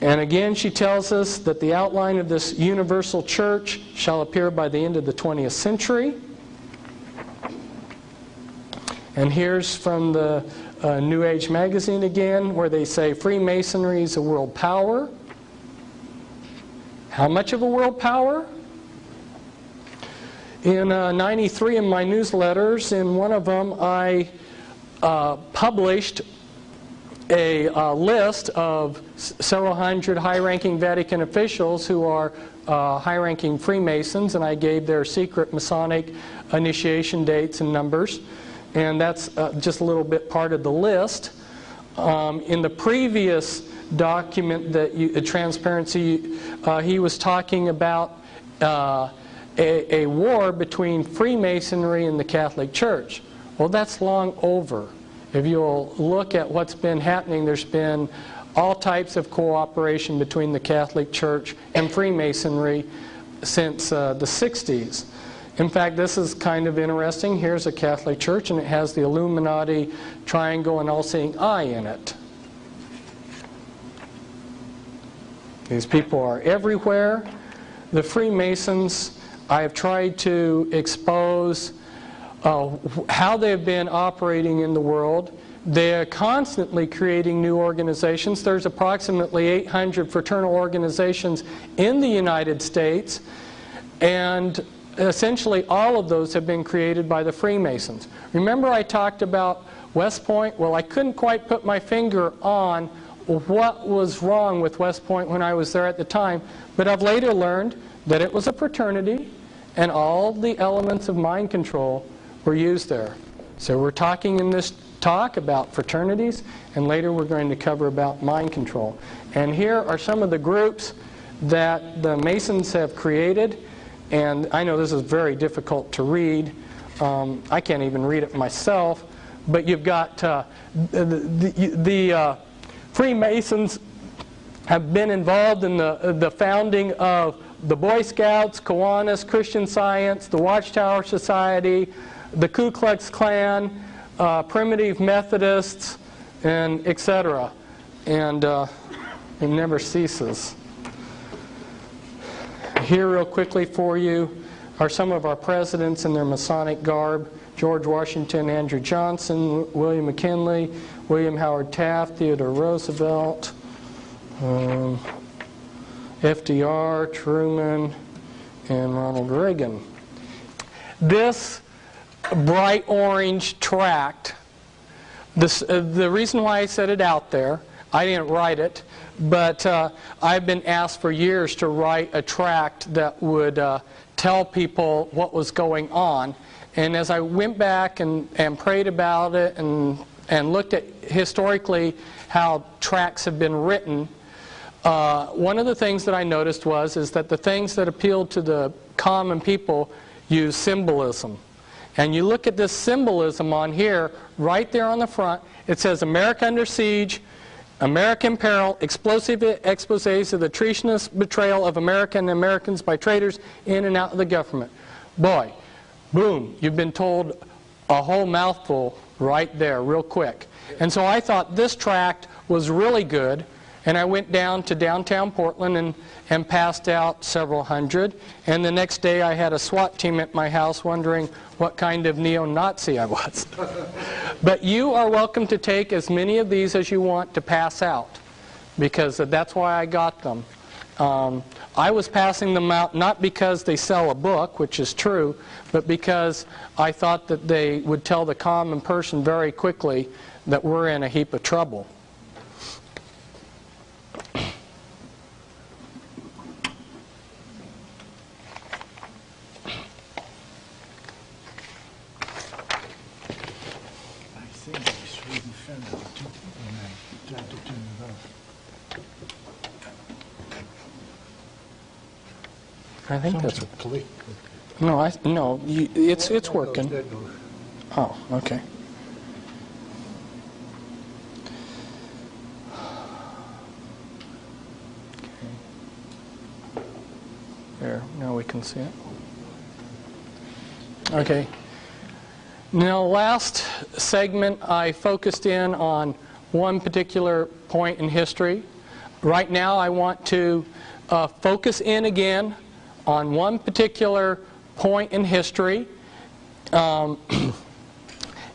And again, she tells us that the outline of this universal church shall appear by the end of the 20th century. And here's from the New Age magazine again, where they say Freemasonry is a world power. How much of a world power? In 93 in my newsletters, in one of them I published a list of several hundred high-ranking Vatican officials who are high-ranking Freemasons, and I gave their secret Masonic initiation dates and numbers. And that's just a little bit part of the list. In the previous document, transparency, he was talking about a war between Freemasonry and the Catholic Church. Well, that's long over. If you'll look at what's been happening, there's been all types of cooperation between the Catholic Church and Freemasonry since the 60s. In fact, this is kind of interesting. Here's a Catholic Church, and it has the Illuminati triangle and all-seeing eye in it. These people are everywhere. The Freemasons, I have tried to expose how they have been operating in the world. They are constantly creating new organizations. There's approximately 800 fraternal organizations in the United States, and essentially all of those have been created by the Freemasons. Remember I talked about West Point? Well, I couldn't quite put my finger on what was wrong with West Point when I was there at the time, but I've later learned that it was a fraternity and all the elements of mind control were used there. So we're talking in this talk about fraternities, and later we're going to cover about mind control. And here are some of the groups that the Masons have created. And I know this is very difficult to read. I can't even read it myself. But you've got the Freemasons have been involved in the founding of the Boy Scouts, Kiwanis, Christian Science, the Watchtower Society, the Ku Klux Klan, Primitive Methodists, and etc. And it never ceases. Here real quickly for you are some of our presidents in their Masonic garb. George Washington, Andrew Johnson, William McKinley, William Howard Taft, Theodore Roosevelt, FDR, Truman, and Ronald Reagan. This bright orange tract, the reason why I set it out there, I didn't write it, but I've been asked for years to write a tract that would tell people what was going on. And as I went back and prayed about it and looked at historically how tracts have been written, one of the things that I noticed is that the things that appealed to the common people use symbolism. And you look at this symbolism on here, right there on the front, it says America Under Siege, American Peril, Explosive Exposés of the Treasonous Betrayal of America and Americans by Traitors in and out of the government. Boy, boom, you've been told a whole mouthful right there real quick. And so I thought this tract was really good, and I went down to downtown Portland and passed out several hundred. And the next day I had a SWAT team at my house wondering what kind of neo-Nazi I was. But you are welcome to take as many of these as you want to pass out, because that's why I got them. I was passing them out not because they sell a book, which is true, but because I thought that they would tell the common person very quickly that we're in a heap of trouble. I think that's no. It's working. Oh, okay. There. Now we can see it. Okay. Now, last segment, I focused in on one particular point in history. Right now, I want to focus in again on one particular point in history. What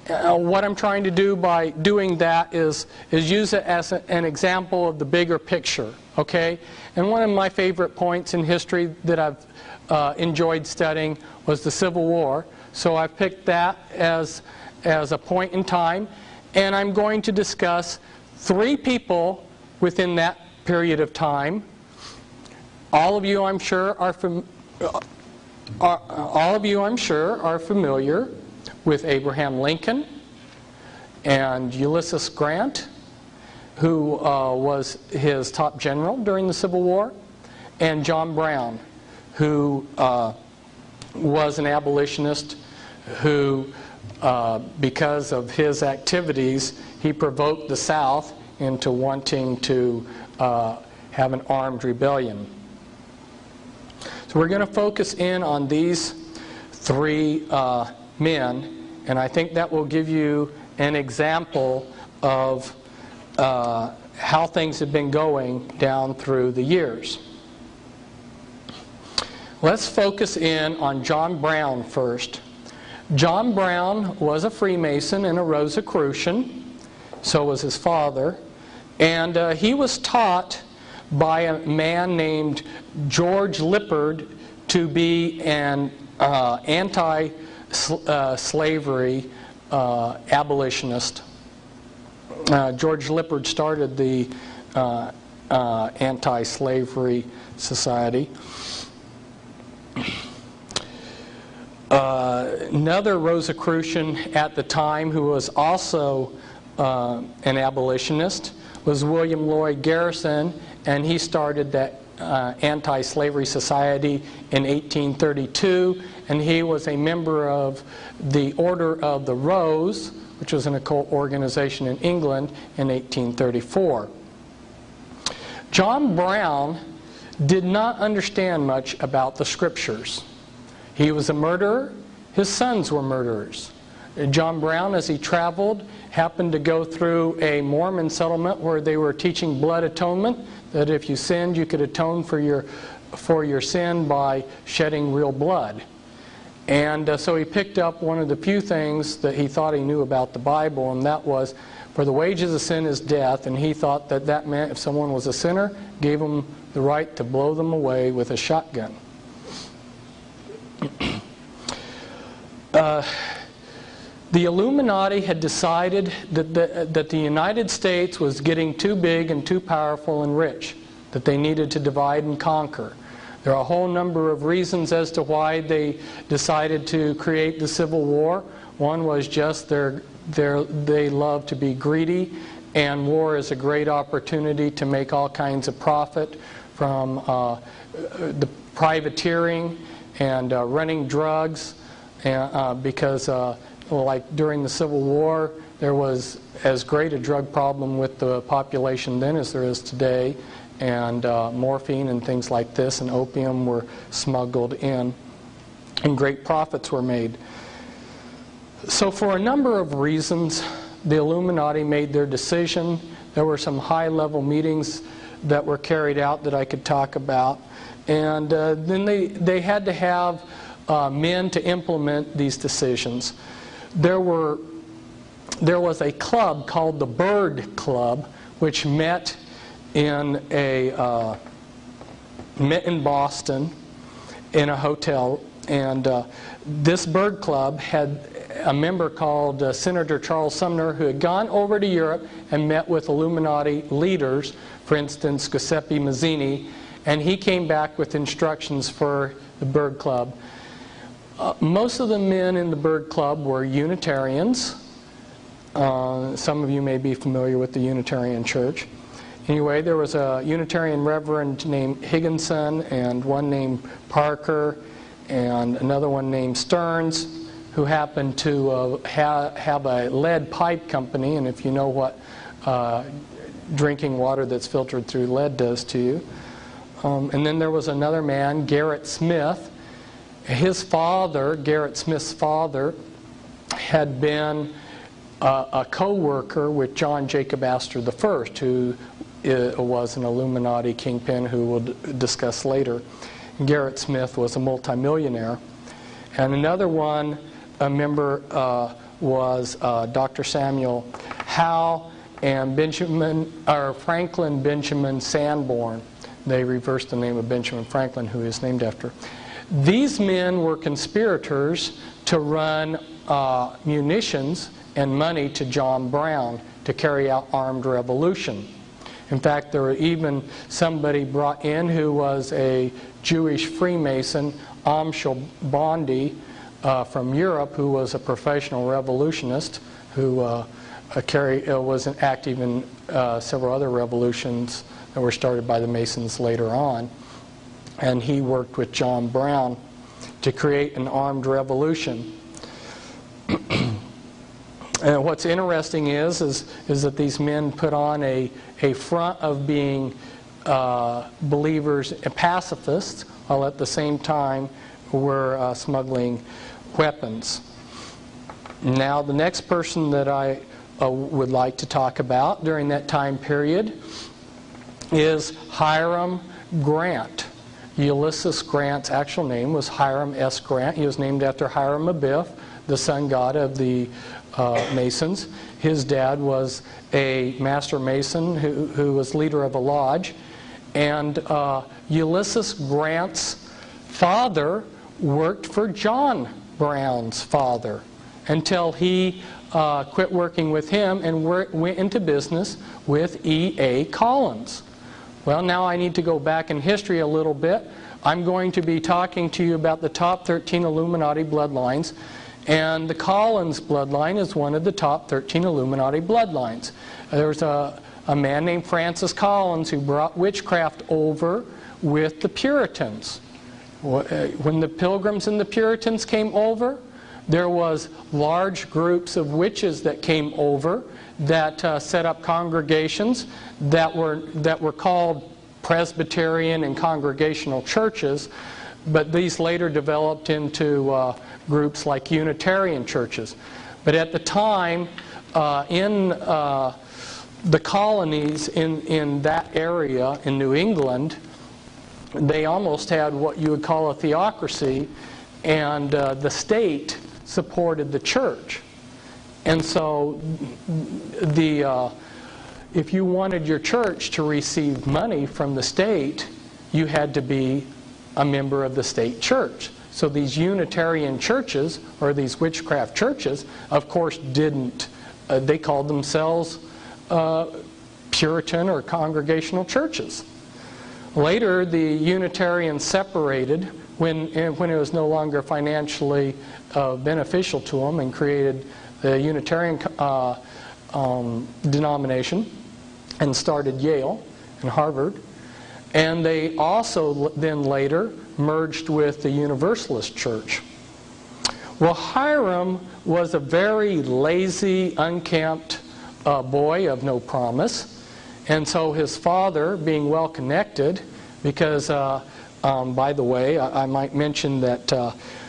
I'm trying to do by doing that is use it as an example of the bigger picture, okay? And one of my favorite points in history that I've enjoyed studying was the Civil War. So I've picked that as a point in time, and I'm going to discuss 3 people within that period of time all of you, I'm sure, are familiar with Abraham Lincoln and Ulysses Grant, who was his top general during the Civil War, and John Brown, who was an abolitionist who, because of his activities, he provoked the South into wanting to have an armed rebellion. So we're going to focus in on these three men, and I think that will give you an example of how things have been going down through the years. Let's focus in on John Brown first. John Brown was a Freemason and a Rosicrucian. So was his father. And he was taught by a man named George Lippard to be an anti-slavery abolitionist. George Lippard started the anti-slavery society. Another Rosicrucian at the time who was also an abolitionist was William Lloyd Garrison, and he started that anti-slavery society in 1832, and he was a member of the Order of the Rose, which was an occult organization in England, in 1834. John Brown did not understand much about the Scriptures. He was a murderer. His sons were murderers. John Brown, as he traveled, happened to go through a Mormon settlement where they were teaching blood atonement, that if you sinned, you could atone for your sin by shedding real blood. And so he picked up one of the few things that he thought he knew about the Bible, and that was, for the wages of sin is death, and he thought that that meant if someone was a sinner, gave them the right to blow them away with a shotgun. The Illuminati had decided that the United States was getting too big and too powerful and rich, that they needed to divide and conquer. There are a whole number of reasons as to why they decided to create the Civil War. One was just they love to be greedy, and war is a great opportunity to make all kinds of profit from the privateering and running drugs, because like during the Civil War, there was as great a drug problem with the population then as there is today, and morphine and things like this and opium were smuggled in, and great profits were made. So for a number of reasons, the Illuminati made their decision. There were some high-level meetings that were carried out that I could talk about, and then they had to have men to implement these decisions. There was a club called the Bird Club, which met in Boston in a hotel, and this Bird Club had a member called Senator Charles Sumner, who had gone over to Europe and met with Illuminati leaders, for instance Giuseppe Mazzini, and he came back with instructions for the Bird Club. Most of the men in the Bird Club were Unitarians. Some of you may be familiar with the Unitarian Church. Anyway, there was a Unitarian reverend named Higginson, and one named Parker, and another one named Stearns, who happened to have a lead pipe company, and if you know what drinking water that's filtered through lead does to you. And then there was another man, Garrett Smith. His father, Garrett Smith's father, had been a co-worker with John Jacob Astor I, who was an Illuminati kingpin who we'll discuss later. Garrett Smith was a multimillionaire. And another one, a member, was Dr. Samuel Howe and Franklin Benjamin Sanborn. They reversed the name of Benjamin Franklin, who he is named after. These men were conspirators to run munitions and money to John Brown to carry out armed revolution. In fact, there were even somebody brought in who was a Jewish Freemason, Amschel Bondi, from Europe, who was a professional revolutionist who was active in several other revolutions that were started by the Masons later on. And he worked with John Brown to create an armed revolution. And what's interesting is that these men put on a front of being believers and pacifists, while at the same time were smuggling weapons. Now, the next person that I would like to talk about during that time period is Hiram Grant. Ulysses Grant's actual name was Hiram S. Grant. He was named after Hiram Abiff, the sun god of the Masons. His dad was a master mason who was leader of a lodge. And Ulysses Grant's father worked for John Brown's father until he quit working with him and went into business with E.A. Collins. Well, now I need to go back in history a little bit. I'm going to be talking to you about the top 13 Illuminati bloodlines. And the Collins bloodline is one of the top 13 Illuminati bloodlines. There's a man named Francis Collins who brought witchcraft over with the Puritans. When the Pilgrims and the Puritans came over, there was large groups of witches that came over that set up congregations that were called Presbyterian and Congregational churches, but these later developed into groups like Unitarian churches. But at the time, in the colonies in that area in New England, they almost had what you would call a theocracy, and the state supported the church. And so if you wanted your church to receive money from the state, you had to be a member of the state church. So these Unitarian churches, or these witchcraft churches, of course didn't, they called themselves Puritan or Congregational churches. Later, the Unitarians separated when it was no longer financially beneficial to them, and created the Unitarian denomination and started Yale and Harvard. And they also then later merged with the Universalist Church. Well, Hiram was a very lazy, unkempt boy of no promise. And so his father, being well connected, because, by the way, I might mention that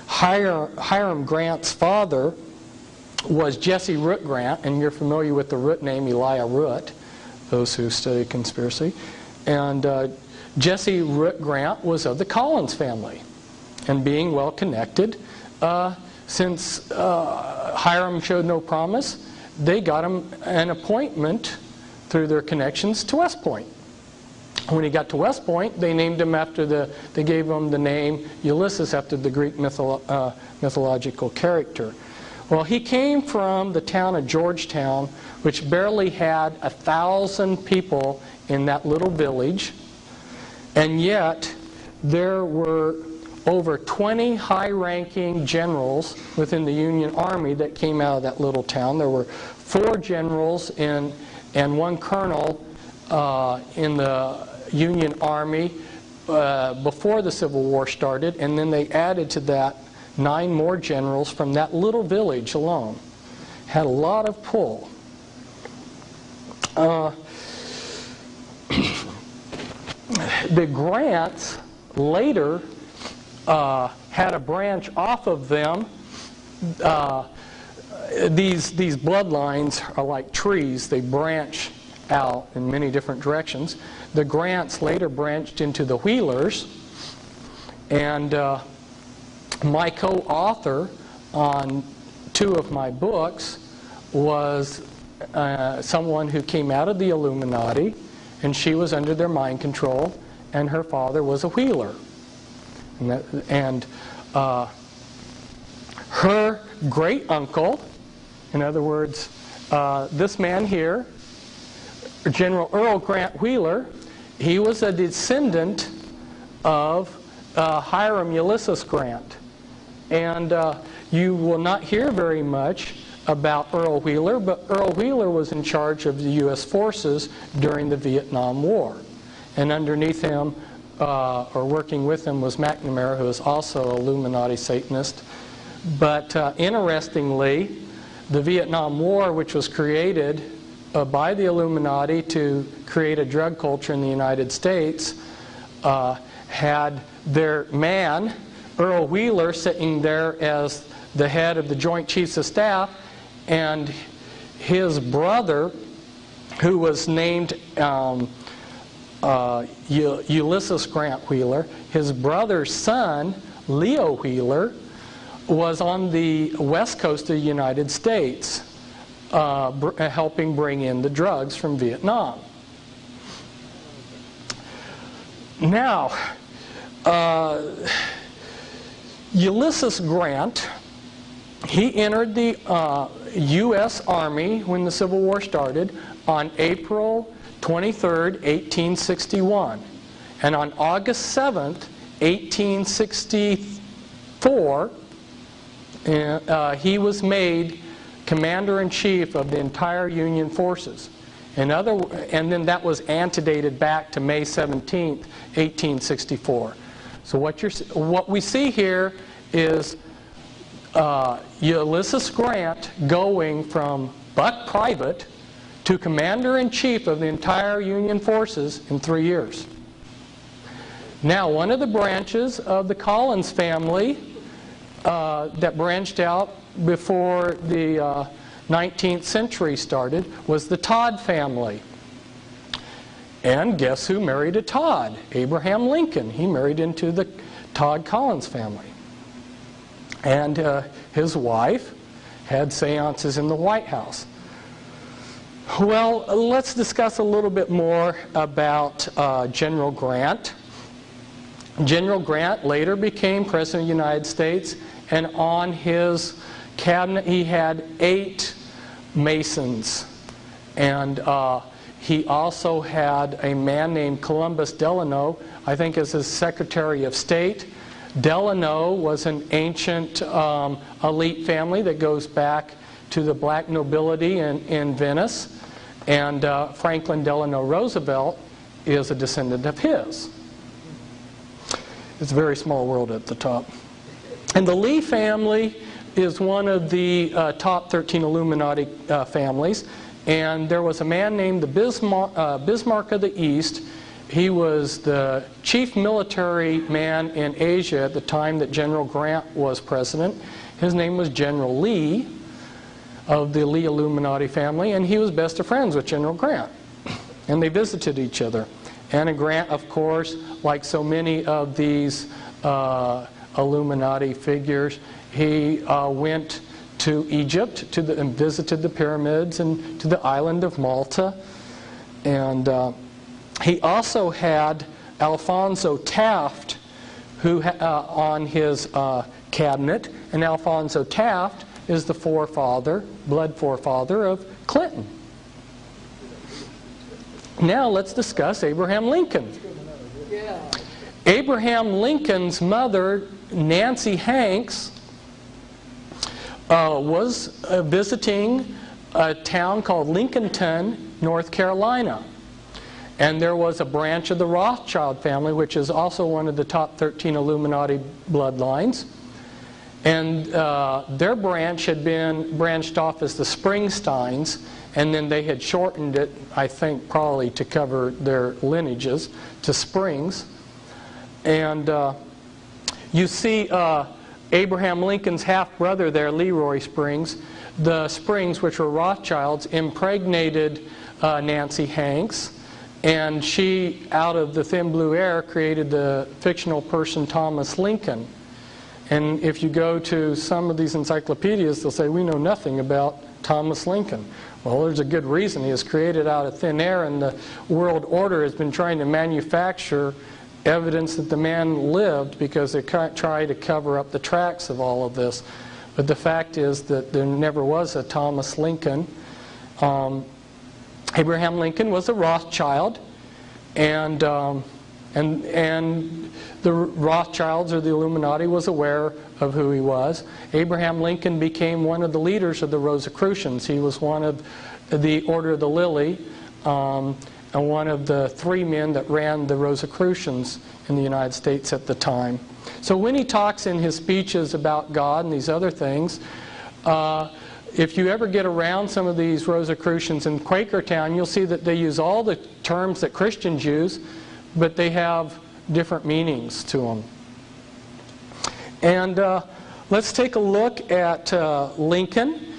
Hiram Grant's father was Jesse Root Grant, and you're familiar with the Root name, Elijah Root, those who study conspiracy. And Jesse Root Grant was of the Collins family. And being well connected, since Hiram showed no promise, they got him an appointment through their connections to West Point. When he got to West Point, they named him they gave him the name Ulysses after the Greek mythological character. Well, he came from the town of Georgetown, which barely had 1,000 people in that little village, and yet there were over 20 high-ranking generals within the Union Army that came out of that little town. There were 4 generals and 1 colonel in the Union Army before the Civil War started, and then they added to that 9 more generals from that little village alone. Had a lot of pull. The Grants later had a branch off of them. These bloodlines are like trees. They branch out in many different directions. The Grants later branched into the Wheelers, and my co-author on 2 of my books was someone who came out of the Illuminati, and she was under their mind control, and her father was a Wheeler. And her great uncle, in other words, this man here, General Earl Grant Wheeler, he was a descendant of Hiram Ulysses Grant. And you will not hear very much about Earl Wheeler, but Earl Wheeler was in charge of the U.S. forces during the Vietnam War. And underneath him, or working with him, was McNamara, who is also an Illuminati Satanist. But interestingly, the Vietnam War, which was created by the Illuminati to create a drug culture in the United States, had their man, Earl Wheeler, sitting there as the head of the Joint Chiefs of Staff, and his brother, who was named Ulysses Grant Wheeler, his brother's son, Leo Wheeler, was on the west coast of the United States, helping bring in the drugs from Vietnam. Now, Ulysses Grant, he entered the U.S. Army when the Civil War started on April 23rd, 1861. And on August 7th, 1864, he was made Commander-in-Chief of the entire Union forces. And then that was antedated back to May 17th, 1864. So what we see here is Ulysses Grant going from buck private to Commander-in-Chief of the entire Union forces in 3 years. Now, one of the branches of the Collins family that branched out before the 19th century started was the Todd family. And guess who married a Todd? Abraham Lincoln. He married into the Todd Collins family. And his wife had seances in the White House. Well, let's discuss a little bit more about General Grant. General Grant later became President of the United States, and on his cabinet he had 8 Masons. And he also had a man named Columbus Delano, I think, as his Secretary of State. Delano was an ancient elite family that goes back to the black nobility in Venice. And Franklin Delano Roosevelt is a descendant of his. It's a very small world at the top. And the Lee family is one of the top 13 Illuminati families. And there was a man named the Bismarck of the East. He was the chief military man in Asia at the time that General Grant was president. His name was General Lee of the Lee Illuminati family, and he was best of friends with General Grant. And they visited each other. And Grant, of course, like so many of these Illuminati figures, he went to Egypt and visited the pyramids and to the island of Malta. And he also had Alfonso Taft who on his cabinet, and Alfonso Taft is the blood forefather of Clinton. Now let's discuss Abraham Lincoln. Abraham Lincoln's mother, Nancy Hanks, was visiting a town called Lincolnton, North Carolina. And there was a branch of the Rothschild family, which is also one of the top 13 Illuminati bloodlines. And their branch had been branched off as the Springsteins, and then they had shortened it, I think, probably to cover their lineages, to Springs. And you see Abraham Lincoln's half-brother there, Leroy Springs. The Springs, which were Rothschilds, impregnated Nancy Hanks. And she, out of the thin blue air, created the fictional person Thomas Lincoln. And if you go to some of these encyclopedias, they'll say, we know nothing about Thomas Lincoln. Well, there's a good reason. He was created out of thin air, and the world order has been trying to manufacture evidence that the man lived because they try to cover up the tracks of all of this. But the fact is that there never was a Thomas Lincoln. Abraham Lincoln was a Rothschild, and the Rothschilds or the Illuminati was aware of who he was. Abraham Lincoln became one of the leaders of the Rosicrucians. He was one of the Order of the Lily, and one of the 3 men that ran the Rosicrucians in the United States at the time. So when he talks in his speeches about God and these other things, if you ever get around some of these Rosicrucians in Quakertown, you'll see that they use all the terms that Christians use, but they have different meanings to them. And let's take a look at Lincoln.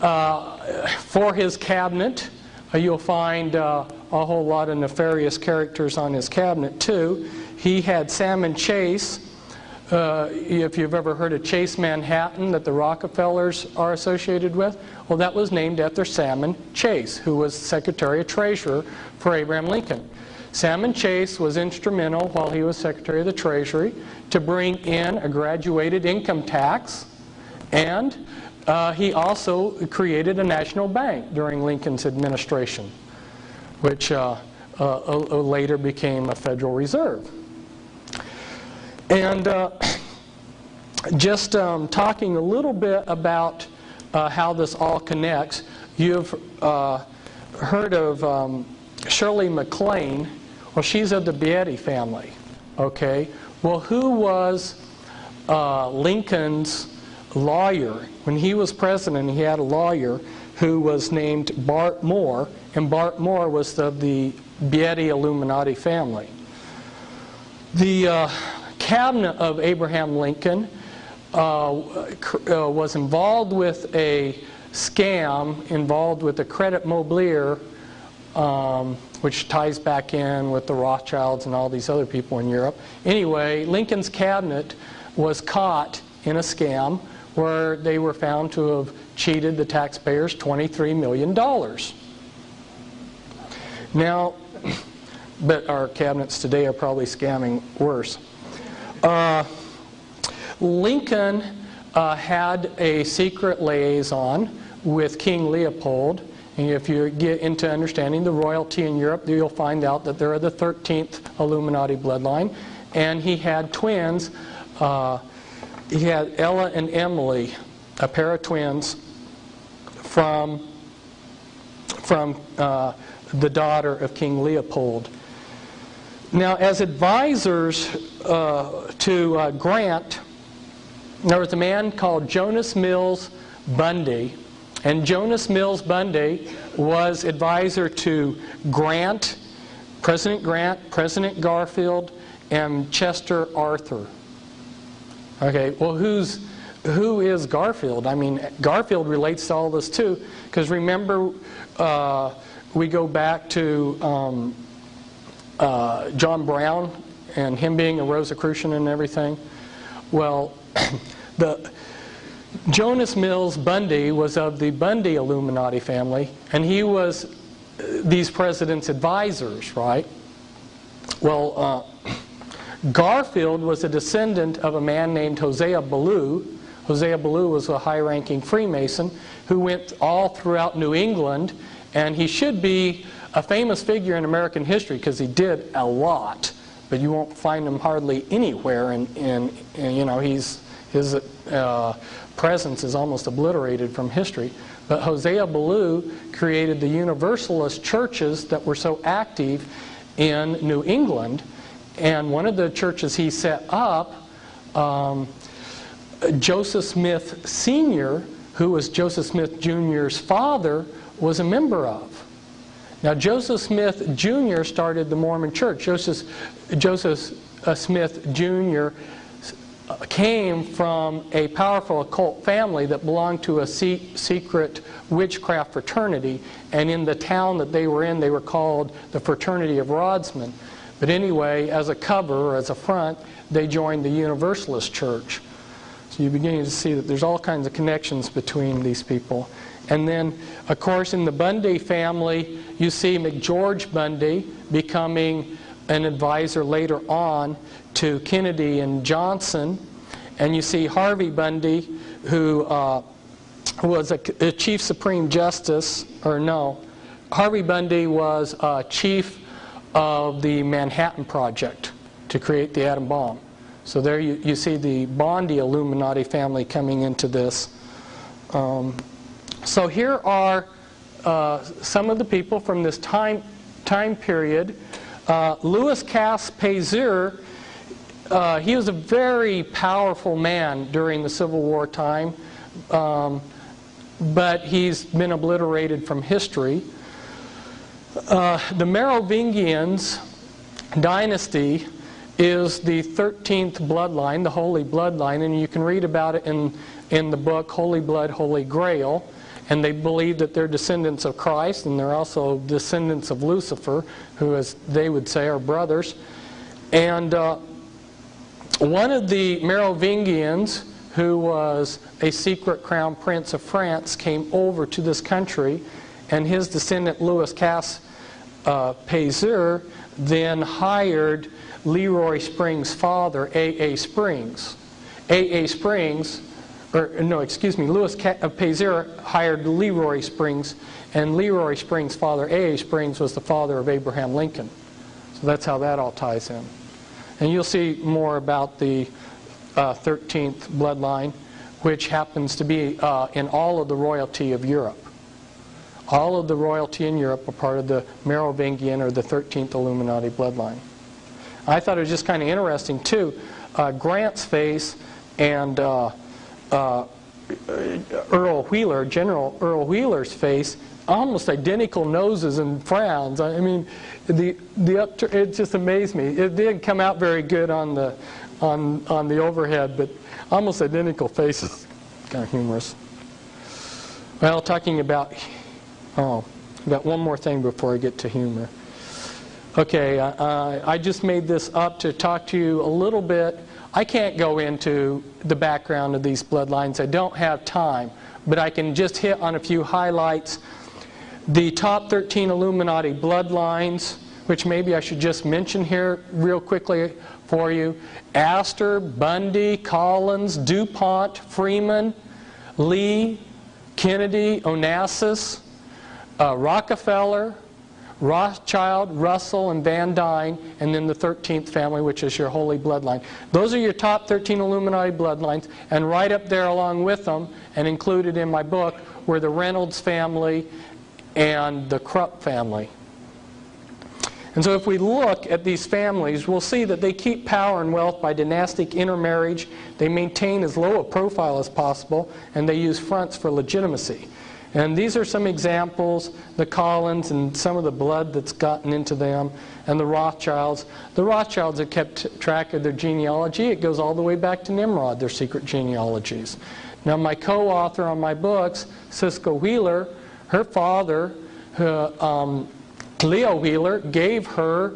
For his cabinet, you'll find a whole lot of nefarious characters on his cabinet too. He had Salmon Chase. If you've ever heard of Chase Manhattan that the Rockefellers are associated with, well, that was named after Salmon Chase, who was Secretary of Treasurer for Abraham Lincoln. Salmon Chase was instrumental while he was Secretary of the Treasury to bring in a graduated income tax, and he also created a national bank during Lincoln's administration, which later became a Federal Reserve. And just talking a little bit about how this all connects, you've heard of Shirley MacLaine. Well, she's of the Beatty family. Okay. Well, who was Lincoln's lawyer? When he was president, he had a lawyer who was named Bart Moore, and Bart Moore was of the Beatty Illuminati family. The cabinet of Abraham Lincoln was involved with a scam, involved with the Credit Mobilier, which ties back in with the Rothschilds and all these other people in Europe. Anyway, Lincoln's cabinet was caught in a scam where they were found to have cheated the taxpayers $23 million. Now, but our cabinets today are probably scamming worse. Lincoln had a secret liaison with King Leopold. And if you get into understanding the royalty in Europe, you'll find out that they're the 13th Illuminati bloodline. And he had twins. He had Ella and Emily, a pair of twins from the daughter of King Leopold. Now, as advisors to Grant, there was a man called Jonas Mills Bundy. And Jonas Mills Bundy was advisor to Grant, President Garfield, and Chester Arthur. Okay, well, who is Garfield? I mean, Garfield relates to all this too, because remember, we go back to John Brown and him being a Rosicrucian and everything. Well, Jonas Mills Bundy was of the Bundy Illuminati family, and he was these presidents' advisors, right? Well, Garfield was a descendant of a man named Hosea Ballou. Hosea Ballou was a high-ranking Freemason who went all throughout New England, and he should be a famous figure in American history because he did a lot, but you won't find him hardly anywhere. And you know, his presence is almost obliterated from history. But Hosea Ballou created the Universalist churches that were so active in New England. And one of the churches he set up, Joseph Smith Sr., who was Joseph Smith Jr.'s father, was a member of. Now, Joseph Smith Jr. started the Mormon Church. Joseph Smith Jr. came from a powerful occult family that belonged to a secret witchcraft fraternity, and in the town that they were in, they were called the Fraternity of Rodsmen. But anyway, as a cover, or as a front, they joined the Universalist Church. So you're beginning to see that there's all kinds of connections between these people. And then, of course, in the Bundy family, you see McGeorge Bundy becoming an advisor later on to Kennedy and Johnson. And you see Harvey Bundy, who was a Chief Supreme Justice, or no, Harvey Bundy was chief of the Manhattan Project to create the atom bomb. So there you see the Bondi Illuminati family coming into this. So here are some of the people from this time period. Louis Cass-Payzur, he was a very powerful man during the Civil War time, but he's been obliterated from history. The Merovingians dynasty is the 13th bloodline, the Holy Bloodline, and you can read about it in the book Holy Blood, Holy Grail. And they believe that they're descendants of Christ, and they're also descendants of Lucifer, who, as they would say, are brothers. And one of the Merovingians, who was a secret crown prince of France, came over to this country, and his descendant Louis Cass-Payzur then hired Leroy Springs' father, A.A. Springs. A.A. Springs, Louis Payzur hired Leroy Springs, and Leroy Springs' father, A.A. Springs, was the father of Abraham Lincoln. So that's how that all ties in. And you'll see more about the 13th bloodline, which happens to be in all of the royalty of Europe. All of the royalty in Europe are part of the Merovingian or the 13th Illuminati bloodline. I thought it was just kind of interesting, too. Grant's face and Earl Wheeler, General Earl Wheeler's face, almost identical noses and frowns. I mean, it just amazed me. It didn't come out very good on the overhead, but almost identical faces. Kind of humorous. Well, talking about one more thing before I get to humor. Okay, I just made this up to talk to you a little bit. I can't go into the background of these bloodlines. I don't have time, but I can just hit on a few highlights. The top 13 Illuminati bloodlines, which maybe I should just mention here real quickly for you. Astor, Bundy, Collins, DuPont, Freeman, Lee, Kennedy, Onassis, Rockefeller, Rothschild, Russell, and Van Dyne, and then the 13th family, which is your Holy Bloodline. Those are your top 13 Illuminati bloodlines, and right up there along with them, and included in my book, were the Reynolds family and the Krupp family. And so if we look at these families, we'll see that they keep power and wealth by dynastic intermarriage, they maintain as low a profile as possible, and they use fronts for legitimacy. And these are some examples, the Collins and some of the blood that's gotten into them, and the Rothschilds. The Rothschilds have kept track of their genealogy. It goes all the way back to Nimrod, their secret genealogies. Now my co-author on my books, Cisco Wheeler, her father, Leo Wheeler, gave her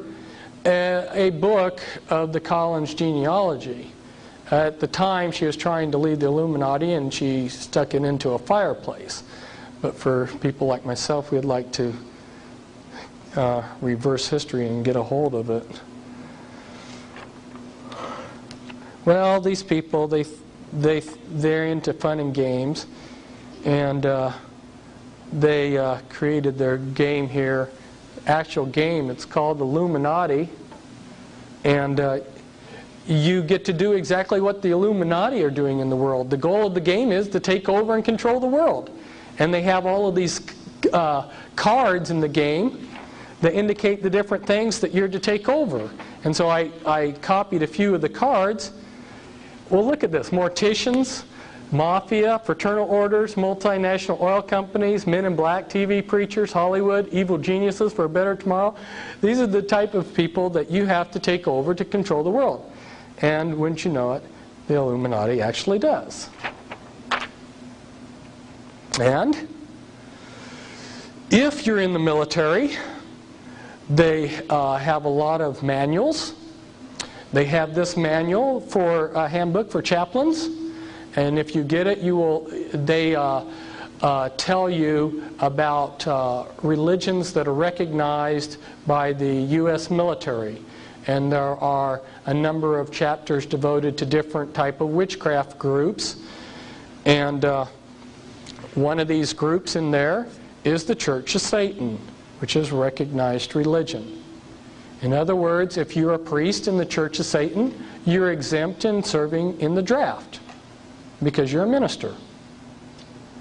a book of the Collins genealogy. At the time, she was trying to lead the Illuminati, and she stuck it into a fireplace. But for people like myself, we'd like to reverse history and get a hold of it. Well, these people, they're into fun and games, and they created their game here. Actual game, it's called Illuminati, and you get to do exactly what the Illuminati are doing in the world. The goal of the game is to take over and control the world. And they have all of these cards in the game that indicate the different things that you're to take over. And so I copied a few of the cards. Well, look at this. Morticians, mafia, fraternal orders, multinational oil companies, men in black, TV preachers, Hollywood, evil geniuses for a better tomorrow. These are the type of people that you have to take over to control the world. And wouldn't you know it, the Illuminati actually does. And if you're in the military, they have a lot of manuals. They have this manual for a handbook for chaplains, and if you get it, they tell you about religions that are recognized by the U.S. military. And there are a number of chapters devoted to different type of witchcraft groups. And one of these groups in there is the Church of Satan. which is recognized religion. In other words, if you're a priest in the Church of Satan, you're exempt in serving in the draft because you're a minister.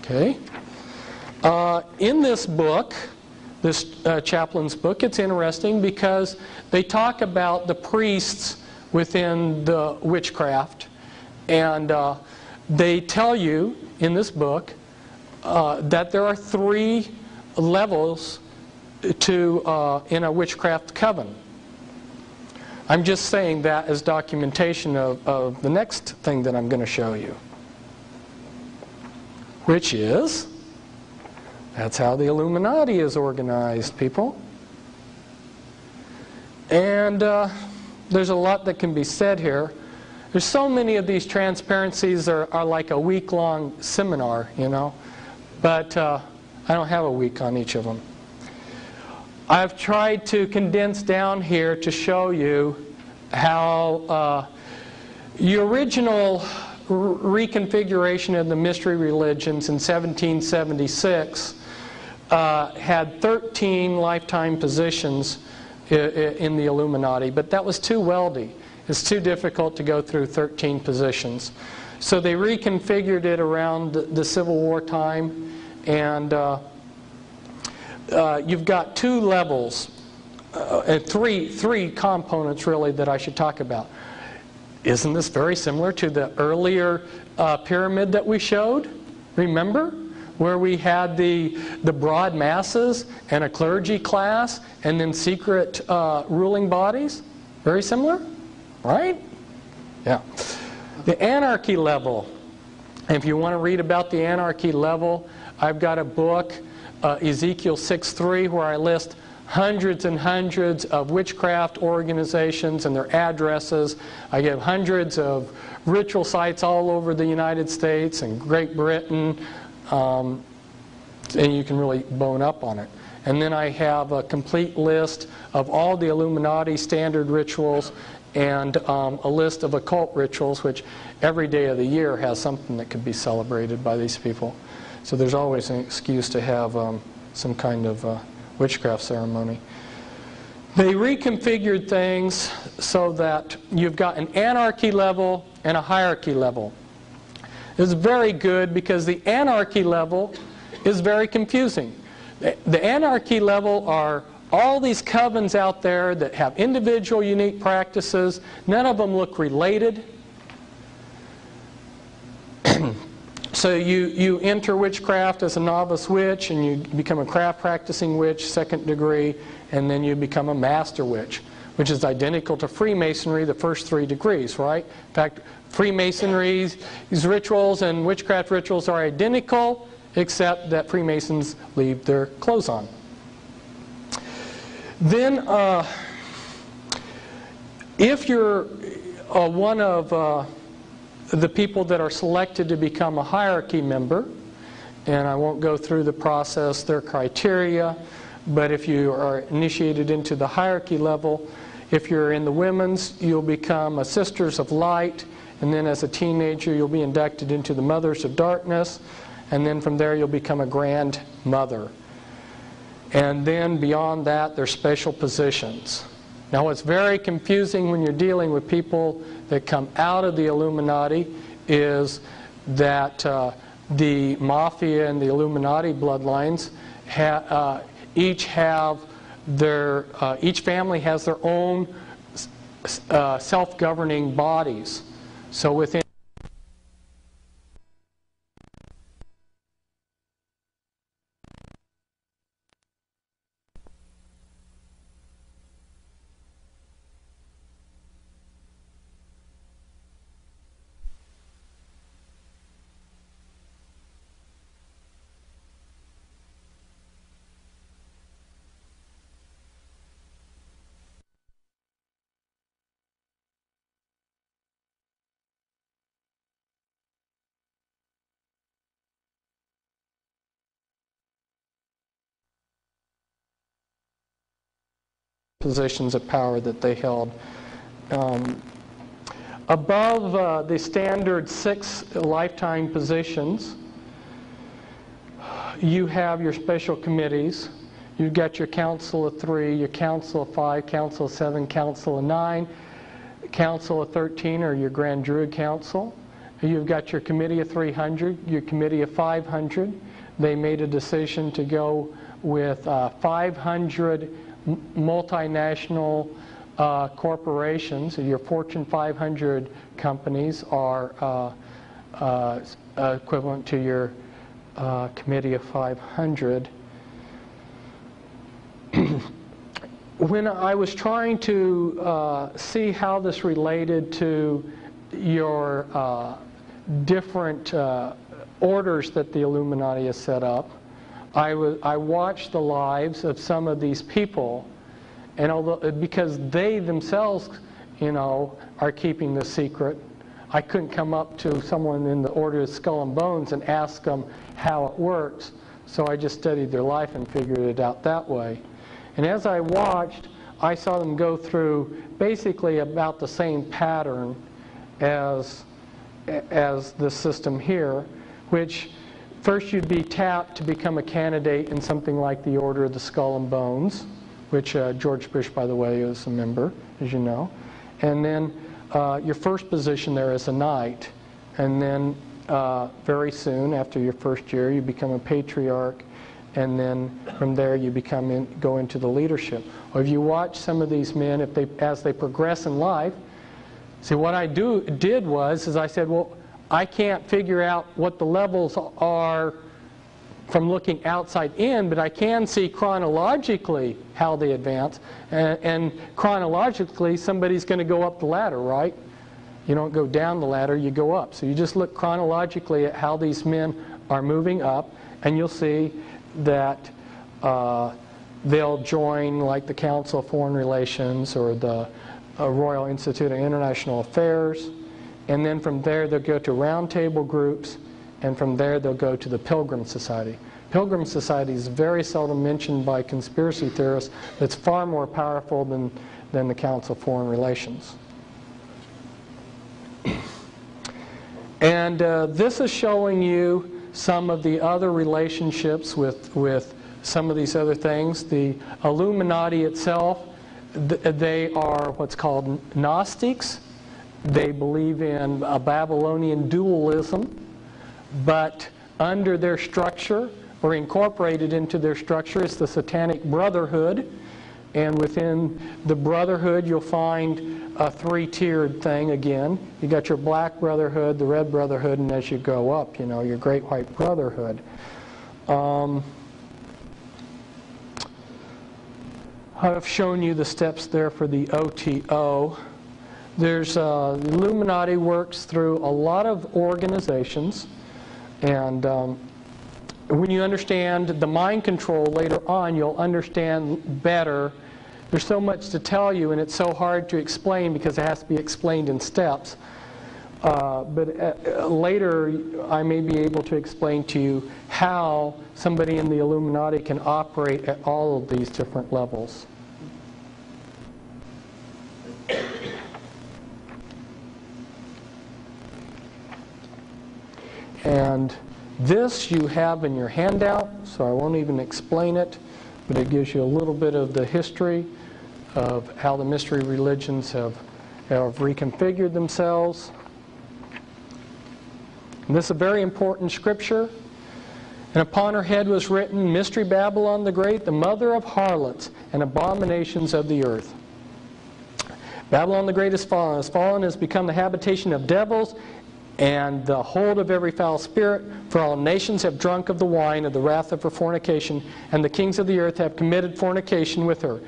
Okay? In this book, this chaplain's book, it's interesting because they talk about the priests within the witchcraft, and they tell you in this book that there are 3 levels to in a witchcraft coven. I'm just saying that as documentation of the next thing that I'm going to show you, which is, that's how the Illuminati is organized, people. And there's a lot that can be said here. There's so many of these transparencies are like a week-long seminar, you know. But I don't have a week on each of them. I've tried to condense down here to show you how the original reconfiguration of the mystery religions in 1776 had 13 lifetime positions in the Illuminati, but that was too weldy. It's too difficult to go through 13 positions. So they reconfigured it around the Civil War time, and you've got 2 levels, and three components really that I should talk about. Isn't this very similar to the earlier pyramid that we showed? Remember? Where we had the broad masses and a clergy class and then secret ruling bodies? Very similar? Right? Yeah. The anarchy level. If you want to read about the anarchy level, I've got a book, Ezekiel 6:3, where I list hundreds and hundreds of witchcraft organizations and their addresses. I give hundreds of ritual sites all over the United States and Great Britain, and you can really bone up on it. And then I have a complete list of all the Illuminati standard rituals and a list of occult rituals, which every day of the year has something that could be celebrated by these people. So there's always an excuse to have some kind of witchcraft ceremony. They reconfigured things so that you've got an anarchy level and a hierarchy level. It's very good because the anarchy level is very confusing. The anarchy level are all these covens out there that have individual unique practices. None of them look related. So you enter witchcraft as a novice witch, and you become a craft practicing witch, 2nd degree, and then you become a master witch, which is identical to Freemasonry, the first 3 degrees, right? In fact, Freemasonry's rituals and witchcraft rituals are identical, except that Freemasons leave their clothes on. Then, if you're one of the people that are selected to become a hierarchy member, and I won't go through the process, their criteria, but if you are initiated into the hierarchy level, if you're in the women's, you'll become a Sisters of Light, and then as a teenager you'll be inducted into the Mothers of Darkness, and then from there you'll become a grandmother. And then beyond that, there's special positions. Now what's very confusing when you're dealing with people that come out of the Illuminati is that the Mafia and the Illuminati bloodlines each family has their own self-governing bodies. So within positions of power that they held. Above the standard 6 lifetime positions, you have your special committees. You've got your council of 3, your council of 5, council of 7, council of 9, council of 13 or your Grand Druid Council. You've got your committee of 300, your committee of 500. They made a decision to go with 500 multinational corporations. Your Fortune 500 companies are equivalent to your committee of 500. When I was trying to see how this related to your different orders that the Illuminati has set up, I watched the lives of some of these people, and although because they themselves, are keeping the secret, I couldn't come up to someone in the Order of Skull and Bones and ask them how it works. So I just studied their life and figured it out that way. And as I watched, I saw them go through basically about the same pattern as the system here, which first you'd be tapped to become a candidate in something like the Order of the Skull and Bones, which George Bush, by the way, is a member, as you know. And then your first position there is a knight. And then very soon, after your first year, you become a patriarch. And then from there you go into the leadership. Or if you watch some of these men, as they progress in life, see what I did was I said, well, I can't figure out what the levels are from looking outside in, but I can see chronologically how they advance. And chronologically, somebody's going to go up the ladder, right? You don't go down the ladder, you go up. So you just look chronologically at how these men are moving up, and you'll see that they'll join like the Council of Foreign Relations or the Royal Institute of International Affairs, and then from there they'll go to roundtable groups, and from there they'll go to the Pilgrim Society. Pilgrim Society is very seldom mentioned by conspiracy theorists. It's far more powerful than the Council of Foreign Relations. And this is showing you some of the other relationships with some of these other things. The Illuminati itself, they are what's called Gnostics. They believe in a Babylonian dualism, but under their structure, or incorporated into their structure, is the Satanic Brotherhood. And within the Brotherhood, you'll find a 3-tiered thing again. You got your Black Brotherhood, the Red Brotherhood, and as you go up, your Great White Brotherhood. I've shown you the steps there for the OTO. The Illuminati works through a lot of organizations, and when you understand the mind control later on, you'll understand better. There's so much to tell you, and it's so hard to explain because it has to be explained in steps. But later, I may be able to explain to you how somebody in the Illuminati can operate at all of these different levels. And this you have in your handout, so I won't even explain it, but it gives you a little bit of the history of how the mystery religions have reconfigured themselves. And this is a very important scripture. And upon her head was written, Mystery Babylon the Great, the mother of harlots and abominations of the earth. Babylon the Great is fallen, has become the habitation of devils, and the hold of every foul spirit, for all nations have drunk of the wine of the wrath of her fornication, and the kings of the earth have committed fornication with her.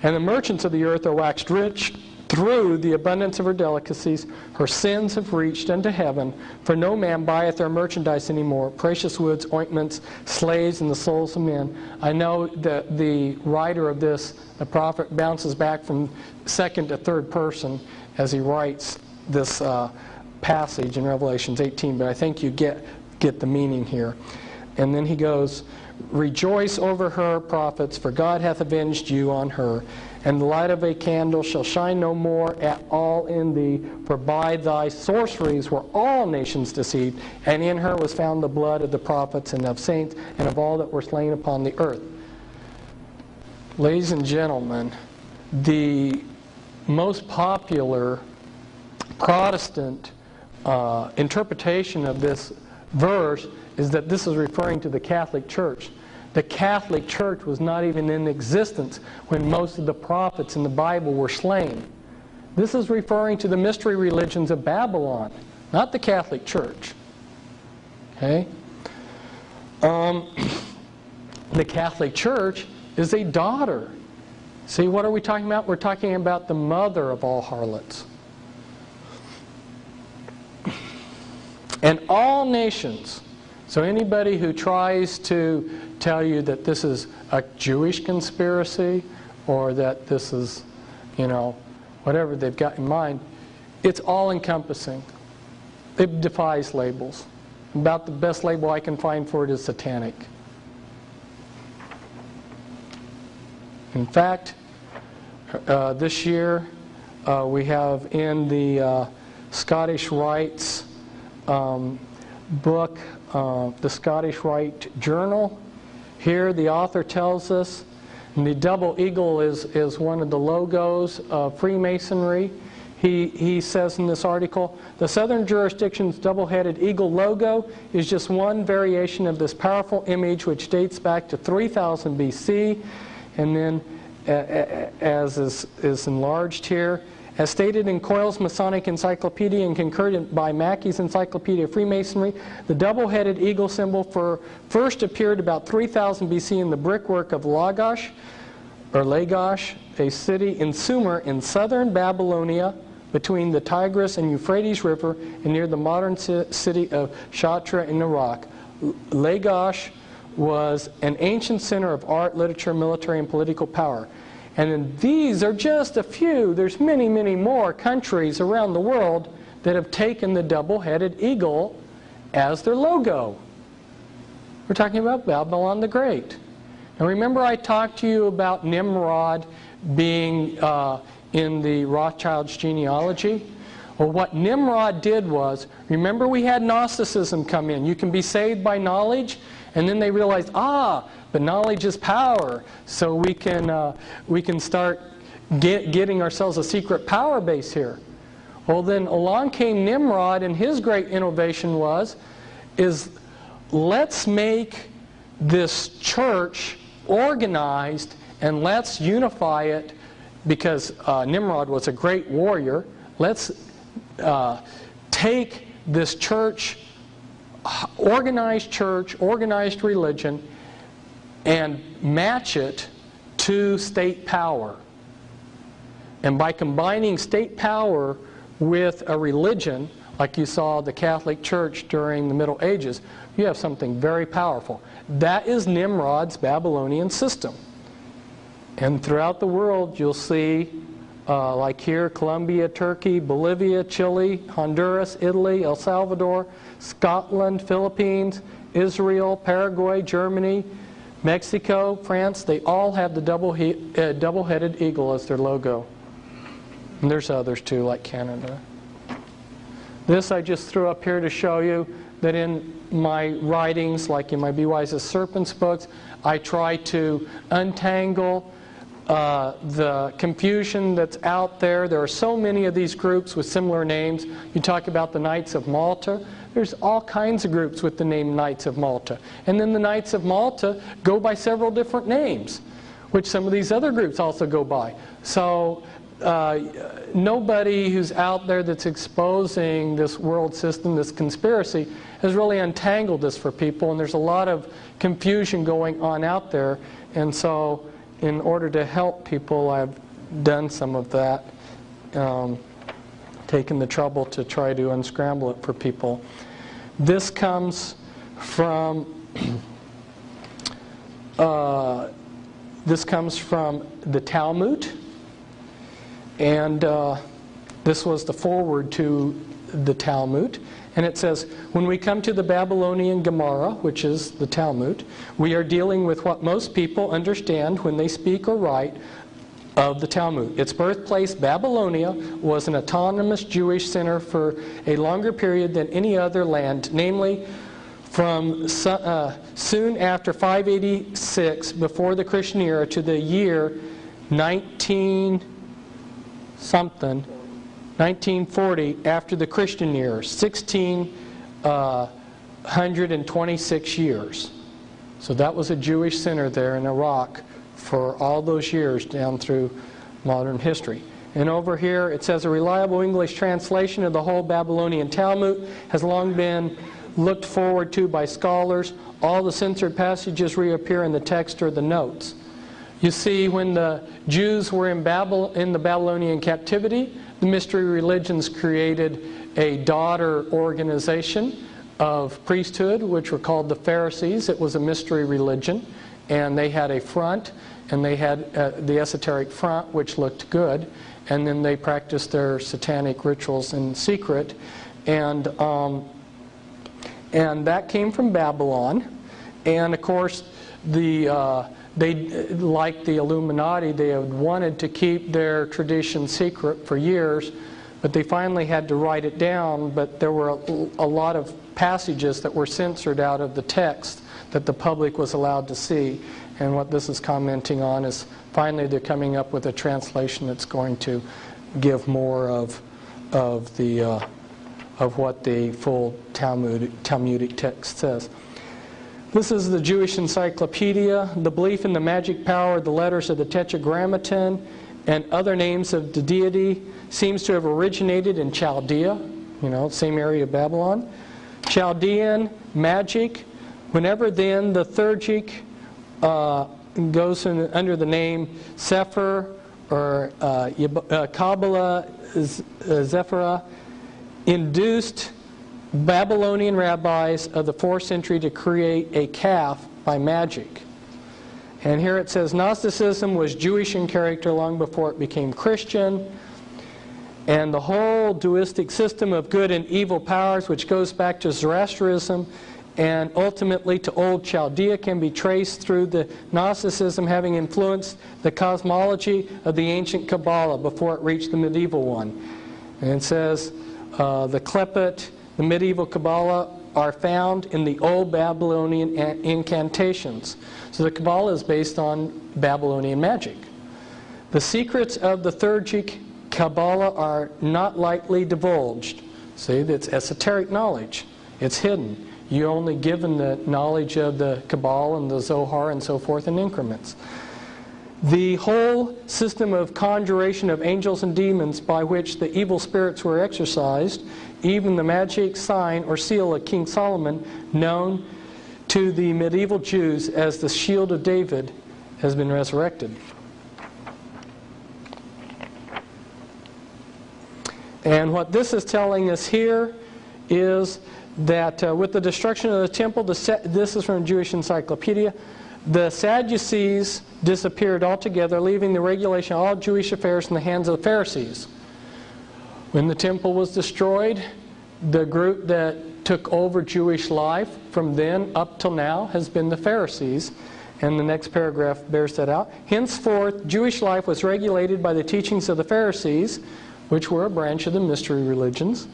And the merchants of the earth are waxed rich through the abundance of her delicacies. Her sins have reached unto heaven, for no man buyeth their merchandise anymore, precious woods, ointments, slaves, and the souls of men. I know that the writer of this, the prophet, bounces back from second to third person as he writes this passage in Revelations 18, but I think you get the meaning here. And then he goes, Rejoice over her, prophets, for God hath avenged you on her. And the light of a candle shall shine no more at all in thee, for by thy sorceries were all nations deceived, and in her was found the blood of the prophets and of saints and of all that were slain upon the earth. Ladies and gentlemen, the most popular Protestant interpretation of this verse is that this is referring to the Catholic Church. The Catholic Church was not even in existence when most of the prophets in the Bible were slain. This is referring to the mystery religions of Babylon, not the Catholic Church. Okay? The Catholic Church is a daughter. See, what are we talking about? We're talking about the mother of all harlots. And all nations. So anybody who tries to tell you that this is a Jewish conspiracy or that this is, whatever they've got in mind, it's all-encompassing. It defies labels. About the best label I can find for it is satanic. In fact, this year we have in the Scottish Rites book, the Scottish Rite Journal. Here the author tells us, and the double eagle is one of the logos of Freemasonry. He says in this article, the Southern jurisdiction's double-headed eagle logo is just one variation of this powerful image which dates back to 3000 BC, and then as is enlarged here, as stated in Coyle's Masonic Encyclopedia and concurred by Mackey's Encyclopedia of Freemasonry, the double-headed eagle symbol first appeared about 3000 BC in the brickwork of Lagash, a city in Sumer in southern Babylonia between the Tigris and Euphrates River and near the modern city of Shatra in Iraq. Lagash was an ancient center of art, literature, military, and political power. And then these are just a few. There's many, many more countries around the world that have taken the double-headed eagle as their logo. We're talking about Babylon the Great. Now remember I talked to you about Nimrod being in the Rothschild's genealogy? Well, what Nimrod did was, remember we had Gnosticism come in. You can be saved by knowledge, and then they realized, but knowledge is power, so we can start getting ourselves a secret power base here. Well, then along came Nimrod, and his great innovation is let's make this church organized and let's unify it, because Nimrod was a great warrior. Let's take this church, organized religion, and match it to state power. And by combining state power with a religion, like you saw the Catholic Church during the Middle Ages, you have something very powerful. That is Nimrod's Babylonian system. And throughout the world you'll see, like here, Colombia, Turkey, Bolivia, Chile, Honduras, Italy, El Salvador, Scotland, Philippines, Israel, Paraguay, Germany, Mexico, France, they all have the double-headed eagle as their logo. And there's others too, like Canada. This I just threw up here to show you that in my writings, like in my Be Wise as Serpents books, I try to untangle the confusion that's out there. There are so many of these groups with similar names. You talk about the Knights of Malta. There's all kinds of groups with the name Knights of Malta. And then the Knights of Malta go by several different names, which some of these other groups also go by. So nobody who's out there that's exposing this world system, this conspiracy, has really untangled this for people. And there's a lot of confusion going on out there. And so in order to help people, I've done some of that, taken the trouble to try to unscramble it for people. This comes from the Talmud, and this was the foreword to the Talmud. And it says, when we come to the Babylonian Gemara, which is the Talmud, we are dealing with what most people understand when they speak or write of the Talmud. Its birthplace, Babylonia, was an autonomous Jewish center for a longer period than any other land, namely from soon after 586 before the Christian era to the year 1940 after the Christian era, 1626 years. So that was a Jewish center there in Iraq for all those years down through modern history. And over here it says a reliable English translation of the whole Babylonian Talmud has long been looked forward to by scholars. All the censored passages reappear in the text or the notes. You see, when the Jews were in the Babylonian captivity, the mystery religions created a daughter organization of priesthood, which were called the Pharisees. It was a mystery religion, and they had a front, and they had the esoteric front, which looked good, and then they practiced their satanic rituals in secret, and that came from Babylon. And of course, they, like the Illuminati, they had wanted to keep their tradition secret for years, but they finally had to write it down. But there were a lot of passages that were censored out of the text that the public was allowed to see. And what this is commenting on is finally they're coming up with a translation that's going to give more of what the full Talmudic text says. This is the Jewish Encyclopedia. The belief in the magic power of the letters of the Tetragrammaton and other names of the deity seems to have originated in Chaldea, same area of Babylon. Chaldean magic, whenever then the Thurgic goes under the name Sefer or Kabbalah Zephyrah, induced Babylonian rabbis of the 4th century to create a calf by magic. And here it says Gnosticism was Jewish in character long before it became Christian. And the whole dualistic system of good and evil powers, which goes back to Zoroastrianism and ultimately to old Chaldea, can be traced through the Gnosticism having influenced the cosmology of the ancient Kabbalah before it reached the medieval one. And it says the Klepet, the medieval Kabbalah, are found in the old Babylonian incantations. So the Kabbalah is based on Babylonian magic. The secrets of the Thurgic Kabbalah are not lightly divulged. See, that's esoteric knowledge. It's hidden. You're only given the knowledge of the Kabbalah and the Zohar and so forth in increments. The whole system of conjuration of angels and demons by which the evil spirits were exorcised, even the magic sign or seal of King Solomon, known to the medieval Jews as the Shield of David, has been resurrected. And what this is telling us here is that with the destruction of the temple, this is from Jewish Encyclopedia, the Sadducees disappeared altogether, leaving the regulation of all Jewish affairs in the hands of the Pharisees. When the temple was destroyed, the group that took over Jewish life from then up till now has been the Pharisees. And the next paragraph bears that out. Henceforth, Jewish life was regulated by the teachings of the Pharisees, which were a branch of the mystery religions.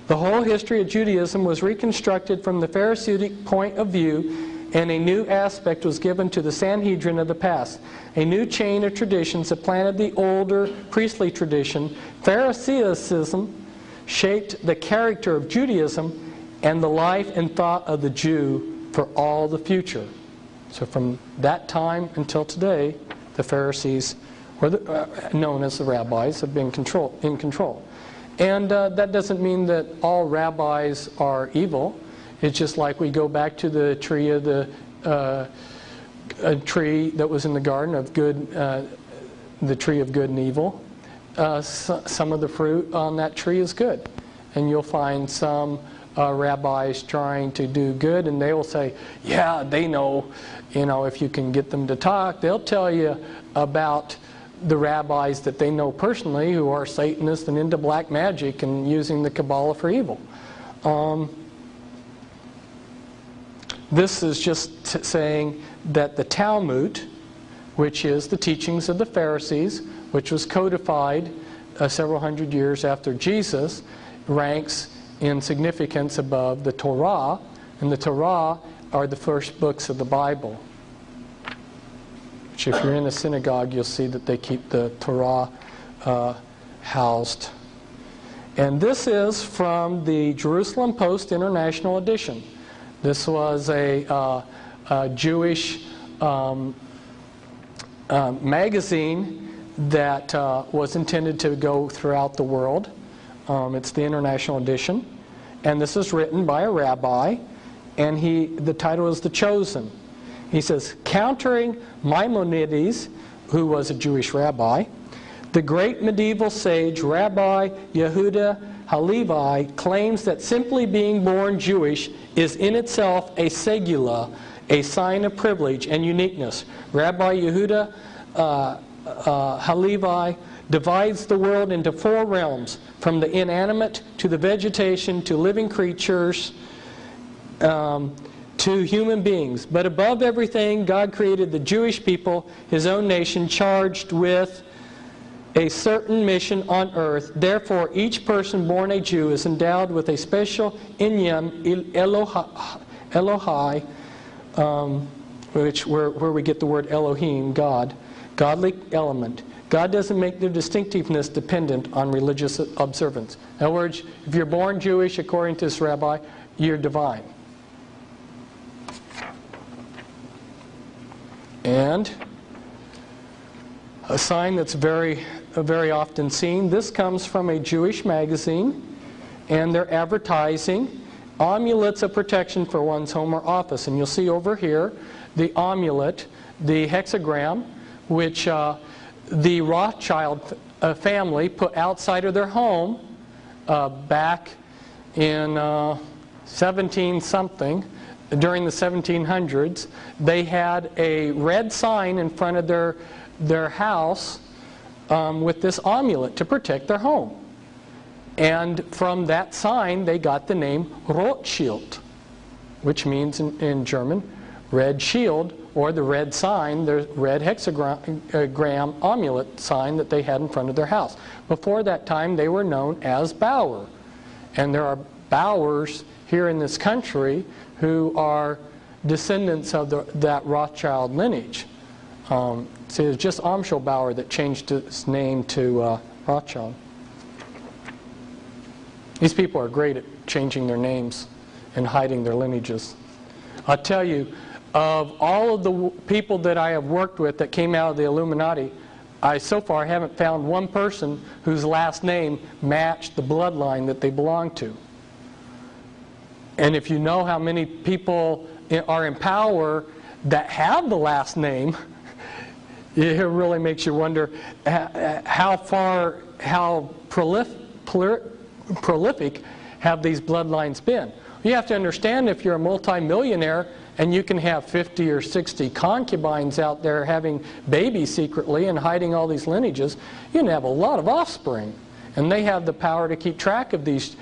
The whole history of Judaism was reconstructed from the Pharisaic point of view, and a new aspect was given to the Sanhedrin of the past. A new chain of traditions supplanted the older priestly tradition. Pharisaism shaped the character of Judaism and the life and thought of the Jew for all the future. So from that time until today, the Pharisees, known as the rabbis, have been in control. And that doesn't mean that all rabbis are evil. It's just like we go back to the tree of a tree that was in the garden of good, the tree of good and evil. Some of the fruit on that tree is good, and you'll find some rabbis trying to do good, and they will say, "Yeah, they know. If you can get them to talk, they'll tell you about the rabbis that they know personally who are Satanists and into black magic and using the Kabbalah for evil." This is just saying that the Talmud, which is the teachings of the Pharisees, which was codified several hundred years after Jesus, ranks in significance above the Torah, And the Torah are the first books of the Bible. Which if you're in the synagogue, you'll see that they keep the Torah housed. And this is from the Jerusalem Post International Edition. This was a Jewish magazine that was intended to go throughout the world. It's the International Edition. And this is written by a rabbi, and the title is The Chosen. He says, countering Maimonides, who was a Jewish rabbi, the great medieval sage Rabbi Yehuda Halevi claims that simply being born Jewish is in itself a segula, a sign of privilege and uniqueness. Rabbi Yehuda Halevi divides the world into 4 realms, from the inanimate to the vegetation to living creatures to human beings. But above everything, God created the Jewish people, His own nation, charged with a certain mission on earth. Therefore, each person born a Jew is endowed with a special inyan Elohai, where we get the word Elohim, God, godly element. God doesn't make their distinctiveness dependent on religious observance. In other words, if you're born Jewish, according to this rabbi, you're divine. And a sign that's very often seen. This comes from a Jewish magazine, and they're advertising amulets of protection for one's home or office. And you'll see over here the amulet, the hexagram, which the Rothschild family put outside of their home back in 17-something. During the 1700s, they had a red sign in front of their house with this amulet to protect their home. And from that sign, they got the name Rothschild, which means in German, red shield, or the red sign, the red hexagram amulet sign that they had in front of their house. Before that time, they were known as Bauer. And there are Bauers here in this country who are descendants of that Rothschild lineage. So it was just Amschel Bauer that changed his name to Rothschild. These people are great at changing their names and hiding their lineages. I'll tell you, of all of the people that I have worked with that came out of the Illuminati, I so far haven't found one person whose last name matched the bloodline that they belong to. And if you know how many people are in power that have the last name, it really makes you wonder how prolific have these bloodlines been. You have to understand, if you're a multimillionaire and you can have 50 or 60 concubines out there having babies secretly and hiding all these lineages, you can have a lot of offspring. And they have the power to keep track of these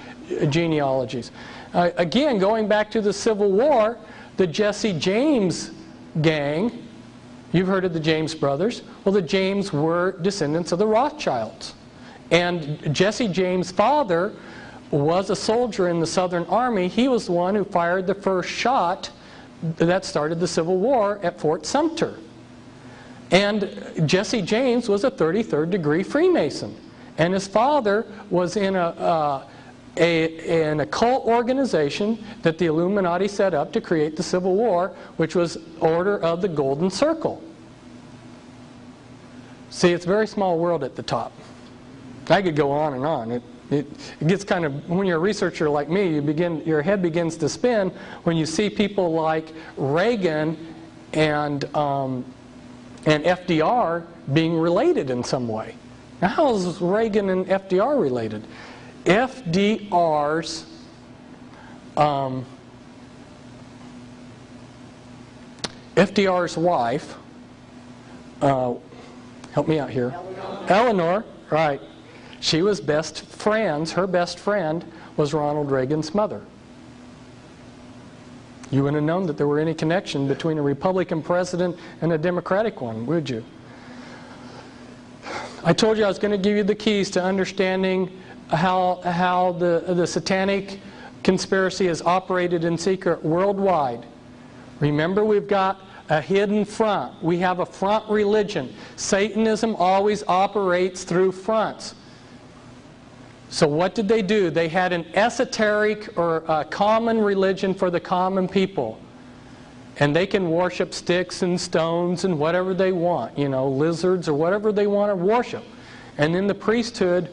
genealogies. Again, going back to the Civil War, the Jesse James gang, you've heard of the James brothers. Well, the James were descendants of the Rothschilds. And Jesse James' father was a soldier in the Southern Army. He was the one who fired the first shot that started the Civil War at Fort Sumter. And Jesse James was a 33rd degree Freemason. And his father was in an occult organization that the Illuminati set up to create the Civil War, which was Order of the Golden Circle. See, it's a very small world at the top. I could go on and on. It gets kind of, when you're a researcher like me, your head begins to spin when you see people like Reagan and FDR being related in some way. Now, how is Reagan and FDR related? FDR's wife, help me out here. Eleanor, right. She was best friends. Her best friend was Ronald Reagan's mother. You wouldn't have known that there were any connection between a Republican president and a Democratic one, would you? I told you I was going to give you the keys to understanding how the satanic conspiracy is operated in secret worldwide. Remember, we've got a hidden front. We have a front religion. Satanism always operates through fronts. So what did they do? They had an esoteric or a common religion for the common people. And they can worship sticks and stones and whatever they want, lizards or whatever they want to worship. And then the priesthood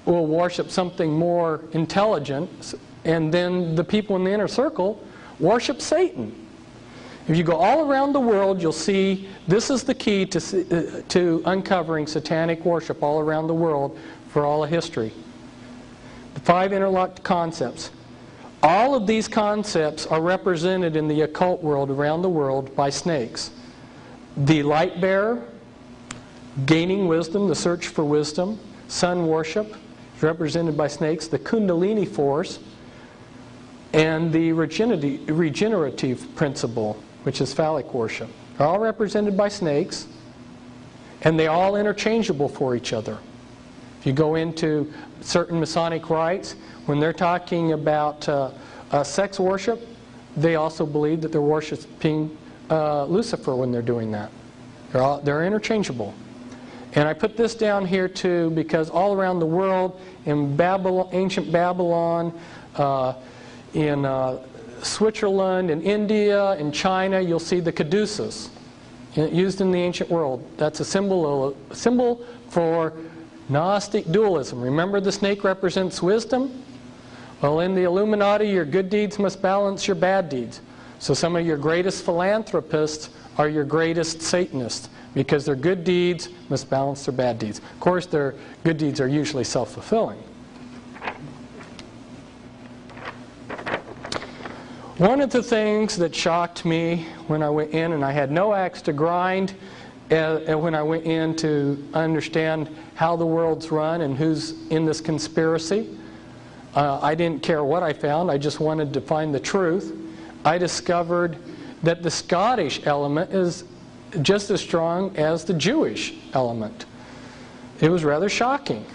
will worship something more intelligent, and then the people in the inner circle worship Satan. If you go all around the world, you'll see this is the key to uncovering satanic worship all around the world for all of history. The 5 interlocked concepts. All of these concepts are represented in the occult world around the world by snakes. The light bearer, gaining wisdom, the search for wisdom, sun worship, is represented by snakes, the Kundalini force, and the regenerative principle, which is phallic worship. They're all represented by snakes, and they're all interchangeable for each other. If you go into certain Masonic rites, when they're talking about sex worship, they also believe that they're worshiping Lucifer when they're doing that. They're interchangeable. And I put this down here too because all around the world, in Babylon, ancient Babylon, in Switzerland, in India, in China, you'll see the caduceus used in the ancient world. That's a symbol for Gnostic dualism. Remember, the snake represents wisdom? Well, in the Illuminati, your good deeds must balance your bad deeds. So some of your greatest philanthropists are your greatest Satanists, because their good deeds must balance their bad deeds. Of course, their good deeds are usually self-fulfilling. One of the things that shocked me when I went in, and I had no axe to grind when I went in to understand how the world's run and who's in this conspiracy, I didn't care what I found. I just wanted to find the truth. I discovered that the Scottish element is just as strong as the Jewish element. It was rather shocking.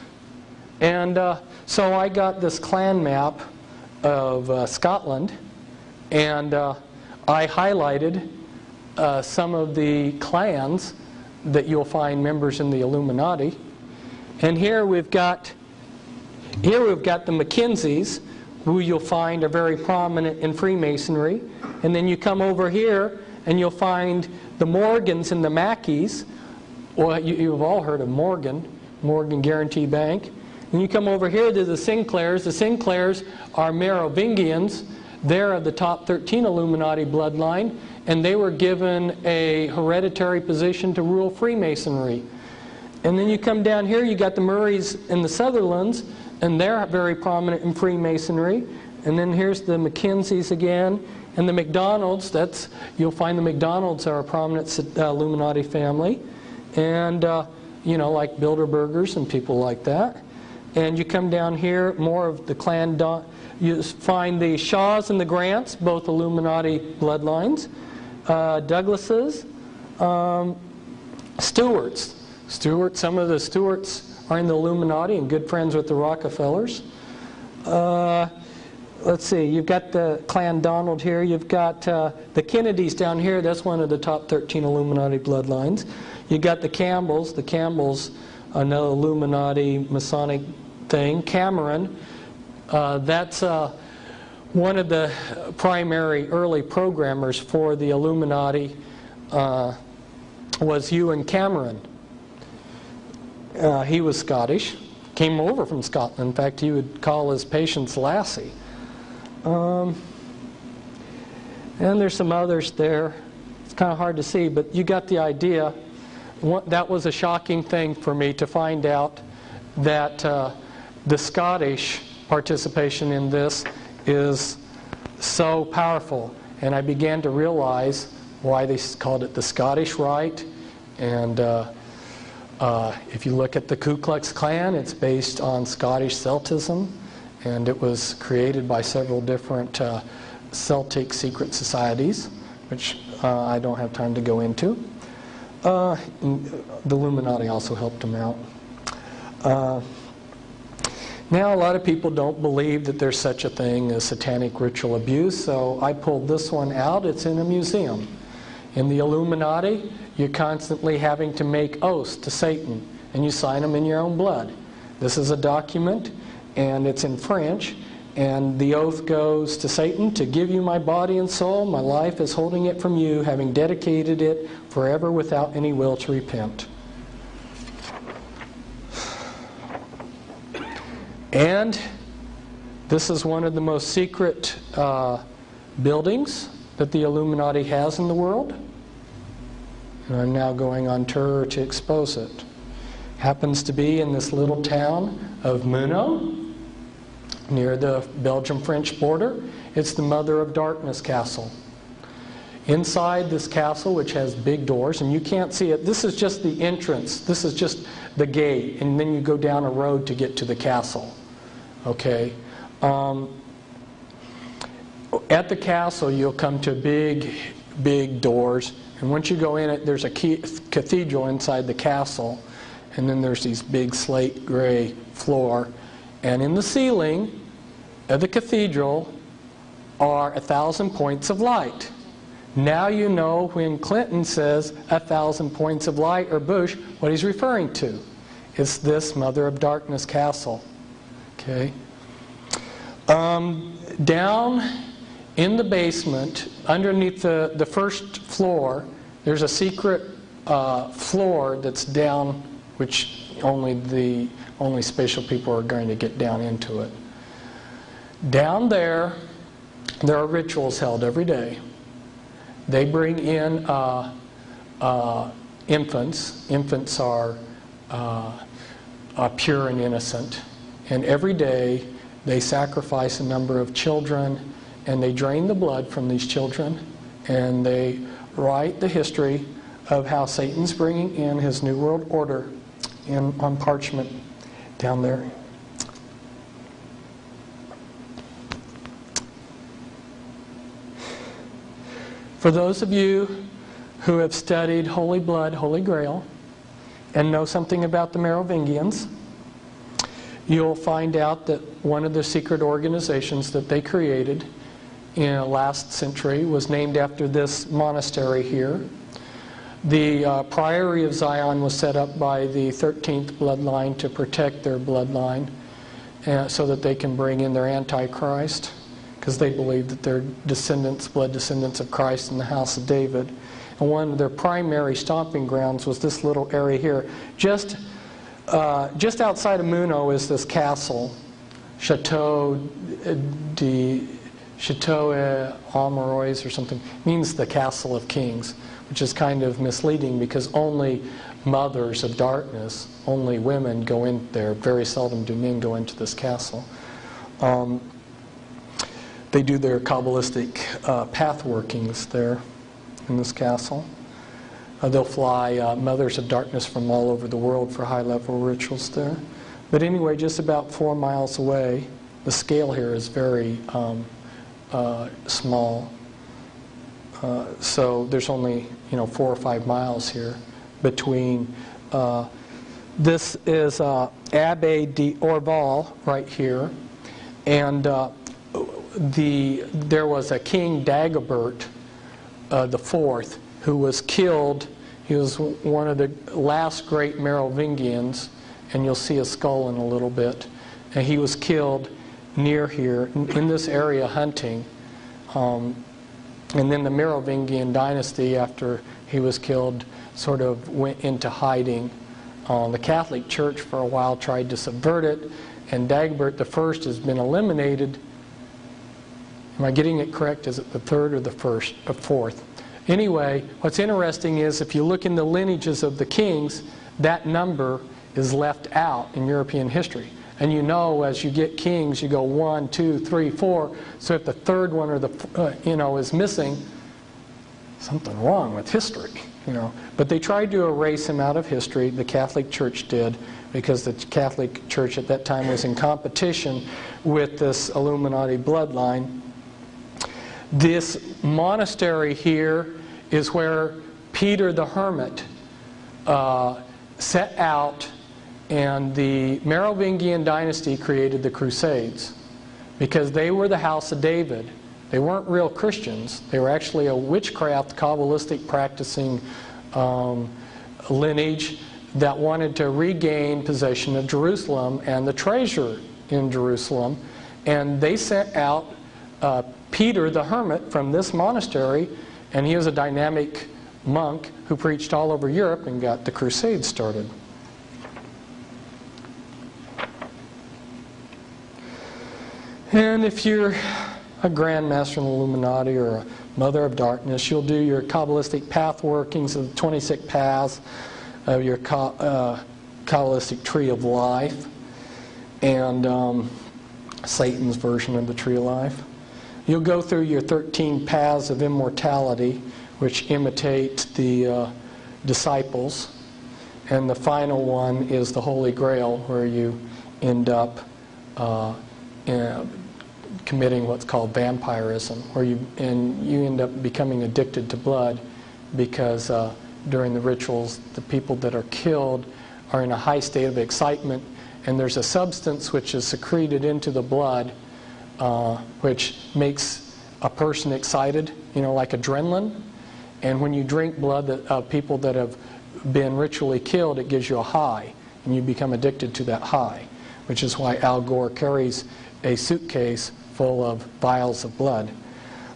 And so I got this clan map of Scotland, and I highlighted some of the clans that you'll find members in the Illuminati. And here we've got the Mackenzies, who you'll find are very prominent in Freemasonry. And then you come over here and you'll find the Morgans and the Mackeys. Well, you've all heard of Morgan Guarantee Bank. And you come over here to the Sinclairs. The Sinclairs are Merovingians. They're of the top 13 Illuminati bloodline, and they were given a hereditary position to rule Freemasonry. And then you come down here, you got the Murrays and the Sutherlands, and they're very prominent in Freemasonry. And then here's the Mackenzies again, and the McDonalds. You'll find the McDonalds are a prominent Illuminati family, and like Bilderbergers and people like that. And you come down here, more of the clan. You find the Shaws and the Grants, both Illuminati bloodlines. Douglases, Stewarts. Some of the Stewarts are in the Illuminati and good friends with the Rockefellers. Let's see, you've got the Clan Donald here. You've got the Kennedys down here. That's one of the top 13 Illuminati bloodlines. You've got the Campbells. The Campbells, another Illuminati Masonic thing. Cameron, that's one of the primary early programmers for the Illuminati was Ewan Cameron. He was Scottish, came over from Scotland. In fact, he would call his patients Lassie. And there's some others there. It's kind of hard to see, but you got the idea. That was a shocking thing for me to find out that the Scottish participation in this is so powerful. And I began to realize why they called it the Scottish Rite. And if you look at the Ku Klux Klan, it's based on Scottish Celtism. And it was created by several different Celtic secret societies, which I don't have time to go into. The Illuminati also helped them out. Now, a lot of people don't believe that there's such a thing as satanic ritual abuse, so I pulled this one out. It's in a museum. In the Illuminati, you're constantly having to make oaths to Satan, and you sign them in your own blood. This is a document, and it's in French, and the oath goes to Satan, to give you my body and soul, my life is holding it from you, having dedicated it forever without any will to repent. And this is one of the most secret buildings that the Illuminati has in the world. And I'm now going on tour to expose it. Happens to be in this little town of Muno, near the Belgium-French border. It's the Mother of Darkness Castle. Inside this castle, which has big doors, and you can't see it, this is just the entrance. This is just the gate, and then you go down a road to get to the castle. Okay. At the castle, you'll come to big doors, and once you go in it, there's a cathedral inside the castle, and then there's these big slate gray floor, and in the ceiling of the cathedral are 1,000 points of light. Now you know when Clinton says 1,000 points of light, or Bush, what he's referring to. It's this Mother of Darkness castle. Okay. Down in the basement, underneath the first floor, there's a secret floor that's down, which only special people are going to get down into it. Down there are rituals held every day. They bring in infants. Infants are pure and innocent. And every day they sacrifice a number of children, and they drain the blood from these children, and they write the history of how Satan's bringing in his New World Order on parchment down there. For those of you who have studied Holy Blood, Holy Grail, and know something about the Merovingians, you'll find out that one of the secret organizations that they created in the last century was named after this monastery here. The Priory of Zion was set up by the 13th bloodline to protect their bloodline so that they can bring in their Antichrist, because they believe that they're descendants, blood descendants of Christ in the house of David. And one of their primary stomping grounds was this little area here. Just outside of Muno is this castle, Chateau Amorois or something. It means the Castle of Kings, which is kind of misleading because only mothers of darkness, only women go in there. Very seldom do men go into this castle. They do their Kabbalistic path workings there in this castle. They'll fly mothers of darkness from all over the world for high-level rituals there. But anyway, just about 4 miles away, the scale here is very small. So there's only 4 or 5 miles here between. This is Abbé d'Orval right here, and there was a King Dagobert the Fourth, who was killed. He was one of the last great Merovingians, and you'll see a skull in a little bit. And he was killed near here, in this area, hunting. And then the Merovingian dynasty, after he was killed, sort of went into hiding. The Catholic Church for a while tried to subvert it, and Dagobert I has been eliminated. Am I getting it correct? Is it the third or the fourth? Anyway, what's interesting is if you look in the lineages of the kings, that number is left out in European history. And you know, as you get kings, you go 1, 2, 3, 4. So if the third one or is missing, something wrong with history. But they tried to erase him out of history. The Catholic Church did, because the Catholic Church at that time was in competition with this Illuminati bloodline. This monastery here is where Peter the Hermit set out And the Merovingian dynasty created the Crusades because they were the house of David. They weren't real Christians. They were actually a witchcraft, Kabbalistic practicing lineage that wanted to regain possession of Jerusalem and the treasure in Jerusalem. And they sent out Peter the hermit from this monastery, and he was a dynamic monk who preached all over Europe and got the Crusades started. And if you're a Grand Master in the Illuminati or a Mother of Darkness, you'll do your Kabbalistic path workings of the 26 paths of your Kabbalistic tree of life and Satan's version of the tree of life. You'll go through your 13 paths of immortality, which imitate the disciples. And the final one is the Holy Grail, where you end up committing what's called vampirism, where you end up becoming addicted to blood because during the rituals, the people that are killed are in a high state of excitement, and there's a substance which is secreted into the blood which makes a person excited, like adrenaline. And when you drink blood of people that have been ritually killed, it gives you a high, and you become addicted to that high, which is why Al Gore carries a suitcase full of vials of blood.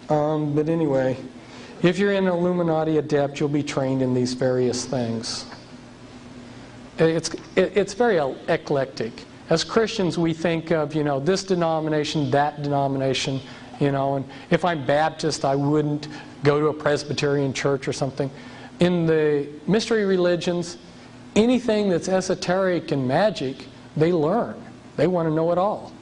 But anyway, if you're an Illuminati adept, you'll be trained in these various things. It's very eclectic. As Christians, we think of, this denomination, that denomination, and if I'm Baptist, I wouldn't go to a Presbyterian church or something. In the mystery religions, anything that's esoteric and magic, they learn. They want to know it all.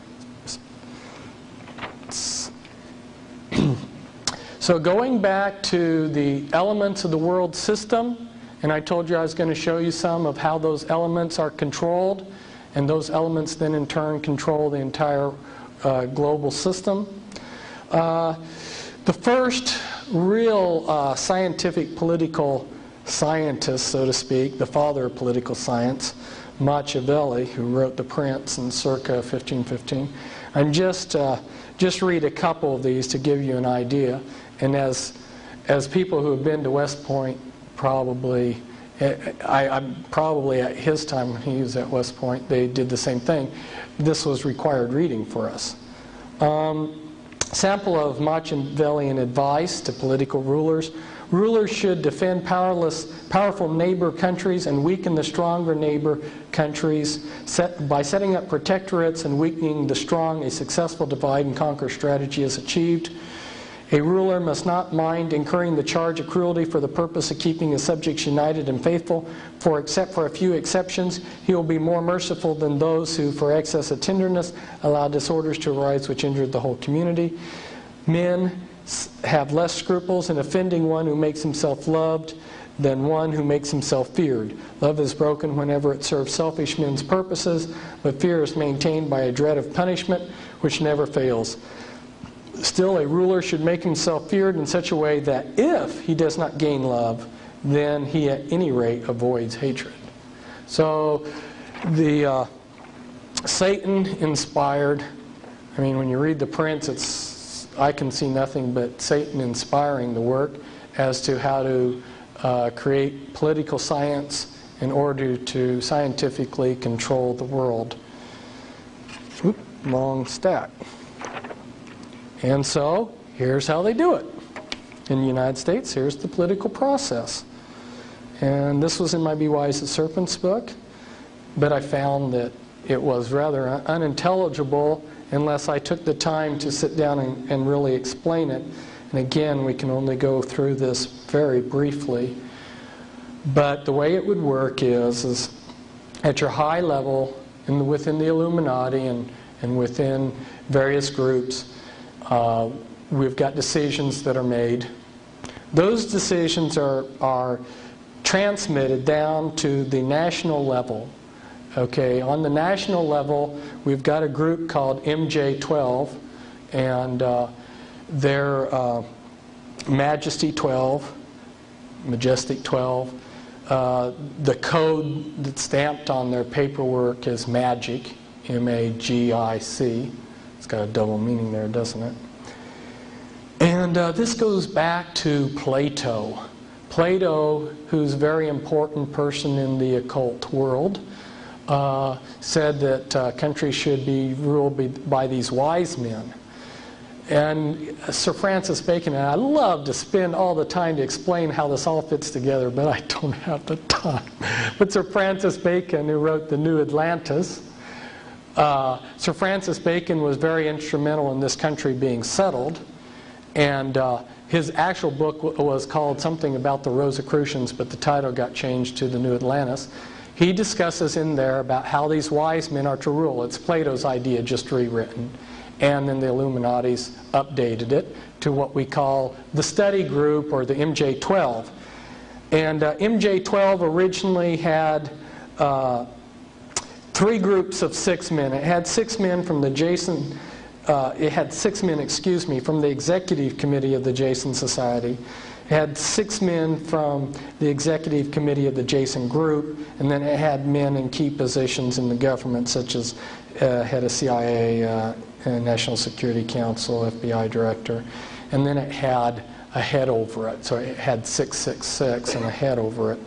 So going back to the elements of the world system, and I told you I was going to show you some of how those elements are controlled, and those elements then in turn control the entire global system. The first real scientific political scientist, so to speak, the father of political science, Machiavelli, who wrote The Prince in circa 1515. And just read a couple of these to give you an idea. And as people who have been to West Point probably, I'm probably at his time when he was at West Point, they did the same thing. This was required reading for us. Sample of Machiavellian advice to political rulers. Rulers should defend powerful neighbor countries and weaken the stronger neighbor countries. By setting up protectorates and weakening the strong, a successful divide and conquer strategy is achieved. A ruler must not mind incurring the charge of cruelty for the purpose of keeping his subjects united and faithful, for except for a few exceptions, he will be more merciful than those who, for excess of tenderness, allow disorders to arise which injure the whole community. Men have less scruples in offending one who makes himself loved than one who makes himself feared. Love is broken whenever it serves selfish men's purposes, but fear is maintained by a dread of punishment which never fails. Still, a ruler should make himself feared in such a way that if he does not gain love, then he at any rate avoids hatred. So the Satan inspired, when you read The Prince, I can see nothing but Satan inspiring the work as to how to create political science in order to scientifically control the world. Oop, long stack. And so, here's how they do it. In the United States, here's the political process. And this was in my Be Wise as Serpents book, but I found that it was rather unintelligible unless I took the time to sit down and really explain it. And again, we can only go through this very briefly. But the way it would work is at your high level, within the Illuminati and within various groups, we've got decisions that are made. Those decisions are transmitted down to the national level. Okay, on the national level, we've got a group called MJ12, and they're Majesty 12, Majestic 12, The code that's stamped on their paperwork is MAGIC, M-A-G-I-C. It's got a double meaning there, doesn't it? And this goes back to Plato. Plato, who's a very important person in the occult world, said that countries should be ruled by these wise men. And Sir Francis Bacon, and I love to spend all the time to explain how this all fits together, but I don't have the time. But Sir Francis Bacon, who wrote The New Atlantis, Sir Francis Bacon was very instrumental in this country being settled, and his actual book was called something about the Rosicrucians, but the title got changed to The New Atlantis. He discusses in there about how these wise men are to rule. It's Plato's idea, just rewritten. And then the Illuminatis updated it to what we call the study group, or the MJ-12. And MJ-12 originally had 3 groups of 6 men. It had 6 men from the Jason. It had 6 men, excuse me, from the executive committee of the Jason Society. It had 6 men from the executive committee of the Jason Group, and then it had men in key positions in the government, such as head of CIA, National Security Council, FBI director, and then it had a head over it. So it had 666 and a head over it.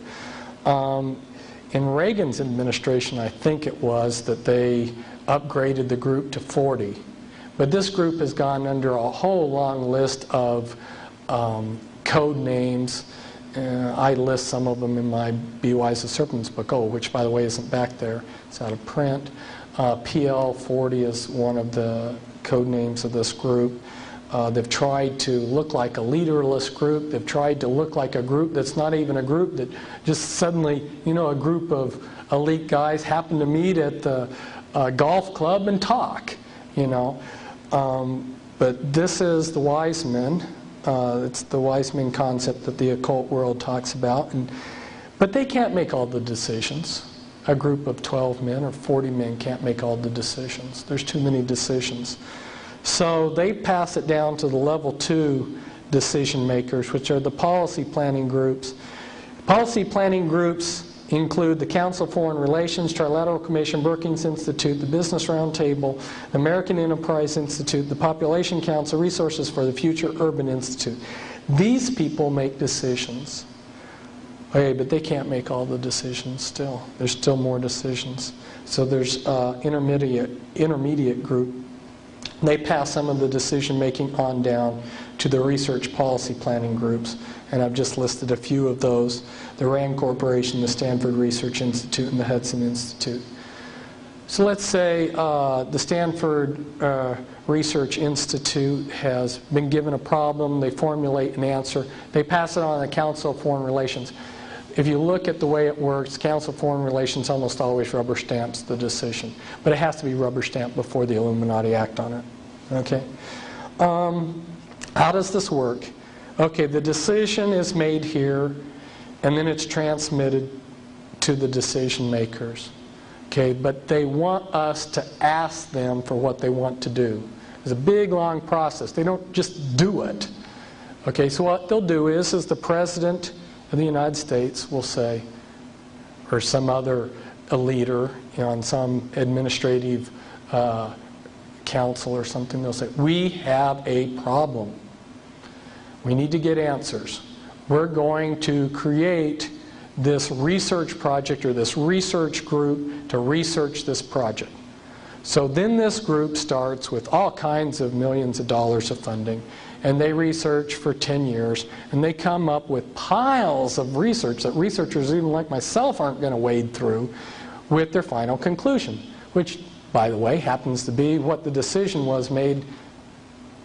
In Reagan's administration, I think it was that they upgraded the group to 40. But this group has gone under a whole long list of code names. I list some of them in my Be Wise as Serpents book, which by the way isn't back there. It's out of print. PL40 is one of the code names of this group. They've tried to look like a leaderless group. They've tried to look like a group that's not even a group, that just suddenly, a group of elite guys happen to meet at the golf club and talk, But this is the wise men. It's the wise men concept that the occult world talks about. But they can't make all the decisions. A group of 12 men or 40 men can't make all the decisions. There's too many decisions. So they pass it down to the level 2 decision makers, which are the policy planning groups. Policy planning groups include the Council of Foreign Relations, Trilateral Commission, Brookings Institute, the Business Roundtable, the American Enterprise Institute, the Population Council, Resources for the Future, Urban Institute. These people make decisions. Okay, but they can't make all the decisions still. There's still more decisions. So there's intermediate group. They pass some of the decision making on down to the research policy planning groups. And I've just listed a few of those. The RAND Corporation, the Stanford Research Institute, and the Hudson Institute. So let's say the Stanford Research Institute has been given a problem. They formulate an answer. They pass it on to the Council of Foreign Relations. If you look at the way it works, Council of Foreign Relations almost always rubber stamps the decision. But it has to be rubber stamped before the Illuminati act on it. Okay? How does this work? Okay, the decision is made here, and then it's transmitted to the decision makers. Okay, but they want us to ask them for what they want to do. It's a big, long process. They don't just do it. Okay, so what they'll do is the President of the United States will say, or some other leader on some administrative council or something, they'll say, we have a problem. We need to get answers. We're going to create this research project or this research group to research this project. So then this group starts with all kinds of millions of dollars of funding, and they research for 10 years, and they come up with piles of research that researchers even like myself aren't going to wade through with their final conclusion, which, by the way, happens to be what the decision was made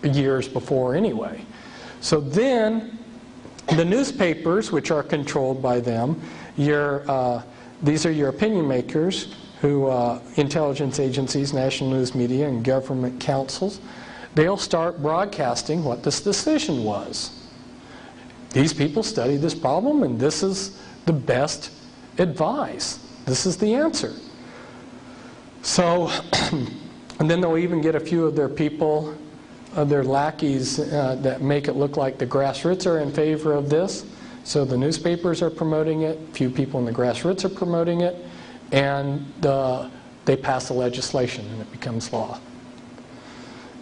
years before anyway. So then the newspapers, which are controlled by them, these are your opinion makers, who intelligence agencies, national news media, and government councils, they'll start broadcasting what this decision was. These people studied this problem, and this is the best advice. This is the answer. So, and then they'll even get a few of their people, their lackeys, that make it look like the grassroots are in favor of this. So the newspapers are promoting it, a few people in the grassroots are promoting it, and they pass the legislation and it becomes law.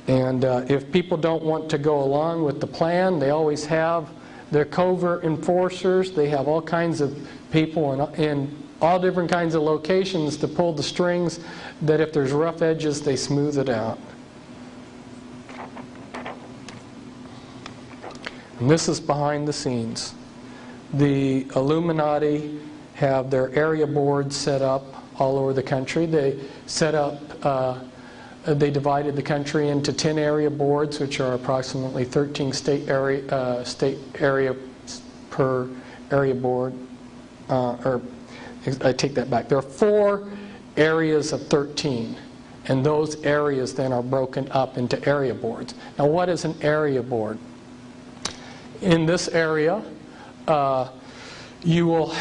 And if people don't want to go along with the plan, they always have their covert enforcers. They have all kinds of people in all different kinds of locations to pull the strings, that if there's rough edges, they smooth it out. And this is behind the scenes. The Illuminati have their area boards set up all over the country. They set up, they divided the country into 10 area boards, which are approximately 13 state area per area board. Or I take that back. There are 4 areas of 13, and those areas then are broken up into area boards. Now, what is an area board? In this area, you will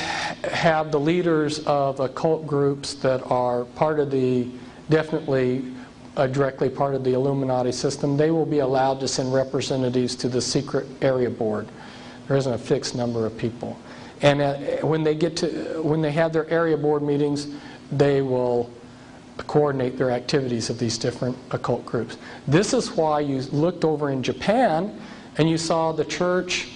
have the leaders of occult groups that are part of the, definitely directly part of the Illuminati system. They will be allowed to send representatives to the secret area board. There isn't a fixed number of people. And when they have their area board meetings, they will coordinate their activities of these different occult groups. This is why you looked over in Japan and you saw the Church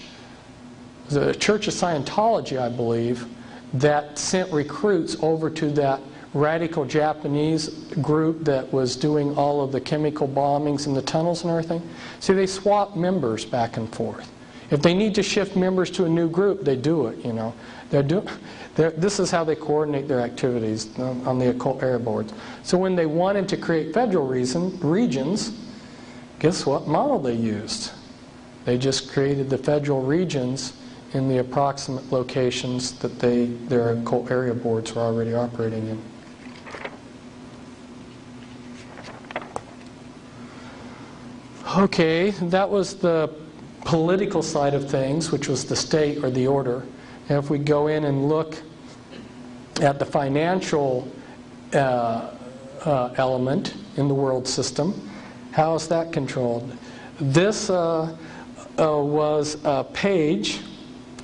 of Scientology, I believe, that sent recruits over to that radical Japanese group that was doing all of the chemical bombings in the tunnels and everything. See, they swap members back and forth. If they need to shift members to a new group, they do it, you know. This is how they coordinate their activities on the occult area boards. So when they wanted to create federal regions, guess what model they used? They just created the federal regions in the approximate locations that their occult area boards were already operating in. Okay, that was the political side of things, which was the state or the order. And if we go in and look at the financial element in the world system, how is that controlled? This was a page,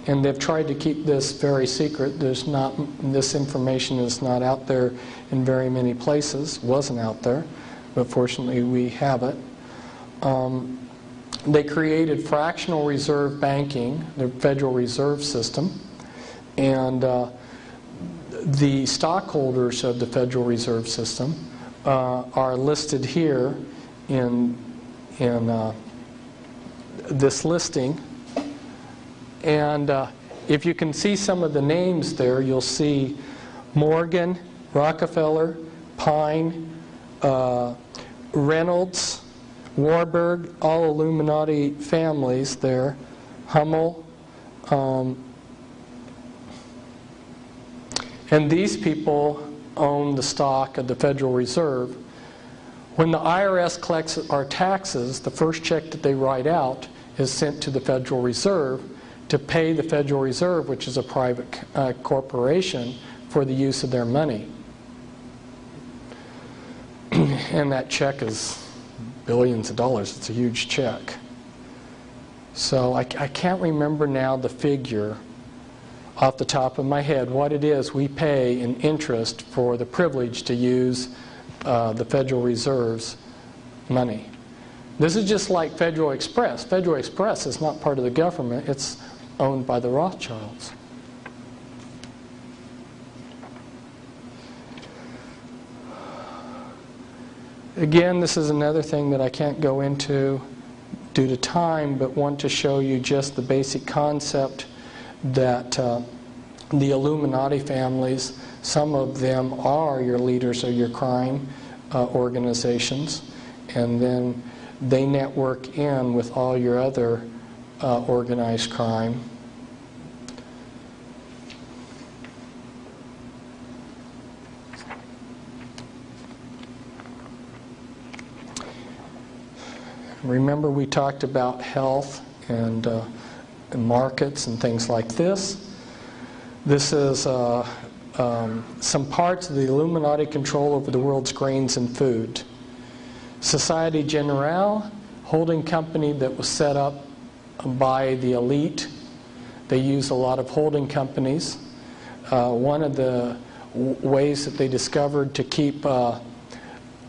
and they've tried to keep this very secret. This information is not out there in very many places. Wasn't out there, but fortunately we have it. They created fractional reserve banking, the Federal Reserve System, and the stockholders of the Federal Reserve System are listed here in this listing. And if you can see some of the names there, you'll see Morgan, Rockefeller, Pine, Reynolds, Warburg, all Illuminati families there, Hummel, and these people own the stock of the Federal Reserve. When the IRS collects our taxes, the first check that they write out is sent to the Federal Reserve to pay the Federal Reserve, which is a private corporation, for the use of their money. And that check is billions of dollars. It's a huge check. So I can't remember now the figure off the top of my head what it is we pay in interest for the privilege to use the Federal Reserve's money. This is just like Federal Express. Federal Express is not part of the government. It's owned by the Rothschilds. Again, this is another thing that I can't go into due to time, but want to show you just the basic concept that the Illuminati families, some of them are your leaders of your crime organizations, and then they network in with all your other organized crime. Remember, we talked about health and markets and things like this. This is some parts of the Illuminati control over the world's grains and food. Societe Generale, holding company that was set up by the elite. They use a lot of holding companies. One of the ways that they discovered to keep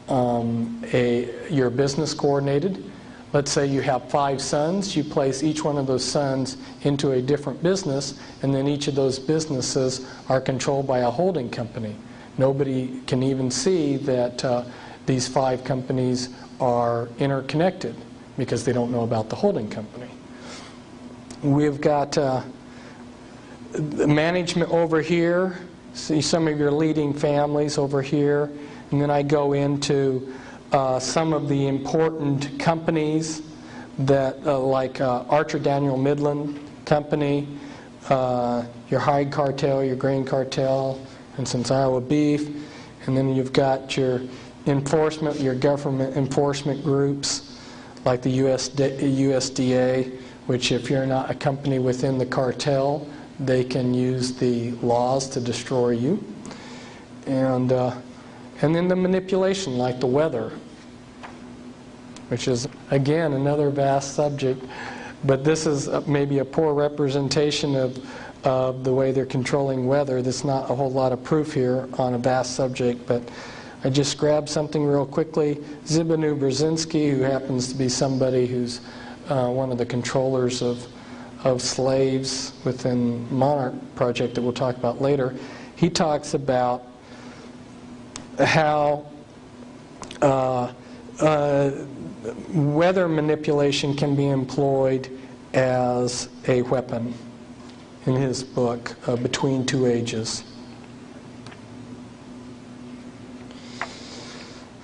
your business coordinated, let's say you have 5 sons, you place each one of those sons into a different business, and then each of those businesses are controlled by a holding company. Nobody can even see that these 5 companies are interconnected because they don't know about the holding company. We've got management over here. See some of your leading families over here. And then I go into some of the important companies that, like Archer Daniel Midland Company, your hide cartel, your grain cartel, and since Iowa beef. And then you've got your enforcement, your government enforcement groups, like the USDA, which if you're not a company within the cartel, they can use the laws to destroy you. And then the manipulation, like the weather, which is, again, another vast subject. But this is maybe a poor representation of the way they're controlling weather. There's not a whole lot of proof here on a vast subject, but I just grabbed something real quickly. Zbigniew Brzezinski, who happens to be somebody who's one of the controllers of slaves within Monarch Project that we'll talk about later, he talks about how weather manipulation can be employed as a weapon in his book, Between Two Ages.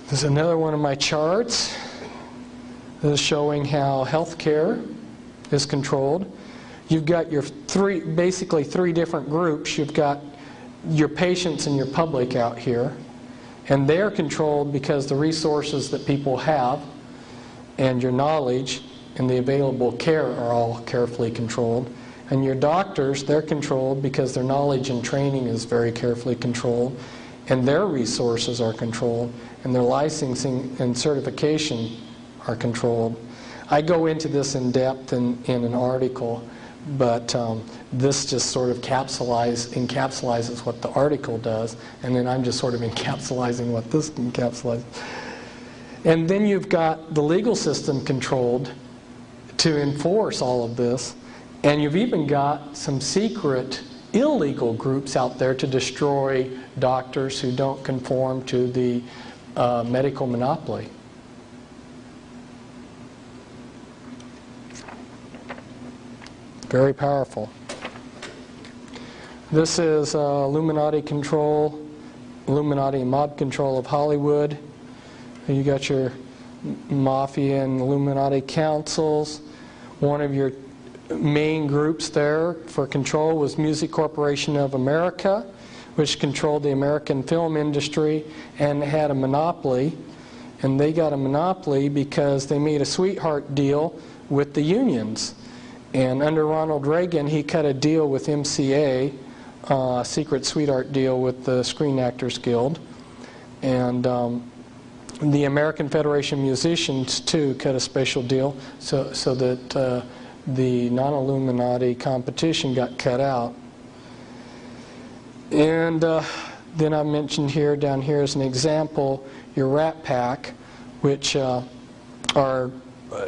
There's another one of my charts. This is showing how healthcare is controlled. You've got your basically three different groups. You've got your patients and your public out here. And they're controlled because the resources that people have and your knowledge and the available care are all carefully controlled. And your doctors, they're controlled because their knowledge and training is very carefully controlled. And their resources are controlled. And their licensing and certification are controlled. I go into this in depth in an article, but this just sort of encapsulates what the article does, and then I'm just sort of encapsulating what this encapsulates. And then you've got the legal system controlled to enforce all of this, and you've even got some secret illegal groups out there to destroy doctors who don't conform to the medical monopoly. Very powerful. This is Illuminati control, Illuminati mob control of Hollywood. You got your mafia and Illuminati councils. One of your main groups there for control was Music Corporation of America, which controlled the American film industry and had a monopoly. And they got a monopoly because they made a sweetheart deal with the unions. And under Ronald Reagan, he cut a deal with MCA, a secret sweetheart deal with the Screen Actors Guild. And the American Federation of Musicians, too, cut a special deal so that the non-Illuminati competition got cut out. And then I mentioned here, down here as an example, your Rat Pack, which are...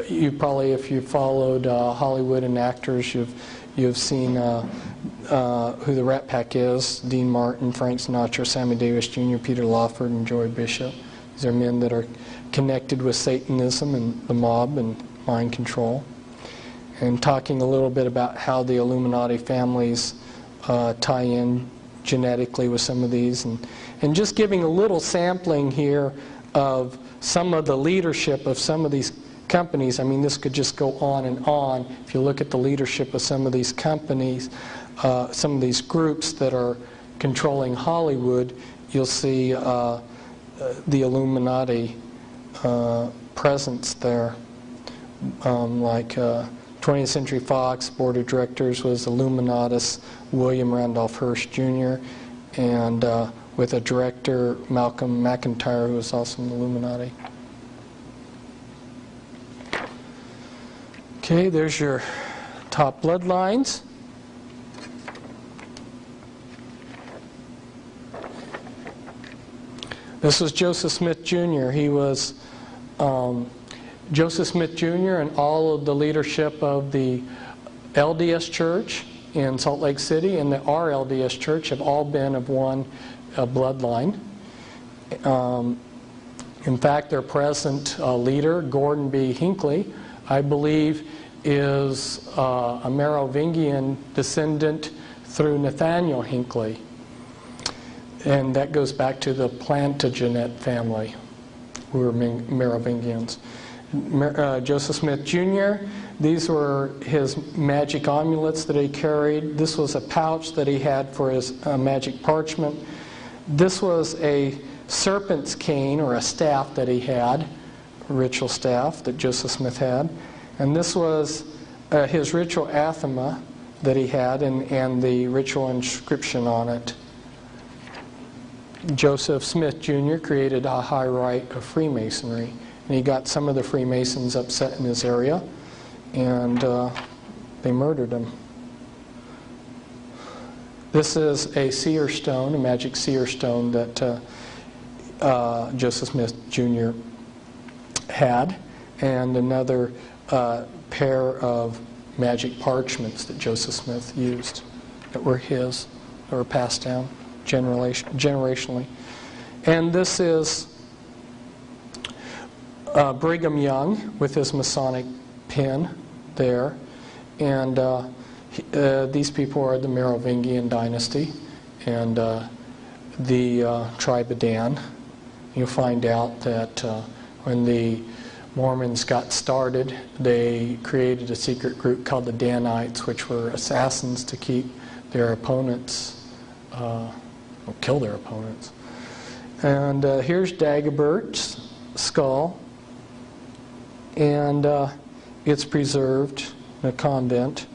you probably, if you followed Hollywood and actors, you've seen who the Rat Pack is: Dean Martin, Frank Sinatra, Sammy Davis Jr., Peter Lawford, and Joy Bishop. These are men that are connected with Satanism and the mob and mind control. And talking a little bit about how the Illuminati families tie in genetically with some of these, and just giving a little sampling here of some of the leadership of some of these companies. I mean, this could just go on and on. If you look at the leadership of some of these companies, some of these groups that are controlling Hollywood, you'll see the Illuminati presence there. Like 20th Century Fox Board of Directors was Illuminatus William Randolph Hearst Jr., and with a director, Malcolm McIntyre, who was also an Illuminati. Okay, there's your top bloodlines. This was Joseph Smith Jr. He was Joseph Smith Jr. and all of the leadership of the LDS Church in Salt Lake City and the RLDS Church have all been of one bloodline. In fact, their present leader, Gordon B. Hinckley, I believe is a Merovingian descendant through Nathaniel Hinckley. And that goes back to the Plantagenet family, who were Merovingians. Joseph Smith Jr., these were his magic amulets that he carried. This was a pouch that he had for his magic parchment. This was a serpent's cane, or a staff that he had, a ritual staff that Joseph Smith had. And this was his ritual athema that he had, and the ritual inscription on it. Joseph Smith Jr. created a high rite of Freemasonry, and he got some of the Freemasons upset in his area, and they murdered him. This is a seer stone, a magic seer stone that Joseph Smith Jr. had, and another pair of magic parchments that Joseph Smith used that were his, that were passed down generationally. And this is Brigham Young with his Masonic pin there. And these people are the Merovingian dynasty and the tribe of Dan. You'll find out that when the Mormons got started, they created a secret group called the Danites, which were assassins to keep their opponents, or kill their opponents. And here's Dagobert's skull, and it's preserved in a convent.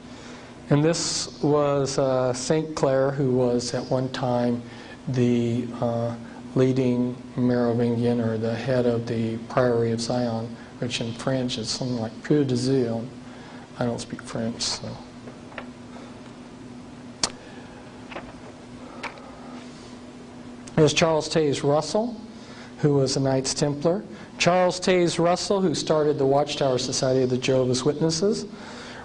And this was St. Clair, who was at one time the leading Merovingian, or the head of the Priory of Zion, which in French is something like Peu de Zion. I don't speak French, so. There's Charles Taze Russell, who was a Knights Templar. Charles Taze Russell, who started the Watchtower Society of the Jehovah's Witnesses,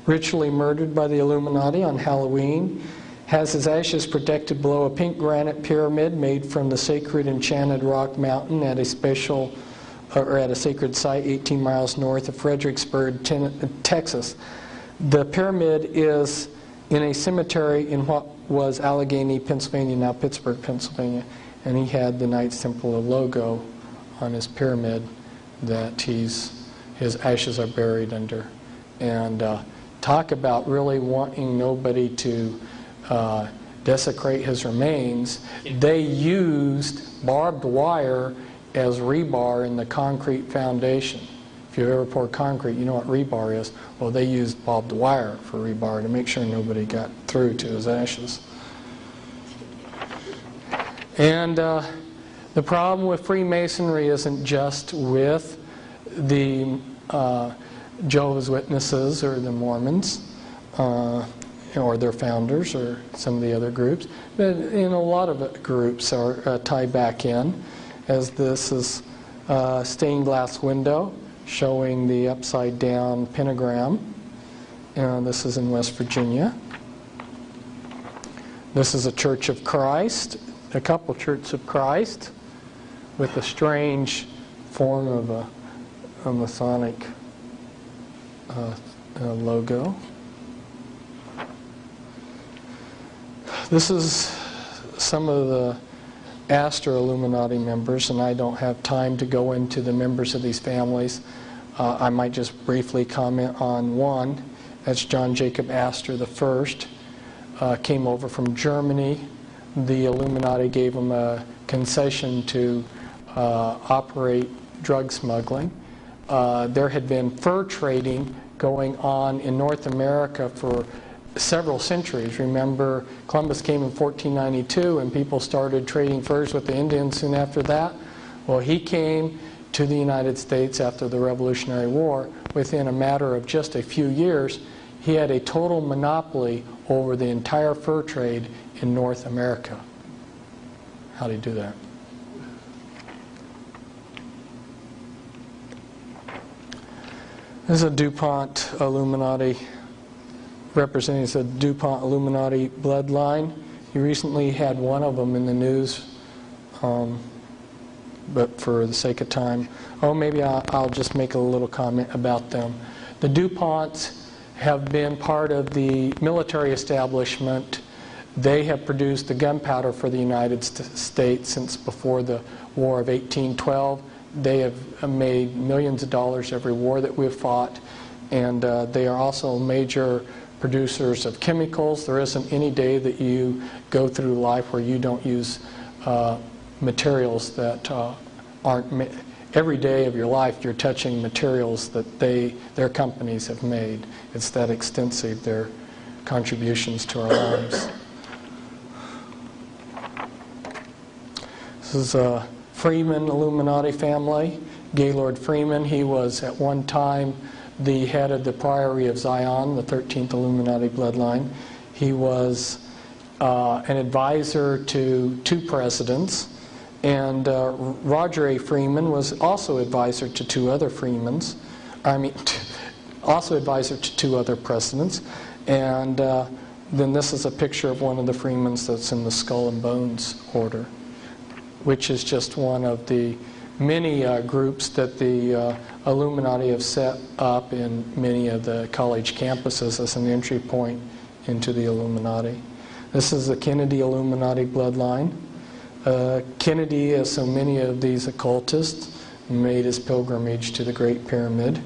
ritually murdered by the Illuminati on Halloween, has his ashes protected below a pink granite pyramid made from the sacred enchanted rock mountain at a sacred site 18 miles north of Fredericksburg, Texas. The pyramid is in a cemetery in what was Allegheny, Pennsylvania, now Pittsburgh, Pennsylvania, and he had the Knights Templar logo on his pyramid that his ashes are buried under. And talk about really wanting nobody to desecrate his remains. They used barbed wire as rebar in the concrete foundation. If you've ever poured concrete, you know what rebar is. Well, they used barbed wire for rebar to make sure nobody got through to his ashes. And the problem with Freemasonry isn't just with the Jehovah's Witnesses or the Mormons, or their founders, or some of the other groups, but a lot of groups are tied back in, as this is a stained glass window showing the upside down pentagram, and this is in West Virginia. This is a Church of Christ, a couple Churches of Christ, with a strange form of a Masonic logo. This is some of the Astor Illuminati members, and I don't have time to go into the members of these families. I might just briefly comment on one. That's John Jacob Astor I. Came over from Germany. The Illuminati gave him a concession to operate drug smuggling. There had been fur trading going on in North America for several centuries. Remember, Columbus came in 1492 and people started trading furs with the Indians soon after that. Well, he came to the United States after the Revolutionary War. Within a matter of just a few years, he had a total monopoly over the entire fur trade in North America. How did he do that? This is a DuPont Illuminati, representing the DuPont Illuminati bloodline. You recently had one of them in the news, but for the sake of time, maybe I'll just make a little comment about them. The DuPonts have been part of the military establishment. They have produced the gunpowder for the United States since before the War of 1812. They have made millions of dollars every war that we've fought, and they are also major producers of chemicals. There isn't any day that you go through life where you don't use materials that aren't. Every day of your life you're touching materials that their companies have made. It's that extensive, their contributions to our lives. This is a Freeman Illuminati family. Gaylord Freeman, he was at one time the head of the Priory of Zion, the 13th Illuminati bloodline. He was an advisor to 2 presidents. And Roger A. Freeman was also advisor to 2 other Freemans. Also advisor to 2 other presidents. And then this is a picture of one of the Freemans that's in the Skull and Bones order, which is just one of the many groups that the Illuminati have set up in many of the college campuses as an entry point into the Illuminati. This is the Kennedy Illuminati bloodline. Kennedy, as so many of these occultists, made his pilgrimage to the Great Pyramid.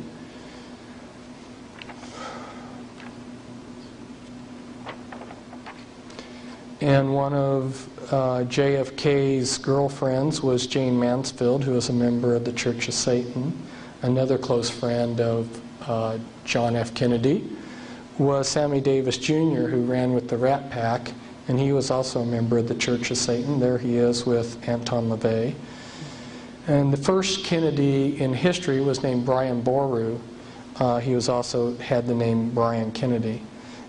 And one of JFK's girlfriends was Jane Mansfield, who was a member of the Church of Satan. Another close friend of John F. Kennedy was Sammy Davis Jr., who ran with the Rat Pack, and he was also a member of the Church of Satan. There he is with Anton LaVey. And the first Kennedy in history was named Brian Boru. He was also had the name Brian Kennedy,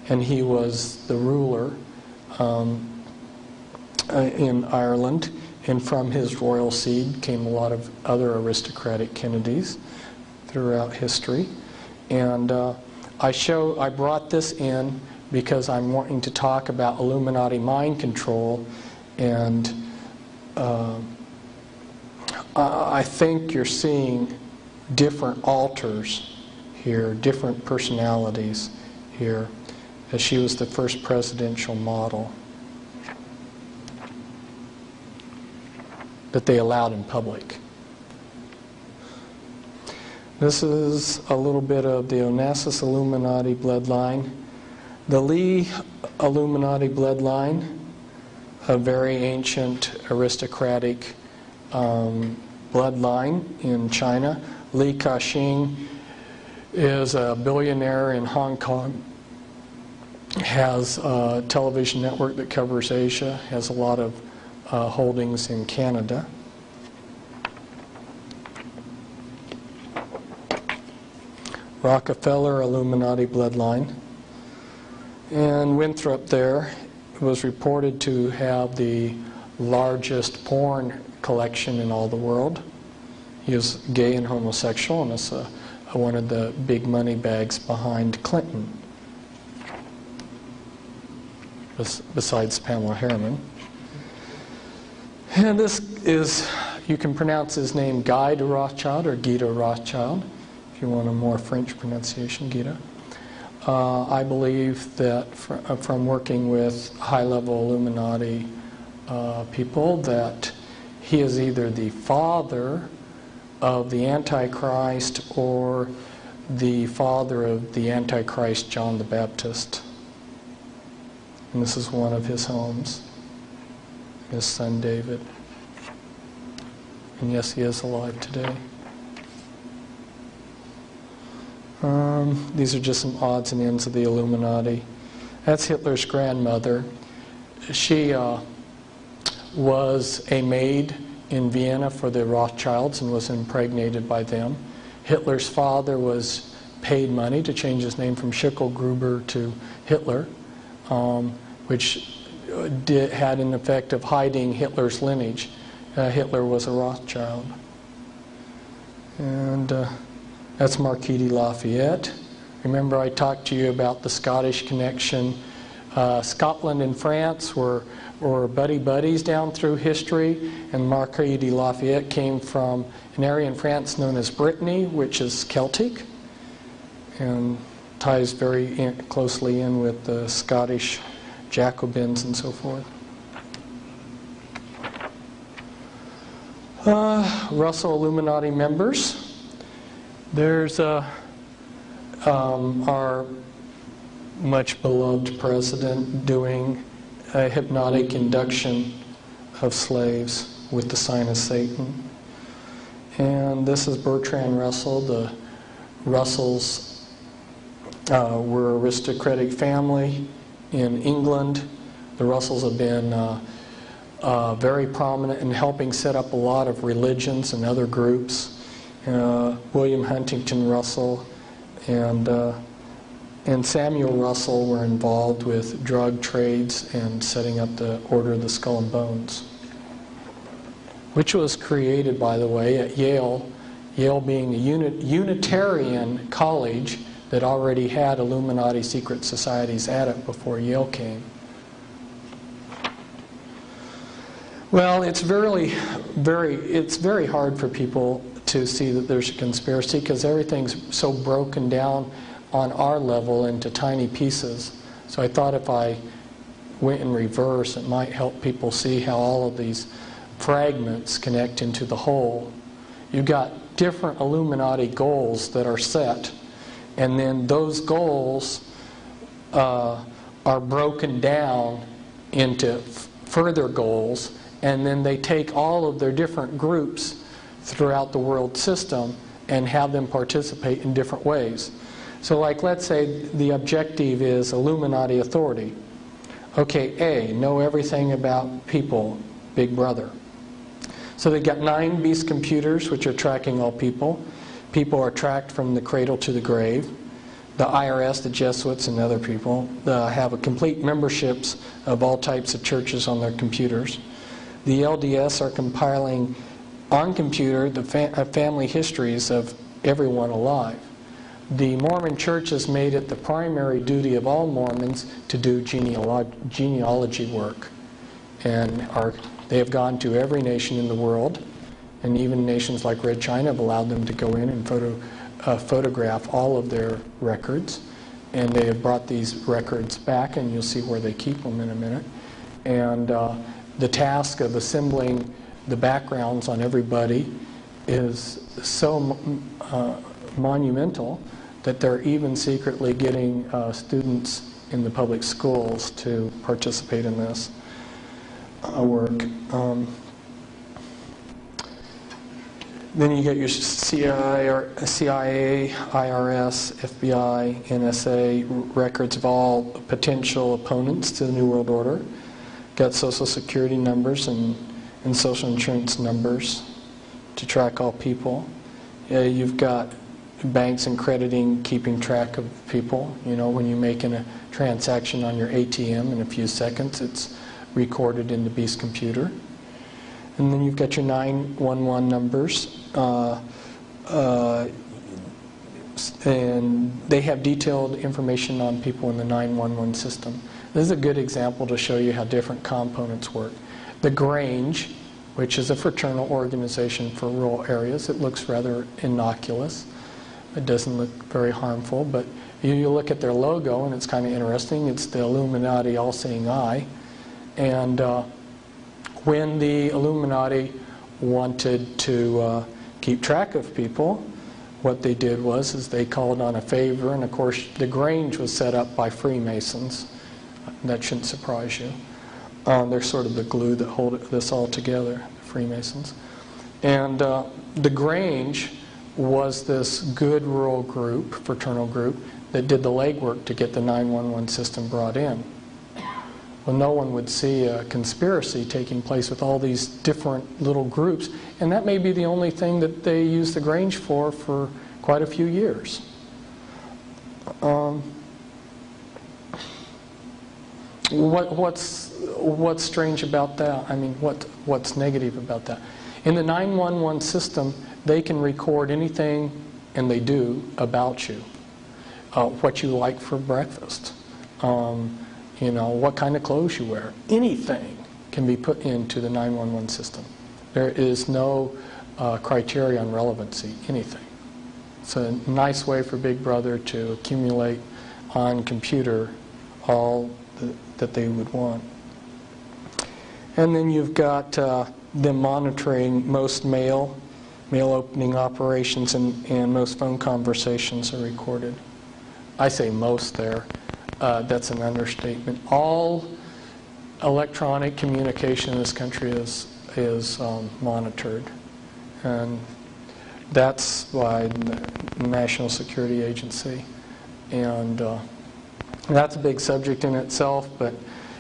and he was the ruler in Ireland. And from his royal seed came a lot of other aristocratic Kennedys throughout history. And I brought this in because I'm wanting to talk about Illuminati mind control, and I think you're seeing different alters here, different personalities here, as she was the first presidential model that they allowed in public. This is a little bit of the Onassis Illuminati bloodline. The Lee Illuminati bloodline, a very ancient aristocratic bloodline in China. Li Ka-shing is a billionaire in Hong Kong, has a television network that covers Asia, has a lot of holdings in Canada. Rockefeller Illuminati bloodline. And Winthrop there was reported to have the largest porn collection in all the world. He was gay and homosexual, and is one of the big money bags behind Clinton, besides Pamela Harriman. And this is, you can pronounce his name Guy de Rothschild or Guy de Rothschild, if you want a more French pronunciation, Guido. I believe that from working with high-level Illuminati people, that he is either the father of the Antichrist or the father of the Antichrist John the Baptist. And this is one of his homes, his son David. And yes, he is alive today. These are just some odds and ends of the Illuminati. That's Hitler's grandmother. She was a maid in Vienna for the Rothschilds and was impregnated by them. Hitler's father was paid money to change his name from Schicklgruber to Hitler, which had an effect of hiding Hitler's lineage. Hitler was a Rothschild. And That's Marquis de Lafayette. Remember I talked to you about the Scottish connection. Scotland and France were buddy-buddies down through history, and Marquis de Lafayette came from an area in France known as Brittany, which is Celtic, and ties very closely in with the Scottish Jacobins and so forth. Russell Illuminati members. There's our much beloved president doing a hypnotic induction of slaves with the sign of Satan. And this is Bertrand Russell. The Russells were an aristocratic family in England. The Russells have been very prominent in helping set up a lot of religions and other groups. William Huntington Russell and Samuel Russell were involved with drug trades and setting up the Order of the Skull and Bones, which was created, by the way, at Yale. Yale being a Unitarian college that already had Illuminati secret societies at it before Yale came. Well, it's very hard for people to see that there's a conspiracy because everything's so broken down on our level into tiny pieces. So I thought if I went in reverse, it might help people see how all of these fragments connect into the whole. You've got different Illuminati goals that are set, and then those goals are broken down into further goals, and then they take all of their different groups throughout the world system and have them participate in different ways. So like, let's say the objective is Illuminati authority. Okay, A, know everything about people, Big Brother. So they've got 9 beast computers which are tracking all people. People are tracked from the cradle to the grave. The IRS, the Jesuits, and other people have a complete memberships of all types of churches on their computers. The LDS are compiling on computer the family histories of everyone alive. The Mormon Church has made it the primary duty of all Mormons to do genealogy work. And they have gone to every nation in the world, and even nations like Red China have allowed them to go in and photograph all of their records. And they have brought these records back, and you'll see where they keep them in a minute. And the task of assembling the backgrounds on everybody is so monumental that they're even secretly getting students in the public schools to participate in this work. Then you get your CIA, IRS, FBI, NSA records of all potential opponents to the New World Order. Got Social Security numbers and Social Insurance numbers to track all people. You've got banks and crediting keeping track of people. You know, when you're making a transaction on your ATM in a few seconds, it's recorded in the beast computer. And then you've got your 911 numbers. And they have detailed information on people in the 911 system. This is a good example to show you how different components work. The Grange, which is a fraternal organization for rural areas, it looks rather innocuous. It doesn't look very harmful, but you look at their logo and it's kind of interesting. It's the Illuminati all-seeing eye. And when the Illuminati wanted to keep track of people, what they did was they called on a favor, and of course the Grange was set up by Freemasons. That shouldn't surprise you. They're sort of the glue that hold this all together, the Freemasons. And the Grange was this good rural group, fraternal group, that did the legwork to get the 911 system brought in. Well, no one would see a conspiracy taking place with all these different little groups, and that may be the only thing that they used the Grange for quite a few years. What's strange about that? I mean, what's negative about that? In the 911 system, they can record anything and they do, about you. What you like for breakfast, you know, what kind of clothes you wear. Anything can be put into the 911 system. There is no criteria on relevancy, anything. It's a nice way for Big Brother to accumulate on computer all that they would want. And then you've got them monitoring most mail opening operations, and most phone conversations are recorded. I say most there. That's an understatement. All electronic communication in this country is monitored. And that's by the National Security Agency. And that's a big subject in itself, but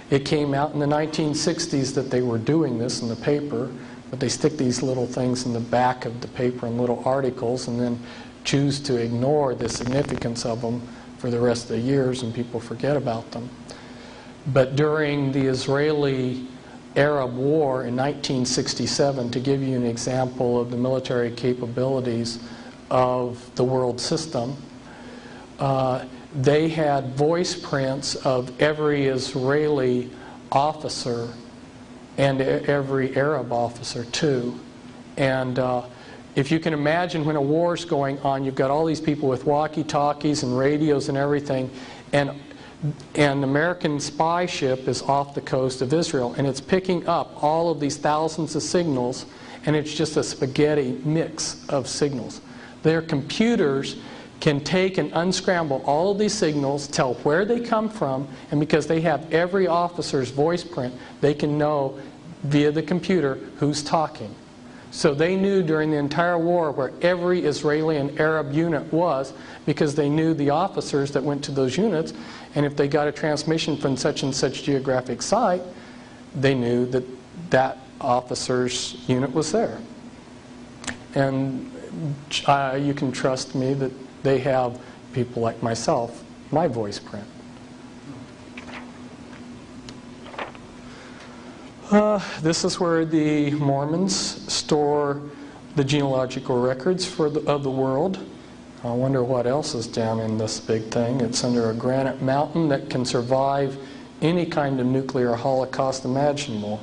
it came out in the 1960s that they were doing this in the paper, but they stick these little things in the back of the paper in little articles and then choose to ignore the significance of them for the rest of the years, and people forget about them. But during the Israeli-Arab War in 1967, to give you an example of the military capabilities of the world system, they had voice prints of every Israeli officer and every Arab officer too. And if you can imagine, when a war's going on, you've got all these people with walkie-talkies and radios and everything, and an American spy ship is off the coast of Israel, and it's picking up all of these thousands of signals, and it's just a spaghetti mix of signals. Their computers can take and unscramble all of these signals, tell where they come from, and because they have every officer's voice print, they can know via the computer who's talking. So they knew during the entire war where every Israeli and Arab unit was, because they knew the officers that went to those units, and if they got a transmission from such and such geographic site, they knew that that officer's unit was there. And you can trust me that they have people like myself, my voice print. This is where the Mormons store the genealogical records of the world. I wonder what else is down in this big thing. It's under a granite mountain that can survive any kind of nuclear holocaust imaginable.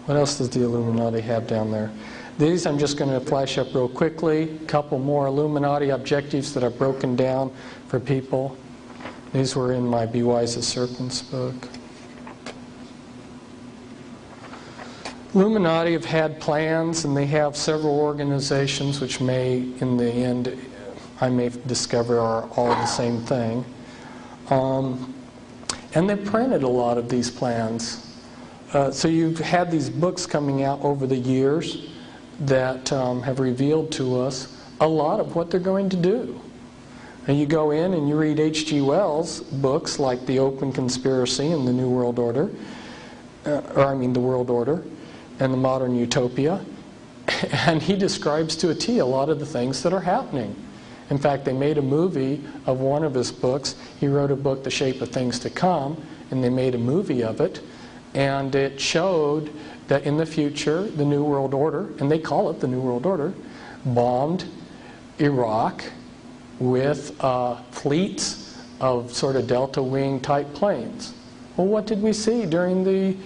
What else does the Illuminati have down there? These I'm just going to flash up real quickly. A couple more Illuminati objectives that I've broken down for people. These were in my Be Wise as Serpents book. Illuminati have had plans, and they have several organizations which may, in the end, I may discover are all the same thing. And they've printed a lot of these plans. So you've had these books coming out over the years that have revealed to us a lot of what they're going to do. And you go in and you read H.G. Wells' books like The Open Conspiracy and The New World Order, The World Order and The Modern Utopia, and he describes to a T a lot of the things that are happening. In fact, they made a movie of one of his books. He wrote a book, The Shape of Things to Come, and they made a movie of it, and it showed that in the future, the New World Order, and they call it the New World Order, bombed Iraq with fleets of sort of delta wing type planes. Well, what did we see during the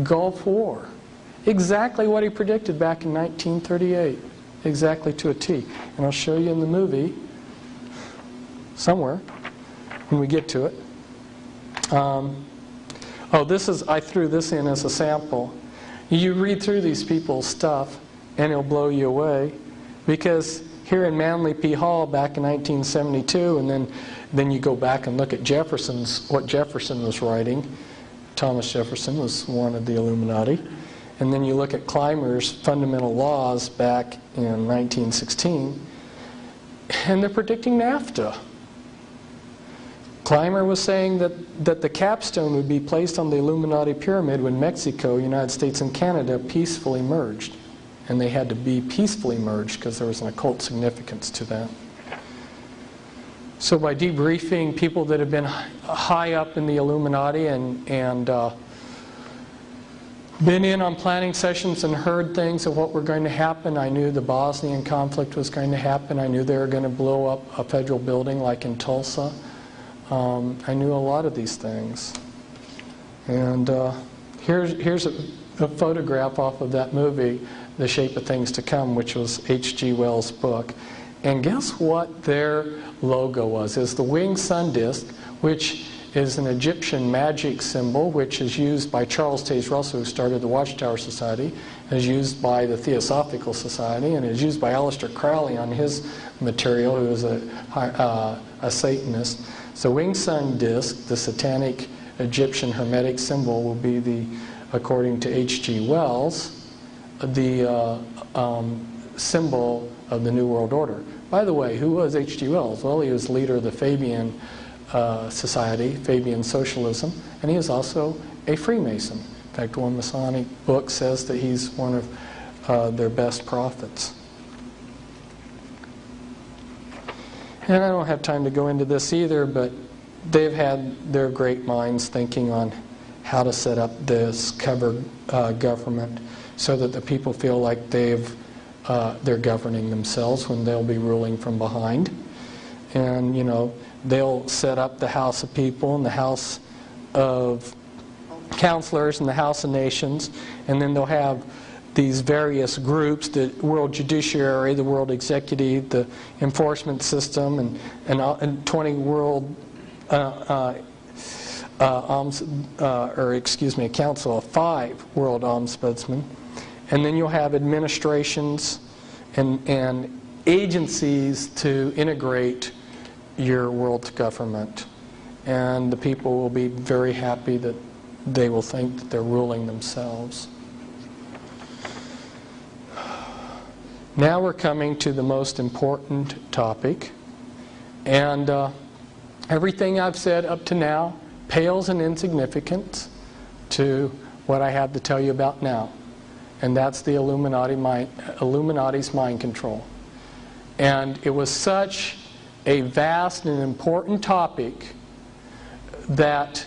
Gulf War? Exactly what he predicted back in 1938, exactly to a T. And I'll show you in the movie somewhere when we get to it. I threw this in as a sample. You read through these people's stuff and it'll blow you away, because here in Manly P. Hall back in 1972, and then you go back and look at what Jefferson was writing. Thomas Jefferson was one of the Illuminati. And then you look at Clymer's Fundamental Laws back in 1916, and they're predicting NAFTA. Clymer was saying that the capstone would be placed on the Illuminati pyramid when Mexico, United States, and Canada peacefully merged. And they had to be peacefully merged because there was an occult significance to that. So by debriefing people that have been high up in the Illuminati and been in on planning sessions and heard things of what were going to happen. I knew the Bosnian conflict was going to happen. I knew they were going to blow up a federal building like in Tulsa. I knew a lot of these things. And here's a photograph off of that movie, The Shape of Things to Come, which was H.G. Wells' book. And guess what their logo was? It's the winged sun disk, which is an Egyptian magic symbol, which is used by Charles Taze Russell, who started the Watchtower Society, and is used by the Theosophical Society, and is used by Aleister Crowley on his material, who is a Satanist. So winged sun disk, the satanic Egyptian hermetic symbol, will be the, according to H.G. Wells, the symbol of the New World Order. By the way, who was H.G. Wells? Well, he was leader of the Fabian Society, Fabian Socialism, and he is also a Freemason. In fact, one Masonic book says that he's one of their best prophets. And I don't have time to go into this either, but they've had their great minds thinking on how to set up this cover government so that the people feel like they're governing themselves when they'll be ruling from behind. And, you know, they'll set up the House of People and the House of Counselors and the House of Nations, and then they'll have these various groups, the World Judiciary, the World Executive, the Enforcement System, and 20 World a council of 5 World Ombudsmen. And then you'll have administrations and agencies to integrate your world government. And the people will be very happy that they will think that they're ruling themselves. Now we're coming to the most important topic. And everything I've said up to now pales in insignificance to what I have to tell you about now. And that's the Illuminati's mind control. And it was such a vast and important topic that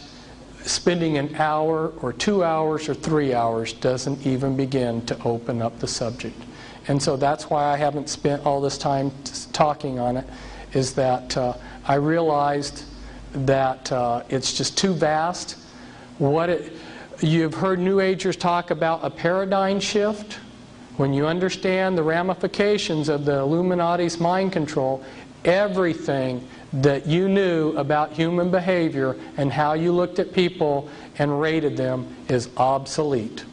spending an hour or 2 hours or 3 hours doesn't even begin to open up the subject. And so that's why I haven't spent all this time talking on it, is that I realized that it's just too vast. You've heard New Agers talk about a paradigm shift. When you understand the ramifications of the Illuminati's mind control, everything that you knew about human behavior and how you looked at people and rated them is obsolete.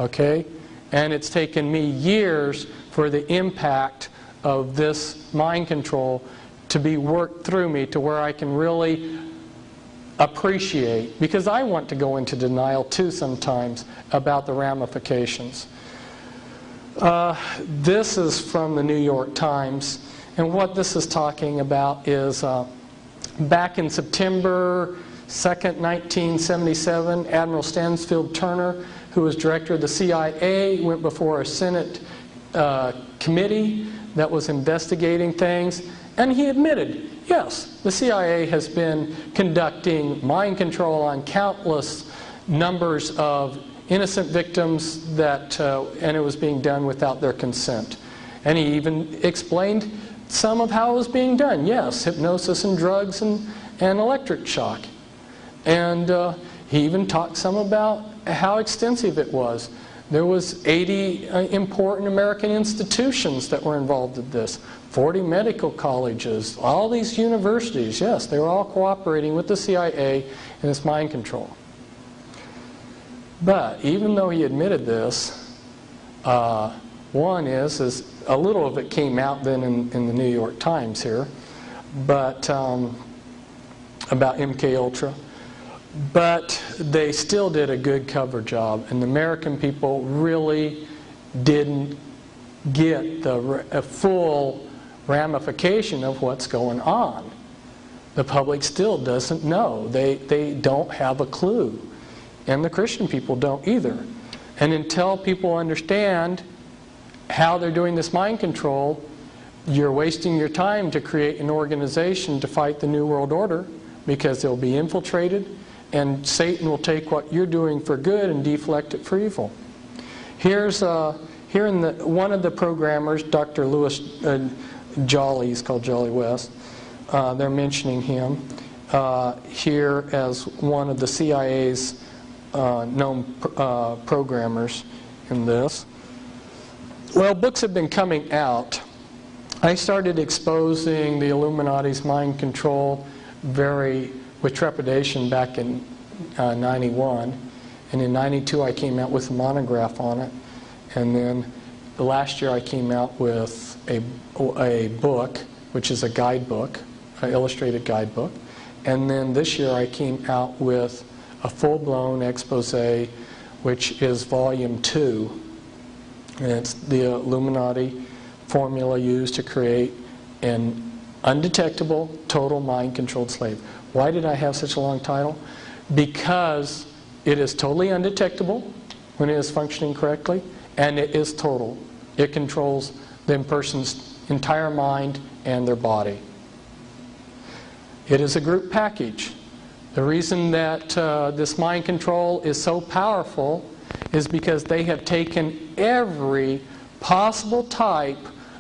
Okay? And it's taken me years for the impact of this mind control to be worked through me to where I can really appreciate, because I want to go into denial too sometimes about the ramifications. This is from the New York Times, and what this is talking about is back in September 2nd, 1977, Admiral Stansfield Turner, who was director of the CIA, went before a Senate committee that was investigating things, and he admitted, yes, the CIA has been conducting mind control on countless numbers of innocent victims and it was being done without their consent. And he even explained some of how it was being done. Yes, hypnosis and drugs and electric shock. And he even talked some about how extensive it was. There was 80 important American institutions that were involved in this. 40 medical colleges, all these universities, yes, they were all cooperating with the CIA in this mind control. But even though he admitted this, one is a little of it came out then in the New York Times here, but about MKUltra. But they still did a good cover job, and the American people really didn't get a full ramification of what's going on. The public still doesn't know. They don't have a clue. And the Christian people don't either. And until people understand how they're doing this mind control, you're wasting your time to create an organization to fight the New World Order, because they'll be infiltrated. and Satan will take what you're doing for good and deflect it for evil. Here in one of the programmers, Dr. Lewis Jolly, he's called Jolly West. They're mentioning him here as one of the CIA's known programmers in this. Well, books have been coming out. I started exposing the Illuminati's mind control with trepidation back in 91. And in 92 I came out with a monograph on it. And then the last year I came out with a book, which is a guidebook, an illustrated guidebook. And then this year I came out with a full-blown expose, which is volume 2. And it's the Illuminati formula used to create an undetectable, total mind-controlled slave. Why did I have such a long title? Because it is totally undetectable when it is functioning correctly, and it is total. It controls the person's entire mind and their body. It is a group package. The reason that this mind control is so powerful is because they have taken every possible type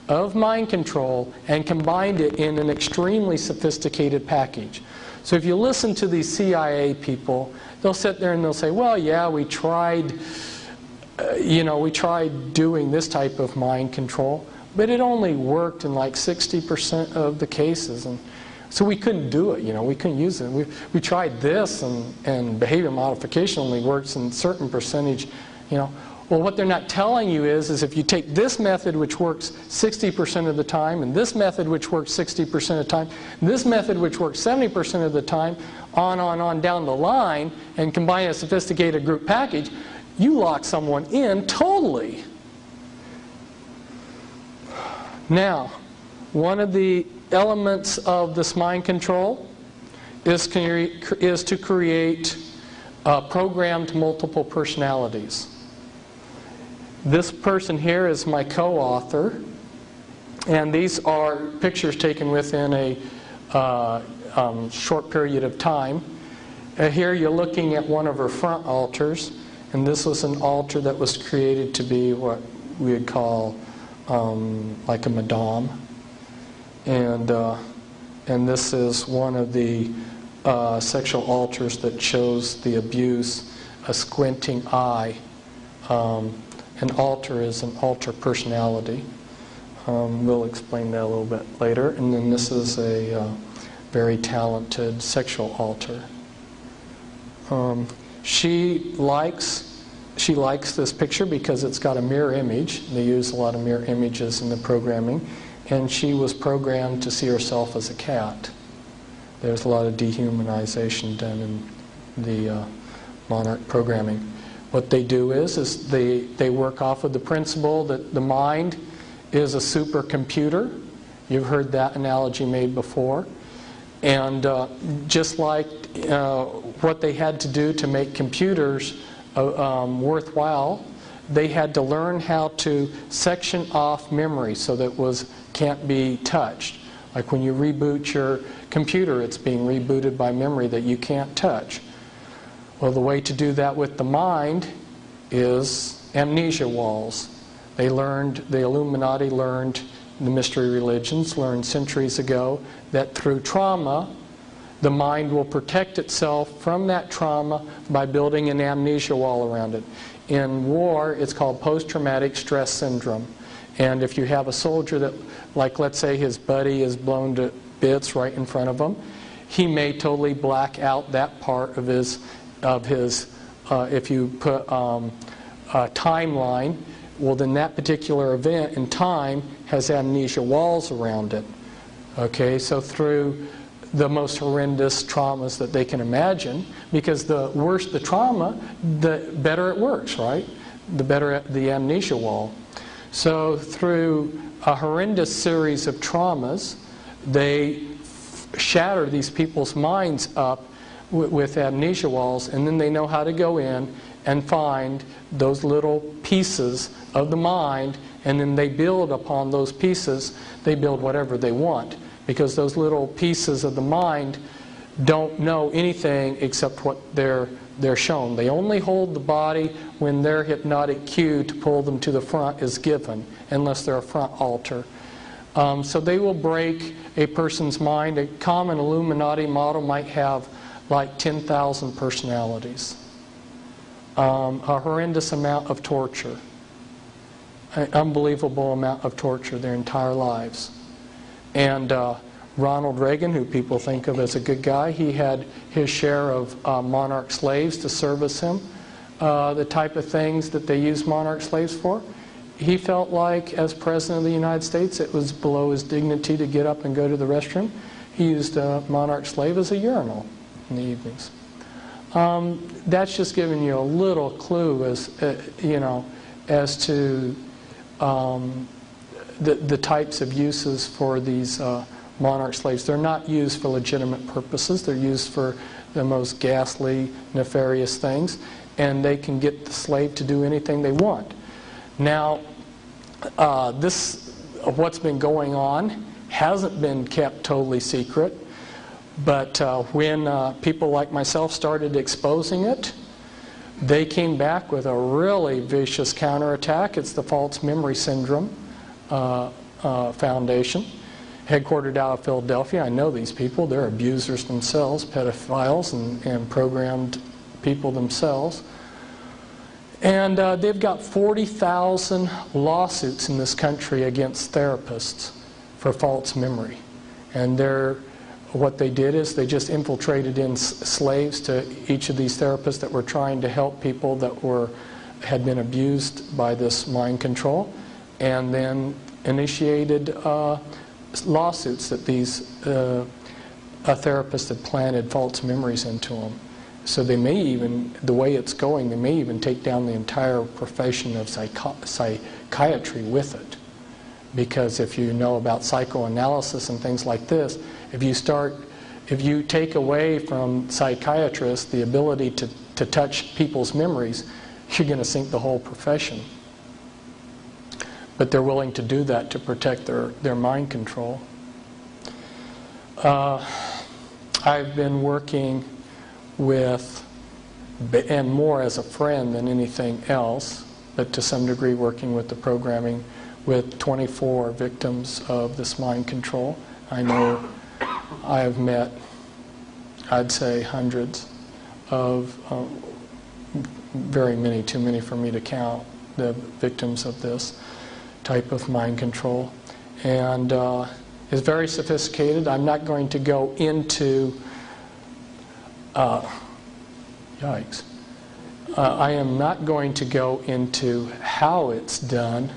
of mind control and combined it in an extremely sophisticated package. So if you listen to these CIA people, they'll sit there and they'll say, well, yeah, we tried doing this type of mind control, but it only worked in like 60% of the cases. And so we couldn't do it, we couldn't use it. We tried this, and behavior modification only works in a certain percentage, Well, what they're not telling you is if you take this method, which works 60% of the time, and this method, which works 60% of the time, and this method, which works 70% of the time, on down the line, and combine a sophisticated group package, you lock someone in totally. Now, one of the elements of this mind control is to create programmed multiple personalities. This person here is my co-author, and these are pictures taken within a short period of time. Here you're looking at one of her front altars, and this was an altar that was created to be what we would call like a madame. And this is one of the sexual altars that shows the abuse, a squinting eye. An altar is an altar personality. We'll explain that a little bit later. And then this is a very talented sexual altar. She likes this picture because it's got a mirror image. They use a lot of mirror images in the programming. And she was programmed to see herself as a cat. There's a lot of dehumanization done in the monarch programming. What they do is they work off of the principle that the mind is a supercomputer. You've heard that analogy made before. And just like what they had to do to make computers worthwhile, they had to learn how to section off memory so that it can't be touched. Like when you reboot your computer, it's being rebooted by memory that you can't touch. Well, the way to do that with the mind is amnesia walls. The Illuminati learned, the mystery religions learned centuries ago, that through trauma, the mind will protect itself from that trauma by building an amnesia wall around it. In war, it's called post-traumatic stress syndrome. And if you have a soldier that, like let's say his buddy is blown to bits right in front of him, he may totally black out that part of his if you put a timeline, well then that particular event in time has amnesia walls around it. Okay, so through the most horrendous traumas that they can imagine, because the worse the trauma, the better it works, right? The better the amnesia wall. So through a horrendous series of traumas, they shatter these people's minds up with amnesia walls, and then they know how to go in and find those little pieces of the mind, and then they build upon those pieces. They build whatever they want, because those little pieces of the mind don't know anything except what they're shown. They only hold the body when their hypnotic cue to pull them to the front is given, unless they're a front altar. So they will break a person's mind. A common Illuminati model might have like 10,000 personalities. A horrendous amount of torture. An unbelievable amount of torture their entire lives. And Ronald Reagan, who people think of as a good guy, he had his share of monarch slaves to service him. The type of things that they use monarch slaves for. He felt like, as President of the United States, it was below his dignity to get up and go to the restroom. He used a monarch slave as a urinal in the evenings. That's just giving you a little clue as as to the types of uses for these monarch slaves. They're not used for legitimate purposes. They're used for the most ghastly, nefarious things, and they can get the slave to do anything they want. Now, what's been going on hasn't been kept totally secret, but when people like myself started exposing it, they came back with a really vicious counterattack. It's the False Memory Syndrome Foundation, headquartered out of Philadelphia. I know these people. They're abusers themselves, pedophiles, and programmed people themselves. And they've got 40,000 lawsuits in this country against therapists for false memory. And what they did is they just infiltrated in slaves to each of these therapists that were trying to help people that had been abused by this mind control, and then initiated lawsuits that these therapists had planted false memories into them. So they may even, the way it's going, they may even take down the entire profession of psychiatry with it. Because if you know about psychoanalysis and things like this, if you take away from psychiatrists the ability to touch people's memories, you're going to sink the whole profession. But they're willing to do that to protect their mind control. I've been working with, and more as a friend than anything else, but to some degree working with the programming, with 24 victims of this mind control. I know I have met, I'd say, hundreds of, very many, too many for me to count, the victims of this type of mind control. And it's very sophisticated. I'm not going to go into yikes. I am not going to go into how it's done,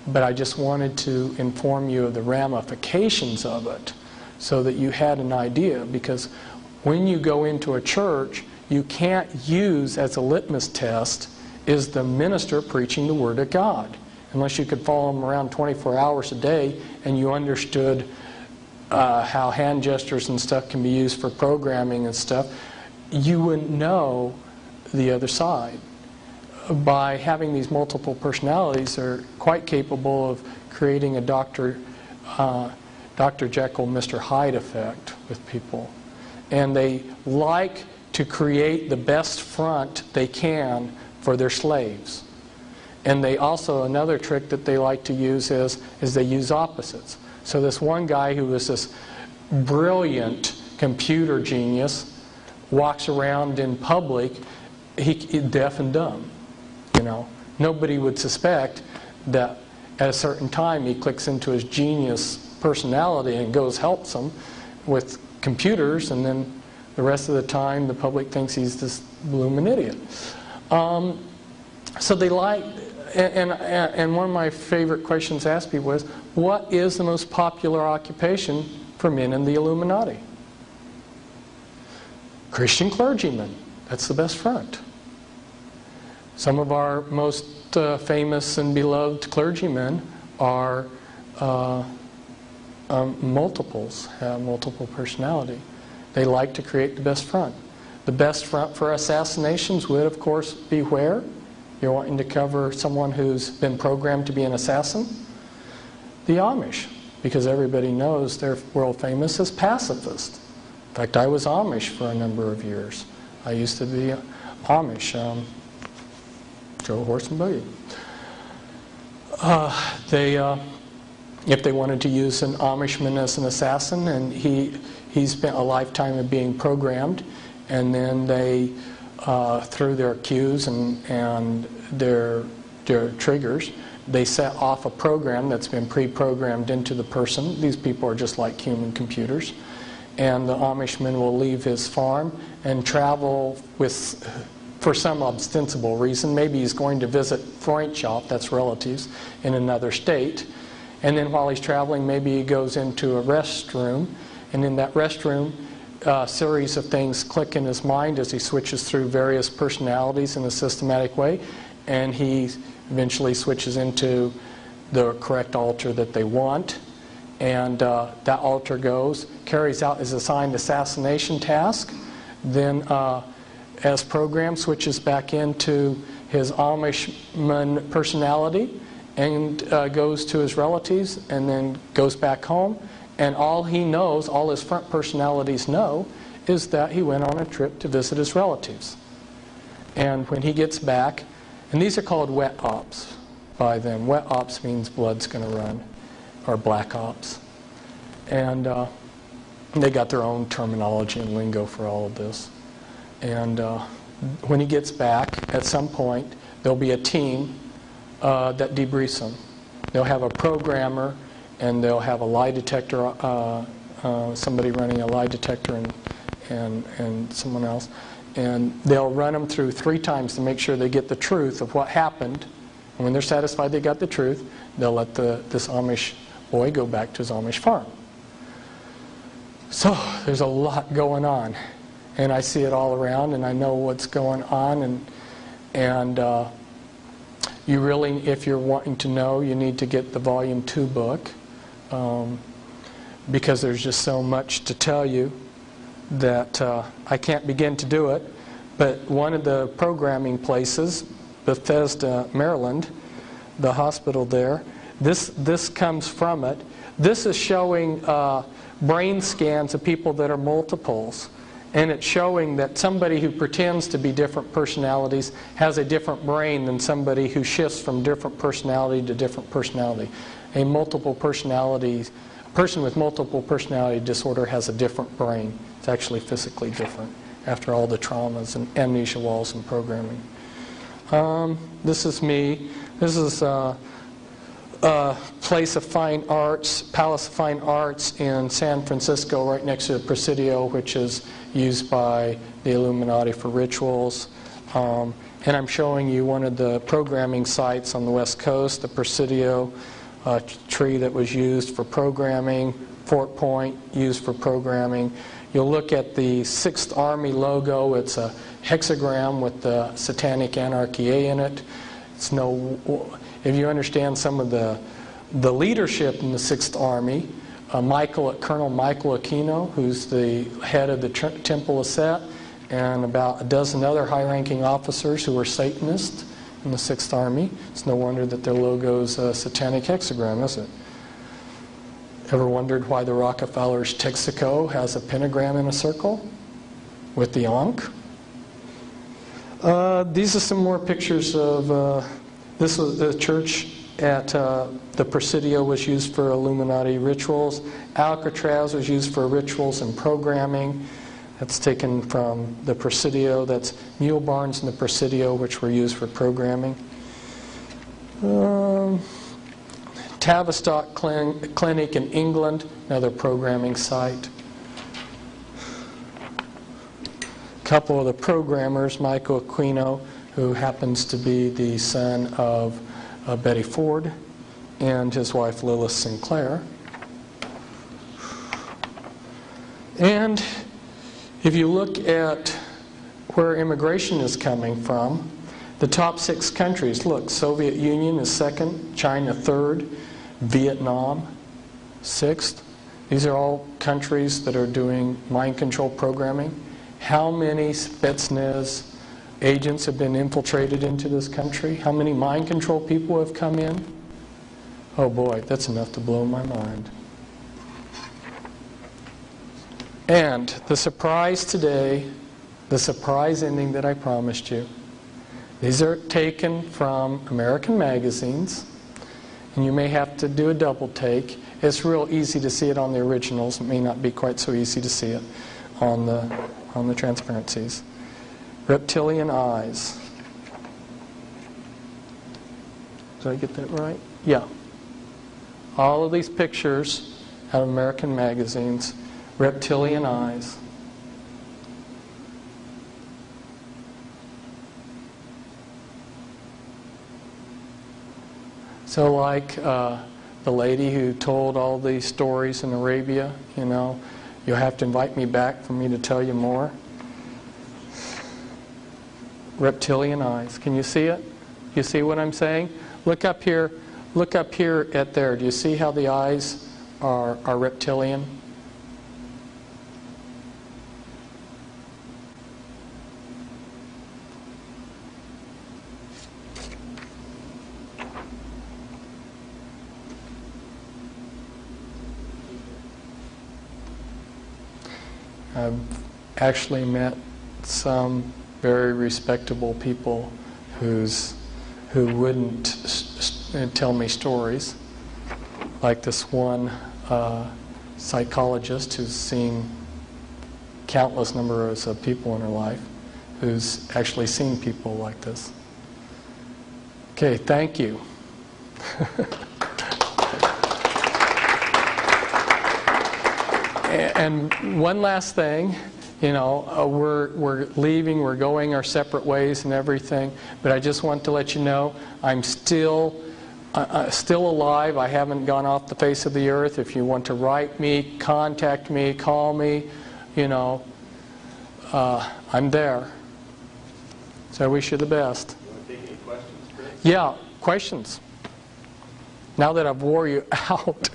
but I just wanted to inform you of the ramifications of it so that you had an idea. Because when you go into a church, you can't use as a litmus test, is the minister preaching the Word of God? Unless you could follow them around 24 hours a day and you understood how hand gestures and stuff can be used for programming and stuff, you wouldn't know the other side. By having these multiple personalities, they're quite capable of creating a Dr. Jekyll, Mr. Hyde effect with people. And they like to create the best front they can for their slaves. And they also, another trick that they like to use is they use opposites. So this one guy who was this brilliant computer genius walks around in public, he's deaf and dumb. You know, nobody would suspect that at a certain time he clicks into his genius personality and helps them with computers, and then the rest of the time the public thinks he's this blooming idiot. So they like, and one of my favorite questions to ask people is, what is the most popular occupation for men in the Illuminati? Christian clergymen. That's the best front. Some of our most famous and beloved clergymen are multiples, have multiple personality. They like to create the best front. The best front for assassinations would, of course, be where? You're wanting to cover someone who's been programmed to be an assassin? The Amish, because everybody knows they're world famous as pacifists. fact, I was Amish for a number of years. I used to be Amish, drove a horse and buggy. If they wanted to use an Amishman as an assassin, and he spent a lifetime of being programmed, and then they, through their cues and their triggers, they set off a program that's been pre-programmed into the person. These people are just like human computers. And the Amishman will leave his farm and travel for some ostensible reason. Maybe he's going to visit Freundschaft, that's relatives, in another state. And then while he's traveling, maybe he goes into a restroom. And in that restroom, a series of things click in his mind as he switches through various personalities in a systematic way. And he eventually switches into the correct altar that they want. And that altar carries out his assigned assassination task. Then, as programmed, switches back into his Amishman personality and goes to his relatives and then goes back home. And all he knows, all his front personalities know, is that he went on a trip to visit his relatives. And when he gets back, and these are called wet ops by them. Wet ops means blood's going to run, or black ops. And they got their own terminology and lingo for all of this. And when he gets back, at some point, there'll be a team that debriefs him. They'll have a programmer, and they'll have a lie detector, somebody running a lie detector and someone else. And they'll run them through 3 times to make sure they get the truth of what happened. And when they're satisfied they got the truth, they'll let this Amish boy go back to his Amish farm. So there's a lot going on. And I see it all around, and I know what's going on. And you really, if you're wanting to know, you need to get the Volume 2 book. Because there's just so much to tell you that I can't begin to do it. But one of the programming places, Bethesda, Maryland, the hospital there, this comes from it. This is showing brain scans of people that are multiples. And it's showing that somebody who pretends to be different personalities has a different brain than somebody who shifts from different personality to different personality. A person with multiple personality disorder has a different brain. It's actually physically different after all the traumas and amnesia walls and programming. This is me. This is place of fine arts, Palace of Fine Arts in San Francisco, right next to the Presidio, which is used by the Illuminati for rituals. And I'm showing you one of the programming sites on the West Coast, the Presidio tree that was used for programming, Fort Point used for programming. You'll look at the 6th Army logo. It's a hexagram with the Satanic Anarchy A in it. It's if you understand some of the leadership in the 6th Army, Colonel Michael Aquino, who's the head of the Temple of Set, and about a dozen other high-ranking officers who were Satanists in the 6th Army. It's no wonder that their logo's a satanic hexagram, is it? Ever wondered why the Rockefellers' Texaco has a pentagram in a circle with the Ankh? These are some more pictures of... this was the church at the Presidio was used for Illuminati rituals. Alcatraz was used for rituals and programming. That's taken from the Presidio. That's mule barns in the Presidio, which were used for programming. Tavistock Clinic in England, another programming site. A couple of the programmers, Michael Aquino, who happens to be the son of Betty Ford, and his wife Lilith Sinclair. And if you look at where immigration is coming from, the top 6 countries, look, Soviet Union is 2nd, China 3rd, Vietnam 6th. These are all countries that are doing mind control programming. How many Spetsnaz agents have been infiltrated into this country? How many mind control people have come in? Oh boy, that's enough to blow my mind. And the surprise today, the surprise ending that I promised you, these are taken from American magazines, and you may have to do a double take. It's real easy to see it on the originals. It may not be quite so easy to see it on the transparencies. Reptilian eyes. Did I get that right? Yeah. All of these pictures out of American magazines, reptilian eyes. So like the lady who told all these stories in Arabia, you know, you'll have to invite me back for me to tell you more. Reptilian eyes. Can you see it? You see what I'm saying? Look up here. Look up here at there. Do you see how the eyes are reptilian? I've actually met some very respectable people who wouldn't tell me stories, like this one psychologist who's seen countless numbers of people in her life, who's actually seen people like this. Okay, thank you. And one last thing, you know, we're leaving, we're going our separate ways and everything, but I just want to let you know I'm still alive. I haven't gone off the face of the earth. If you want to write me, contact me, call me, you know, I'm there. So I wish you the best. You want to take any questions, Chris? Yeah, questions. Now that I've wore you out.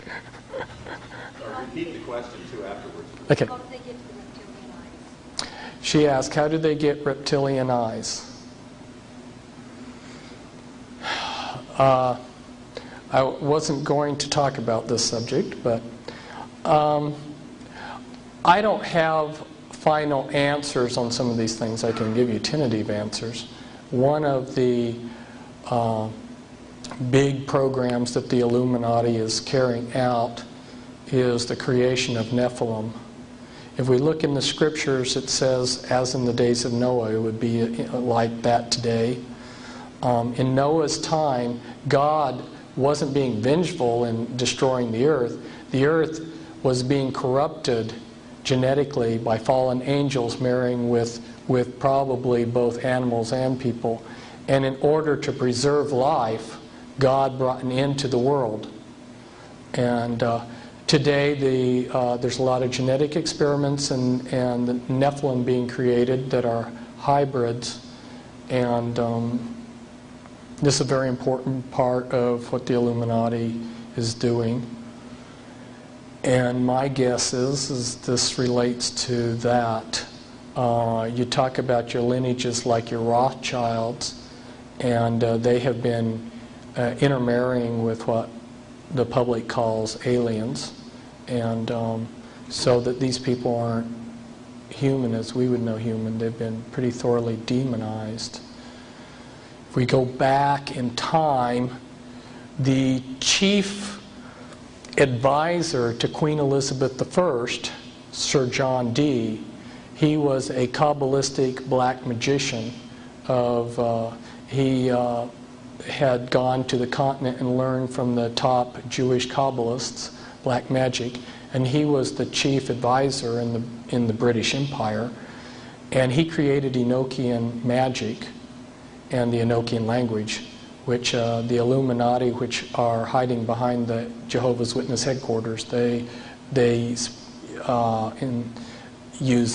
Repeat the question too afterwards. Okay. How did they get the reptilian eyes? She asked, how did they get reptilian eyes? I wasn't going to talk about this subject, but I don't have final answers on some of these things. I can give you tentative answers. One of the big programs that the Illuminati is carrying out is the creation of Nephilim. If we look in the scriptures, it says, as in the days of Noah, it would be like that today. In Noah's time, God wasn't being vengeful in destroying the earth. The earth was being corrupted genetically by fallen angels marrying with probably both animals and people. And in order to preserve life, God brought an end to the world. And today, there's a lot of genetic experiments and the Nephilim being created that are hybrids. And this is a very important part of what the Illuminati is doing. And my guess is this relates to that. You talk about your lineages like your Rothschilds, and they have been intermarrying with what the public calls aliens, and so that these people aren't human as we would know human. They've been pretty thoroughly demonized. If we go back in time, the chief advisor to Queen Elizabeth I, Sir John Dee, he was a Kabbalistic black magician. He had gone to the continent and learned from the top Jewish Kabbalists black magic, and he was the chief advisor in the British Empire, and he created Enochian magic and the Enochian language, which the Illuminati, which are hiding behind the Jehovah's Witness headquarters, they use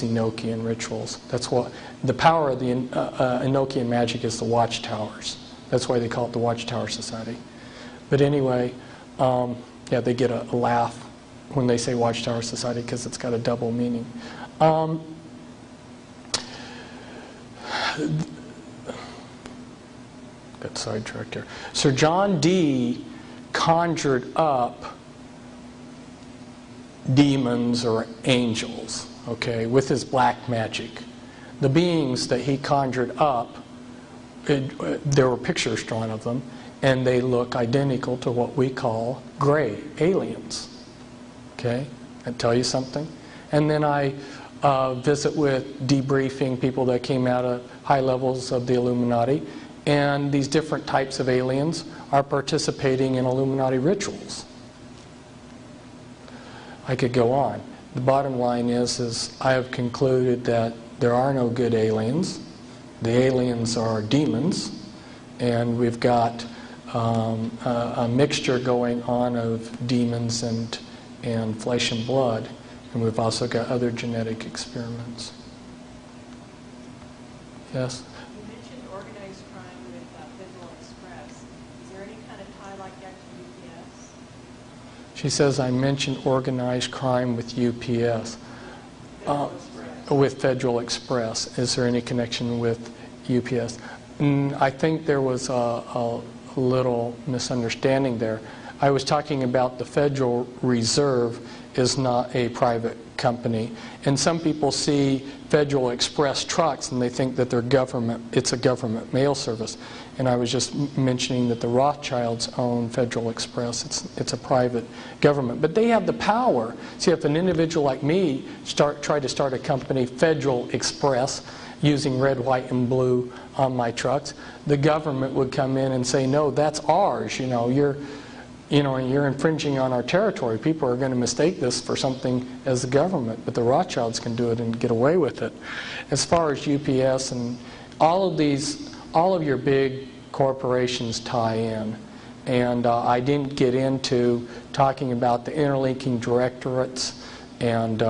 Enochian rituals. That's what the power of the Enochian magic is. The watchtowers. That's why they call it the Watchtower Society. But anyway, yeah, they get a laugh when they say Watchtower Society because it's got a double meaning. Got sidetracked here. Sir John Dee conjured up demons or angels. okay, with his black magic. The beings that he conjured up, there were pictures drawn of them, and they look identical to what we call gray aliens. Okay, that tell you something? And then I visit with debriefing people that came out of high levels of the Illuminati, and these different types of aliens are participating in Illuminati rituals. I could go on. The bottom line is I have concluded that there are no good aliens. The aliens are demons, and we've got a mixture going on of demons and flesh and blood, and we've also got other genetic experiments. Yes? You mentioned organized crime with Federal Express. Is there any kind of tie like that to UPS? She says I mentioned organized crime with UPS. With Federal Express. Is there any connection with UPS? I think there was a little misunderstanding there. I was talking about the Federal Reserve is not a private company. And some people see Federal Express trucks and they think that they're government, it's a government mail service. And I was just mentioning that the Rothschilds own Federal Express. It's a private government. But they have the power. See, if an individual like me tried to start a company, Federal Express, using red, white, and blue on my trucks, the government would come in and say, no, that's ours. You're infringing on our territory. People are going to mistake this for something as the government, but the Rothschilds can do it and get away with it. As far as UPS and all of your big corporations tie in. And I didn't get into talking about the interlinking directorates and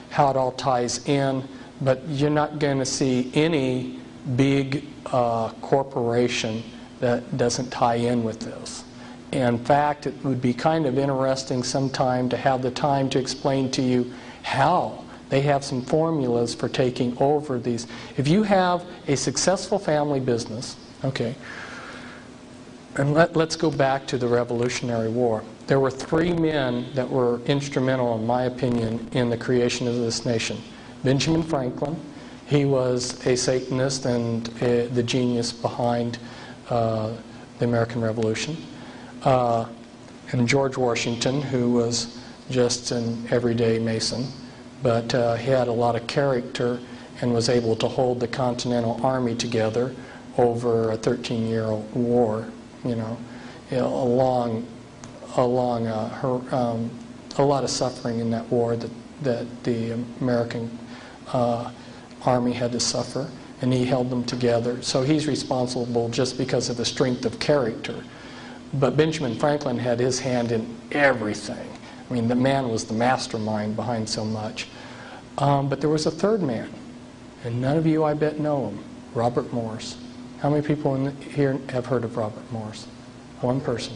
how it all ties in, but you're not going to see any big corporation that doesn't tie in with this. In fact, it would be kind of interesting sometime to have the time to explain to you how they have some formulas for taking over these. If you have a successful family business, okay, and let's go back to the Revolutionary War. There were 3 men that were instrumental, in my opinion, in the creation of this nation. Benjamin Franklin, he was a Satanist and the genius behind the American Revolution. And George Washington, who was just an everyday Mason, but he had a lot of character and was able to hold the Continental Army together over a 13-year war. A lot of suffering in that war that the American Army had to suffer, and he held them together. So he's responsible just because of the strength of character. But Benjamin Franklin had his hand in everything. I mean, the man was the mastermind behind so much. But there was a third man, and none of you, I bet, know him, Robert Morse. How many people here have heard of Robert Morse? One person,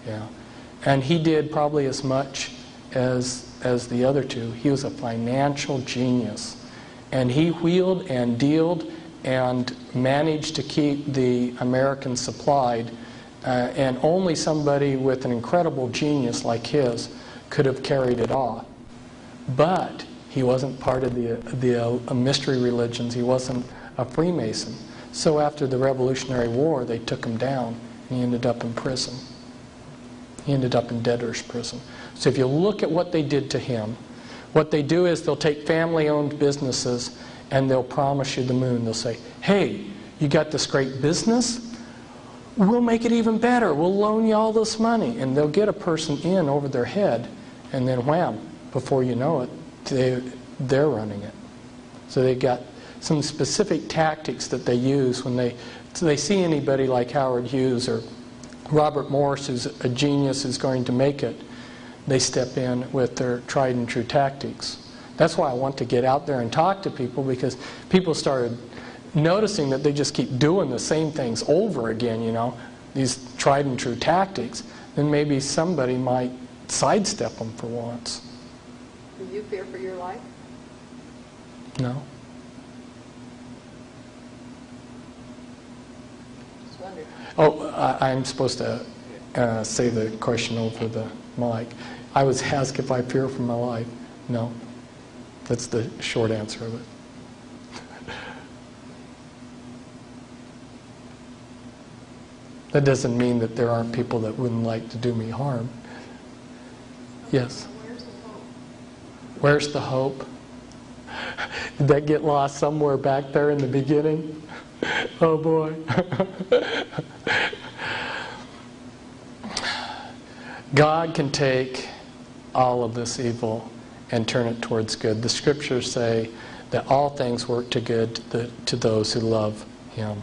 yeah. And he did probably as much as the other two. He was a financial genius. And he wheeled and dealed and managed to keep the Americans supplied. And only somebody with an incredible genius like his could have carried it off. But he wasn't part of the mystery religions. He wasn't a Freemason. So after the Revolutionary War, they took him down, and he ended up in prison. He ended up in debtor's prison. So if you look at what they did to him, what they do is they'll take family-owned businesses and they'll promise you the moon. They'll say, hey, you got this great business? We'll make it even better. We'll loan you all this money. And they'll get a person in over their head, and then wham, before you know it, they're running it. So they got some specific tactics that they use when they see anybody like Howard Hughes or Robert Morse, who's a genius, who's going to make it. They step in with their tried and true tactics. That's why I want to get out there and talk to people, because people started noticing that they just keep doing the same things over again, these tried and true tactics. Then maybe somebody might sidestep them for once. Do you fear for your life? No. Just wondered. Oh, I'm supposed to say the question over the mic. I was asked if I fear for my life. No. That's the short answer of it. That doesn't mean that there aren't people that wouldn't like to do me harm. Yes? Where's the hope? Where's the hope? Did that get lost somewhere back there in the beginning? Oh boy. God can take all of this evil and turn it towards good. The scriptures say that all things work to good to those who love Him.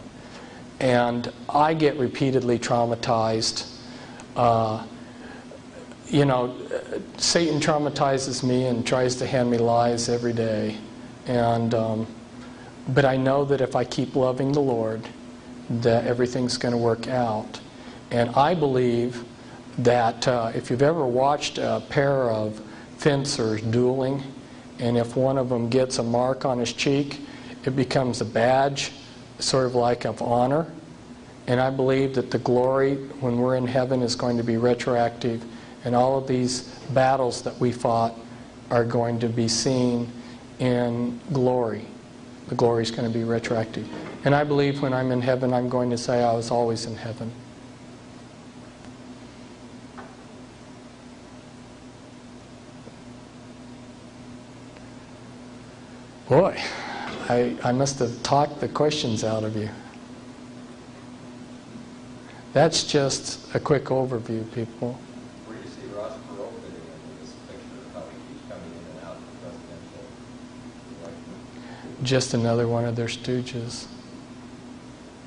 And I get repeatedly traumatized. Satan traumatizes me and tries to hand me lies every day. But I know that if I keep loving the Lord, that everything's going to work out. And I believe that if you've ever watched a pair of fencers dueling, and if one of them gets a mark on his cheek, it becomes a badge, sort of like of honor. And I believe that the glory when we're in heaven is going to be retroactive, and all of these battles that we fought are going to be seen in glory. The glory is going to be retroactive. And I believe when I'm in heaven, I'm going to say I was always in heaven. Boy, I must have talked the questions out of you. That's just a quick overview, people. Where do you see Ross Perot fitting in this picture of how he keeps coming in and out of the presidential election? Just another one of their stooges.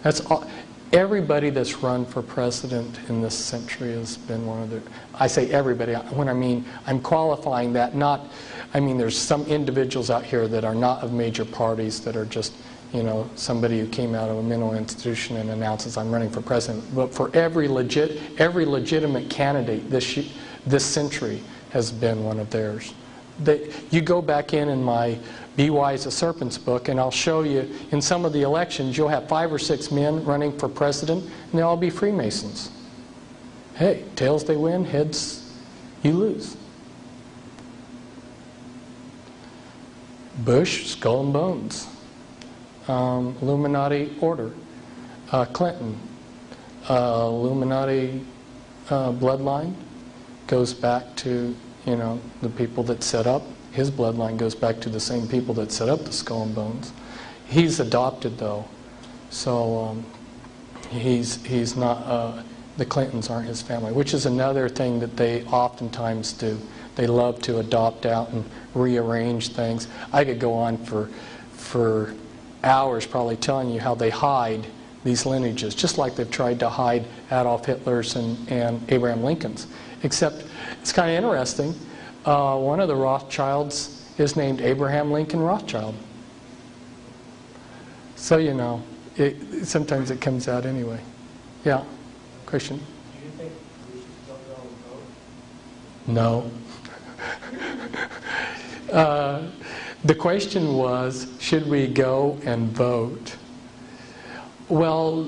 That's all. Everybody that's run for president in this century has been one of their... I say everybody. When I mean, I'm qualifying that not... I mean, there's some individuals out here that are not of major parties that are just, somebody who came out of a mental institution and announces, I'm running for president. But for every legitimate candidate this century has been one of theirs. You go back in my Be Wise as Serpents book, and I'll show you in some of the elections, you'll have 5 or 6 men running for president, and they'll all be Freemasons. Hey, tails they win, heads you lose. Bush, skull and bones. Illuminati order. Clinton, Illuminati bloodline goes back to, the people that set up. His bloodline goes back to the same people that set up the skull and bones. He's adopted, though. So he's not, the Clintons aren't his family, which is another thing that they oftentimes do. They love to adopt out and rearrange things. I could go on for hours probably telling you how they hide these lineages, just like they've tried to hide Adolf Hitler's and Abraham Lincoln's. Except it's kind of interesting. One of the Rothschilds is named Abraham Lincoln Rothschild. So sometimes it comes out anyway. Yeah, Christian? Do you think we should still go and vote? No. The question was, should we go and vote? Well,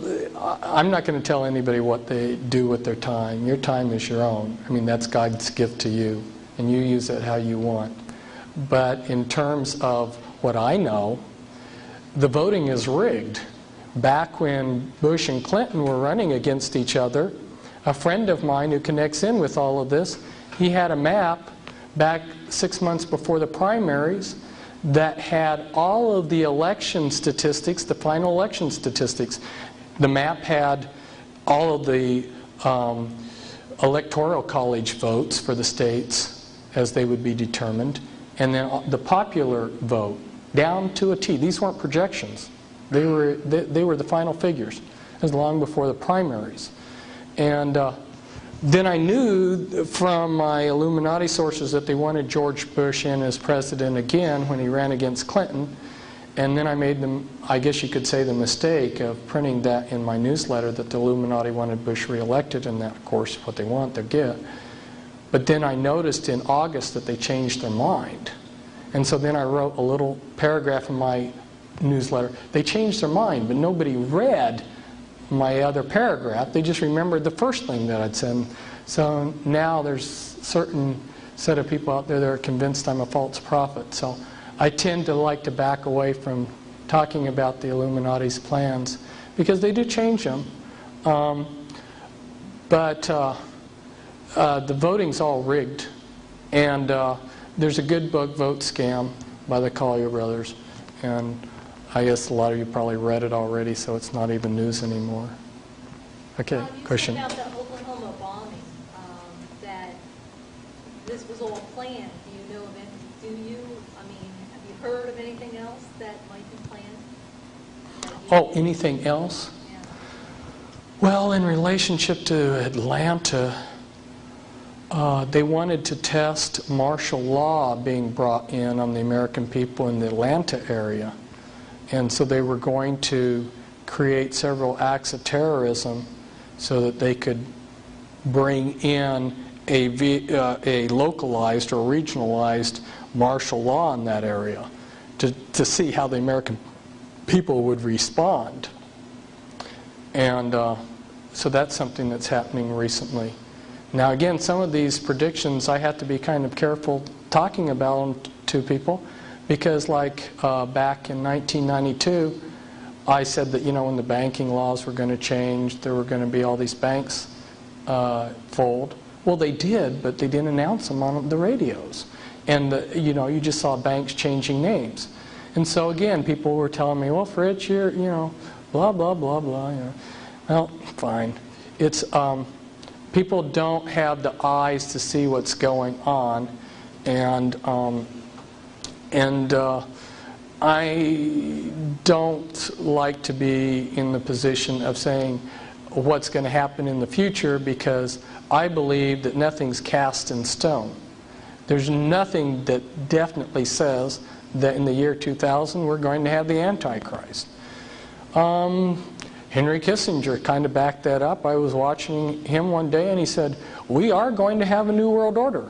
I'm not going to tell anybody what they do with their time. Your time is your own. I mean, that's God's gift to you, and you use it how you want. But in terms of what I know, the voting is rigged. Back when Bush and Clinton were running against each other, a friend of mine who connects in with all of this, he had a map back 6 months before the primaries that had all of the election statistics, the final election statistics. The map had all of the electoral college votes for the states as they would be determined, and then the popular vote down to a T. These weren't projections. They were the final figures. It was long before the primaries. And then I knew from my Illuminati sources that they wanted George Bush in as president again when he ran against Clinton. And then I made them, I guess you could say, the mistake of printing that in my newsletter that the Illuminati wanted Bush reelected, and that, of course, what they want, they'll get. But then I noticed in August that they changed their mind. And so then I wrote a little paragraph in my newsletter. They changed their mind, but nobody read my other paragraph. They just remembered the first thing that I'd said. So now there's a certain set of people out there that are convinced I'm a false prophet. So I tend to like to back away from talking about the Illuminati's plans because they do change them. But the voting's all rigged. And there's a good book, Vote Scam, by the Collier brothers. And I guess a lot of you probably read it already, so it's not even news anymore. Okay, question. You said about the Oklahoma bombing, that this was all planned. Do you know of any, have you heard of anything else that might be planned? Oh, anything else? Yeah. Well, in relationship to Atlanta, they wanted to test martial law being brought in on the American people in the Atlanta area. And so they were going to create several acts of terrorism so that they could bring in a localized or regionalized martial law in that area to see how the American people would respond. And so that's something that's happening recently. Now again, some of these predictions I have to be kind of careful talking about them to people because like back in 1992 I said that when the banking laws were going to change, there were going to be all these banks fold. Well, they did, but they didn't announce them on the radios. And you just saw banks changing names. And so again, people were telling me, well, Fritz, you're blah blah blah blah. Well, fine. It's people don't have the eyes to see what's going on, and I don't like to be in the position of saying what's going to happen in the future because I believe that nothing's cast in stone. There's nothing that definitely says that in the year 2000 we're going to have the Antichrist. Henry Kissinger kind of backed that up. I was watching him one day and he said, we are going to have a new world order.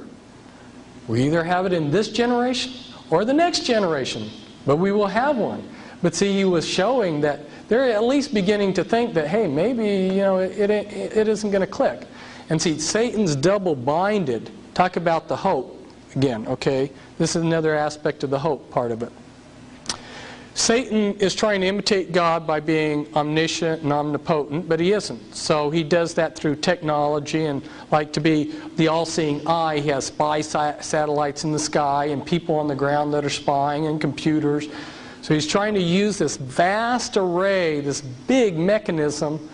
We either have it in this generation or the next generation, but we will have one. But see, he was showing that they're at least beginning to think that, hey, maybe it isn't going to click. And see, Satan's double-binded. Talk about the hope again, okay? This is another aspect of the hope part of it. Satan is trying to imitate God by being omniscient and omnipotent, but he isn't. So he does that through technology and like to be the all-seeing eye. He has spy satellites in the sky and people on the ground that are spying and computers. So he's trying to use this vast array, this big mechanism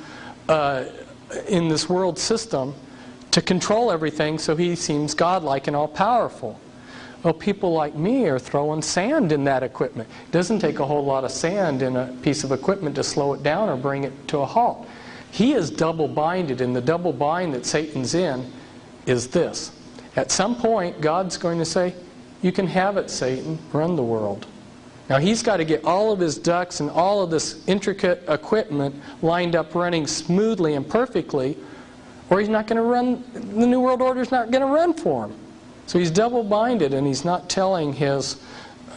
in this world system to control everything so he seems godlike and all-powerful. Well, people like me are throwing sand in that equipment. It doesn't take a whole lot of sand in a piece of equipment to slow it down or bring it to a halt. He is double-binded, and the double bind that Satan's in is this. At some point, God's going to say, you can have it, Satan, run the world. Now, he's got to get all of his ducks and all of this intricate equipment lined up running smoothly and perfectly, or he's not going to run, the New World Order's not going to run for him. So he's double-binded, and he's not telling his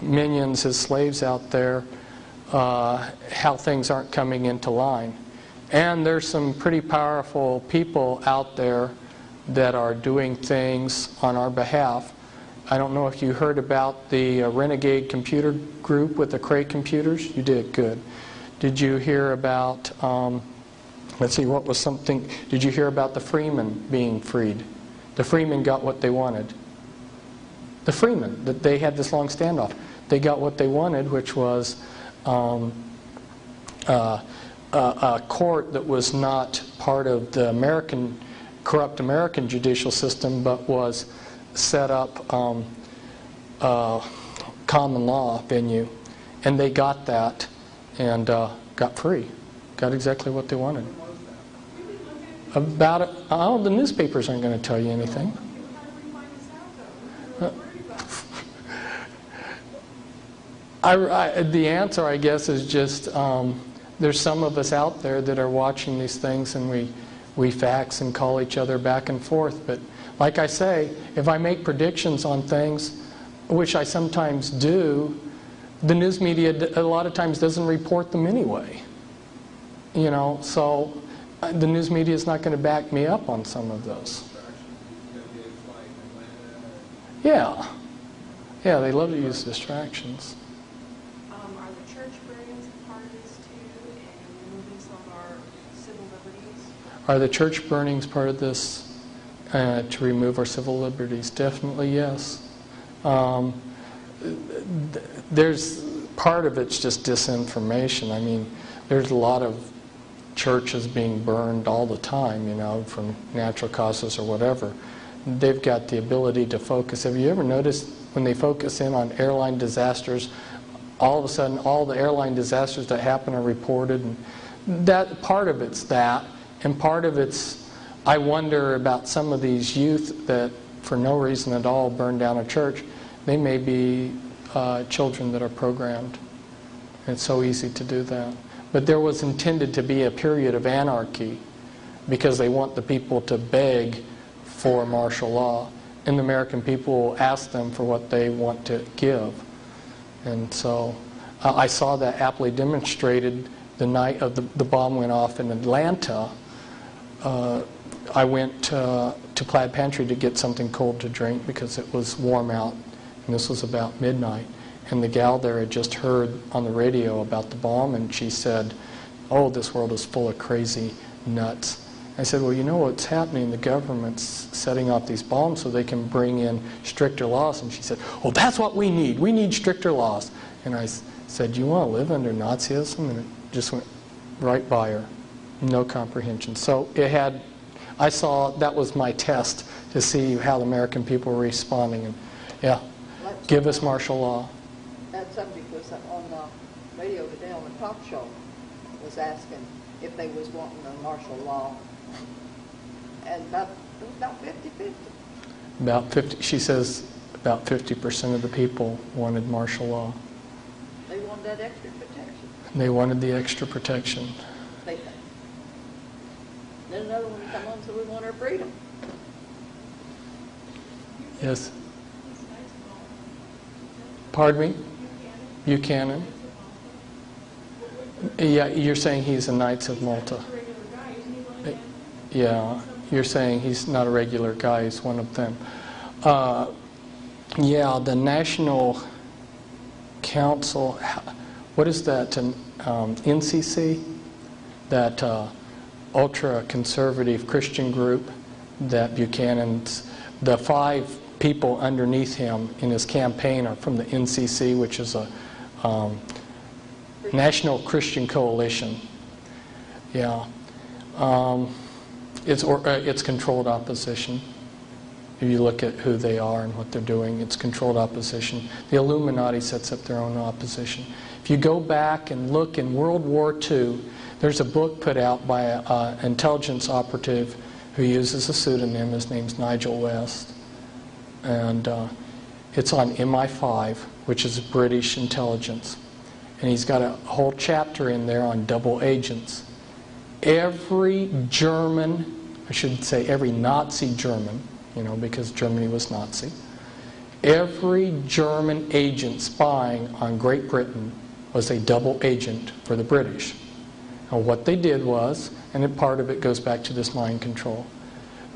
minions, his slaves out there, how things aren't coming into line. And there's some pretty powerful people out there that are doing things on our behalf. I don't know if you heard about the Renegade Computer Group with the Cray computers. You did, good. Did you hear about, let's see, what was something, did you hear about the Freemen being freed? The Freemen got what they wanted. The Freemen, that they had this long standoff. They got what they wanted, which was a court that was not part of the corrupt American judicial system, but was set up common law venue. And they got that and got free. Got exactly what they wanted. About it, oh, the newspapers aren't going to tell you anything. The answer, I guess, is just there's some of us out there that are watching these things, and we fax and call each other back and forth. But like I say, if I make predictions on things, which I sometimes do, the news media a lot of times doesn't report them anyway. So the news media is not going to back me up on some of those. Yeah. Yeah, they love to use distractions. Are the church burnings a part of this too, and removing some of our civil liberties? Are the church burnings part of this to remove our civil liberties? Definitely yes. There's part of it's just disinformation. I mean, there's a lot of churches being burned all the time, you know, from natural causes or whatever. They've got the ability to focus. Have you ever noticed when they focus in on airline disasters, all of a sudden all the airline disasters that happen are reported? And that part of it's that, and part of it's, I wonder about some of these youth that for no reason at all burn down a church. They may be children that are programmed. It's so easy to do that. But there was intended to be a period of anarchy because they want the people to beg for martial law. And the American people will ask them for what they want to give. And so I saw that aptly demonstrated the night of the bomb went off in Atlanta. I went to Plaid Pantry to get something cold to drink because it was warm out. And this was about midnight. And the gal there had just heard on the radio about the bomb, and she said, "Oh, this world is full of crazy nuts." I said, "Well, you know what's happening? The government's setting off these bombs so they can bring in stricter laws." And she said, "Oh, that's what we need. We need stricter laws." And I said, "You want to live under Nazism?" And it just went right by her. No comprehension. So it had, I saw, that was my test to see how the American people were responding. And yeah, give us martial law. That subject was on the radio today on the talk show, was asking if they was wanting a martial law. And it was about 50-50. About 50, she says about 50% of the people wanted martial law. They wanted that extra protection, They wanted the extra protection. they think. Then another one come on, so we want our freedom. Yes? Pardon me? Buchanan? Yeah, you're saying he's a Knights of Malta. Yeah, you're saying he's not a regular guy, he's one of them. Yeah, the National Council, what is that, NCC? That ultra-conservative Christian group that Buchanan's, the 5 people underneath him in his campaign are from the NCC, which is a National Christian Coalition. Yeah. It's controlled opposition. If you look at who they are and what they're doing, it's controlled opposition. The Illuminati sets up their own opposition. If you go back and look in World War II, there's a book put out by an intelligence operative who uses a pseudonym. His name's Nigel West. And it's on MI5, which is British intelligence. And he's got a whole chapter in there on double agents. Every German, I should say every Nazi German, you know, because Germany was Nazi, every German agent spying on Great Britain was a double agent for the British. And what they did was, and part of it goes back to this mind control,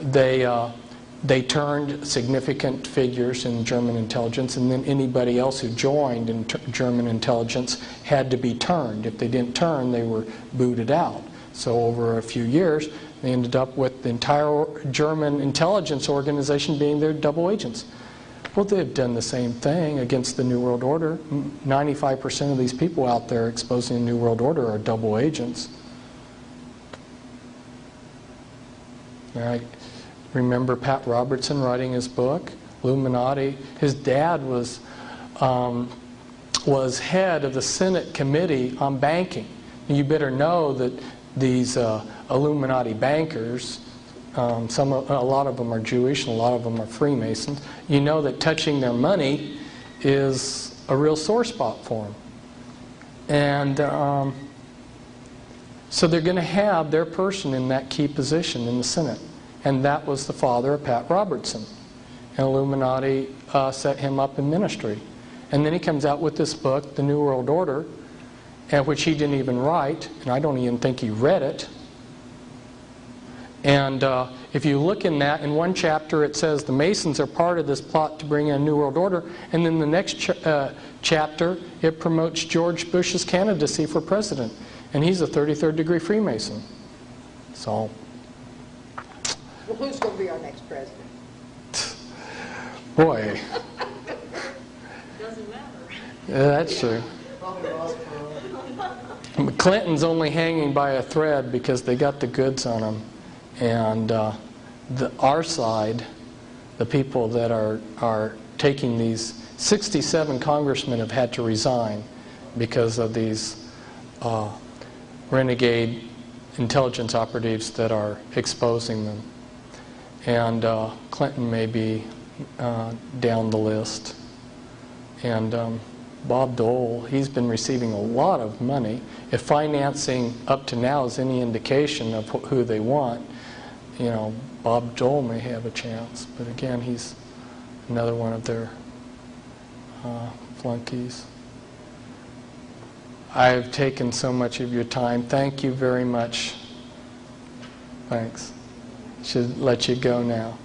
they turned significant figures in German intelligence, and then anybody else who joined in German intelligence had to be turned. If they didn't turn, they were booted out. So over a few years, they ended up with the entire German intelligence organization being their double agents. Well, they've done the same thing against the New World Order. 95% of these people out there exposing the New World Order are double agents. I remember Pat Robertson writing his book, Illuminati. His dad was head of the Senate Committee on Banking. And you better know that these Illuminati bankers, a lot of them are Jewish and a lot of them are Freemasons. You know that touching their money is a real sore spot for them. And so they're going to have their person in that key position in the Senate. And that was the father of Pat Robertson. And Illuminati set him up in ministry. And then he comes out with this book, The New World Order, which he didn't even write, and I don't even think he read it. And if you look in that, in one chapter it says the Masons are part of this plot to bring in a New World Order, and then the next chapter it promotes George Bush's candidacy for president, and he's a 33rd degree Freemason. So, Well, who's going to be our next president? boy, Doesn't matter. yeah, that's true. Clinton's only hanging by a thread because they got the goods on him. And our side, the people that are taking these, 67 congressmen have had to resign because of these renegade intelligence operatives that are exposing them. And Clinton may be down the list. And Bob Dole, he's been receiving a lot of money. If financing up to now is any indication of who they want, you know, Bob Dole may have a chance. But again, he's another one of their flunkies. I've taken so much of your time. Thank you very much. Thanks. Should let you go now.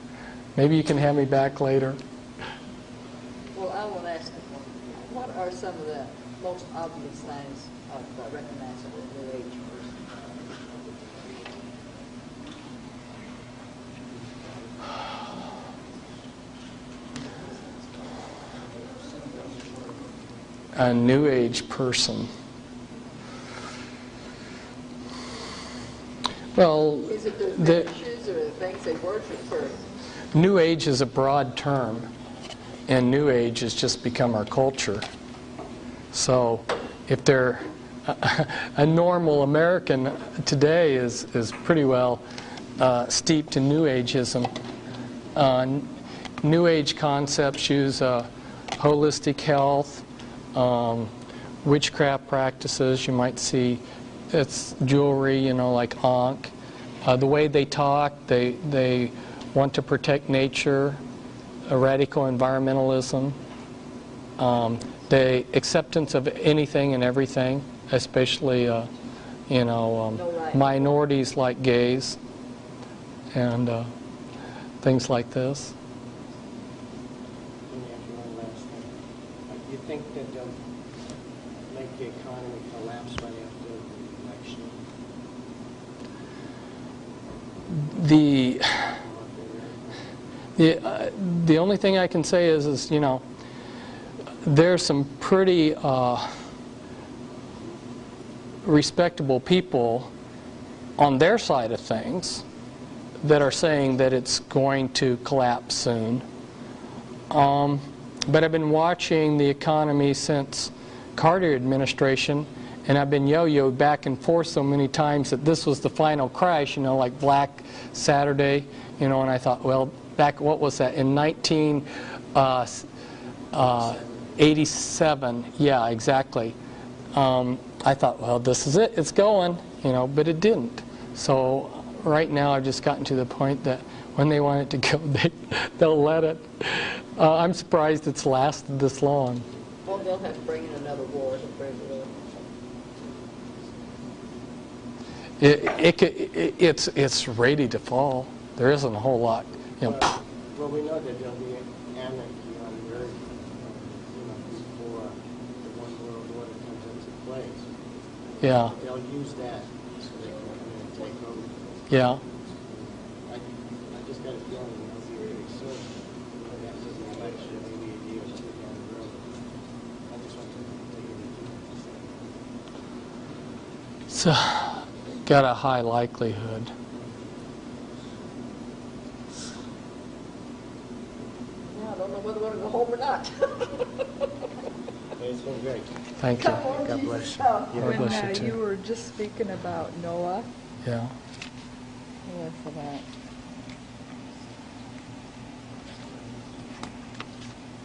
Maybe you can have me back later. Well, I will ask you, what are some of the most obvious signs of recognizing a New Age person? A New Age person. Well, Is it their fetishes or the things they worship, or? New Age is a broad term, and New Age has just become our culture. So if they're a normal American today is pretty well steeped in New Ageism. New Age concepts use holistic health, witchcraft practices. You might see it's jewelry, you know, like Ankh. The way they talk, they want to protect nature, radical environmentalism, the acceptance of anything and everything, especially you know, minorities like gays and things like this. Let me ask you one last thing. Do you think that they'll make the economy collapse right after the election? The only thing I can say is you know, there's some pretty respectable people on their side of things that are saying that it's going to collapse soon. But I've been watching the economy since Carter administration, and I've been yo-yoed back and forth so many times that this was the final crash, you know, like Black Saturday, you know, and I thought, well, back, what was that, in 1987, yeah, exactly. I thought, well, this is it, it's going, you know, but it didn't. So right now I've just gotten to the point that when they want it to go, they'll let it. I'm surprised it's lasted this long. Well, they'll have to bring in another war to bring it up. It's ready to fall. There isn't a whole lot, you know. Well, we know that there'll be anarchy on the earth, you know, before the one world order comes into place. Yeah, They'll use that so they can come in and take over. yeah. I just got a feeling it'll be really soon. After the election, maybe a year or two down the road. I just want to take it into So, got a high likelihood. Now, I don't know whether we're going to go home or not. It's been great. Thank you. Come on, God Jesus, bless you. come. God When bless you you too. were just speaking about Noah, Yeah. yes, about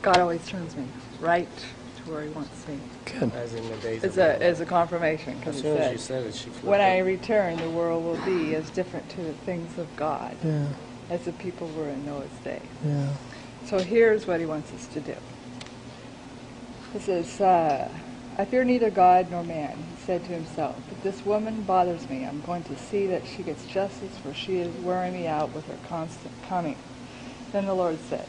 God always turns me right to where He wants me. Good. As in the days As of Noah. a confirmation, As because He soon as you said, said it, she flipped "When I it. return, the world will be as different to the things of God Yeah. as the people were in Noah's day." Yeah. So here's what He wants us to do. This is I fear neither God nor man, he said to himself. But this woman bothers me. I'm going to see that she gets justice, for she is wearing me out with her constant coming. Then the Lord said,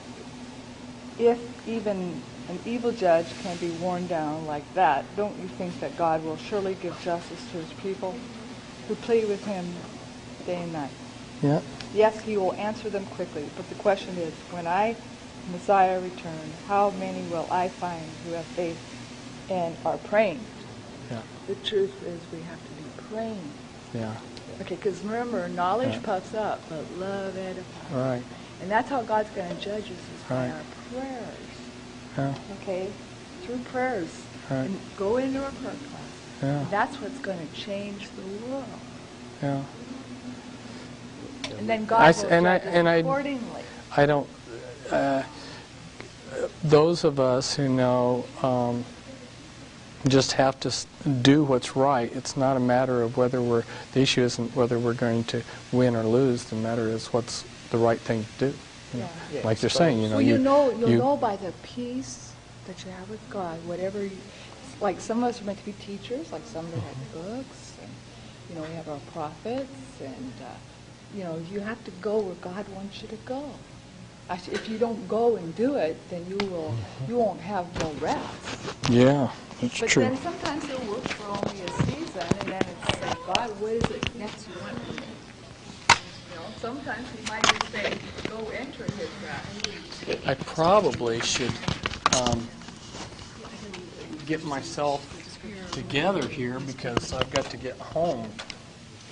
if even an evil judge can be worn down like that, don't you think that God will surely give justice to his people who plead with him day and night? Yeah. Yes, he will answer them quickly, but the question is, when I, Messiah, return, how many will I find who have faith and are praying? Yeah. The truth is we have to be praying. Yeah. Okay, because remember, knowledge Yeah. puffs up, but love edifies. Right. And that's how God's going to judge us, is by Right. our prayers. Yeah. Okay? Through prayers. Right. And go into a prayer class. Yeah. And that's what's going to change the world. Yeah. And then I God s- will and I- judge us and I- accordingly. I don't. Those of us who know just have to do what's right. It's not a matter of whether the issue isn't whether we're going to win or lose. The matter is what's the right thing to do. You know, Yeah. like they're saying, Well, you'll know by the peace that you have with God, whatever like some of us are meant to be teachers, like some that have books, and, you know, we have our prophets, and, you know, you have to go where God wants you to go. Actually, if you don't go and do it, then you won't have no rest. Yeah, that's But true. then sometimes it'll work for only a season, and then it's like, God, what is it next you want from me? You know, sometimes he might just say, go enter his rest. I probably should get myself together here because I've got to get home.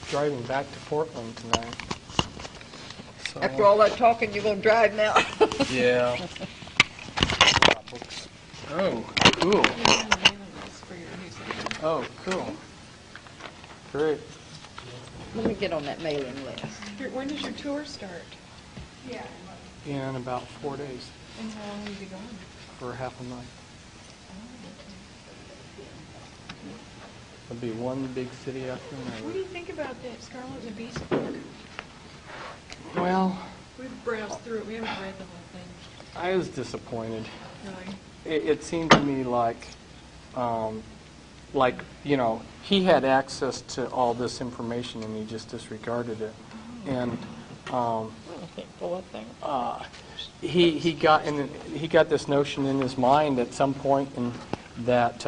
Driving back to Portland tonight. So, After all that talking, you're going to drive now. yeah. Books. Oh, cool. Oh, cool. Great. Let me get on that mailing list. When does your tour start? In about 4 days And how long will you be gone? for half a month. It'll be one big city after What do another. you think about that Scarlet and the Beast book? Well, We've browsed through it. We haven't read the whole thing. I was disappointed. Really? It seemed to me like, you know, he had access to all this information and he just disregarded it. And he got this notion in his mind at some point that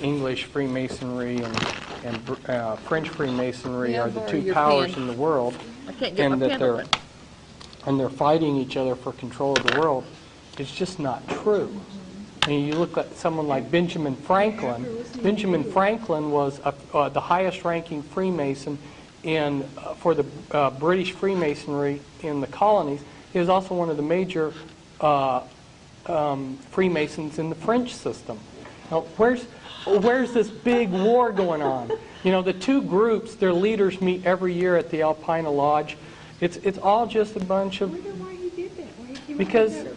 English Freemasonry and French Freemasonry are the borrow two your powers pen? in the world, I can't get and my that pen open. they're fighting each other for control of the world. It's just not true. And you look at someone like Benjamin Franklin. Benjamin Franklin was the highest-ranking Freemason for the British Freemasonry in the colonies. He was also one of the major Freemasons in the French system. Now, where's this big war going on? You know, the two groups, their leaders meet every year at the Alpina Lodge. It's all just a bunch of... I wonder why you did that. Why you came up with Because that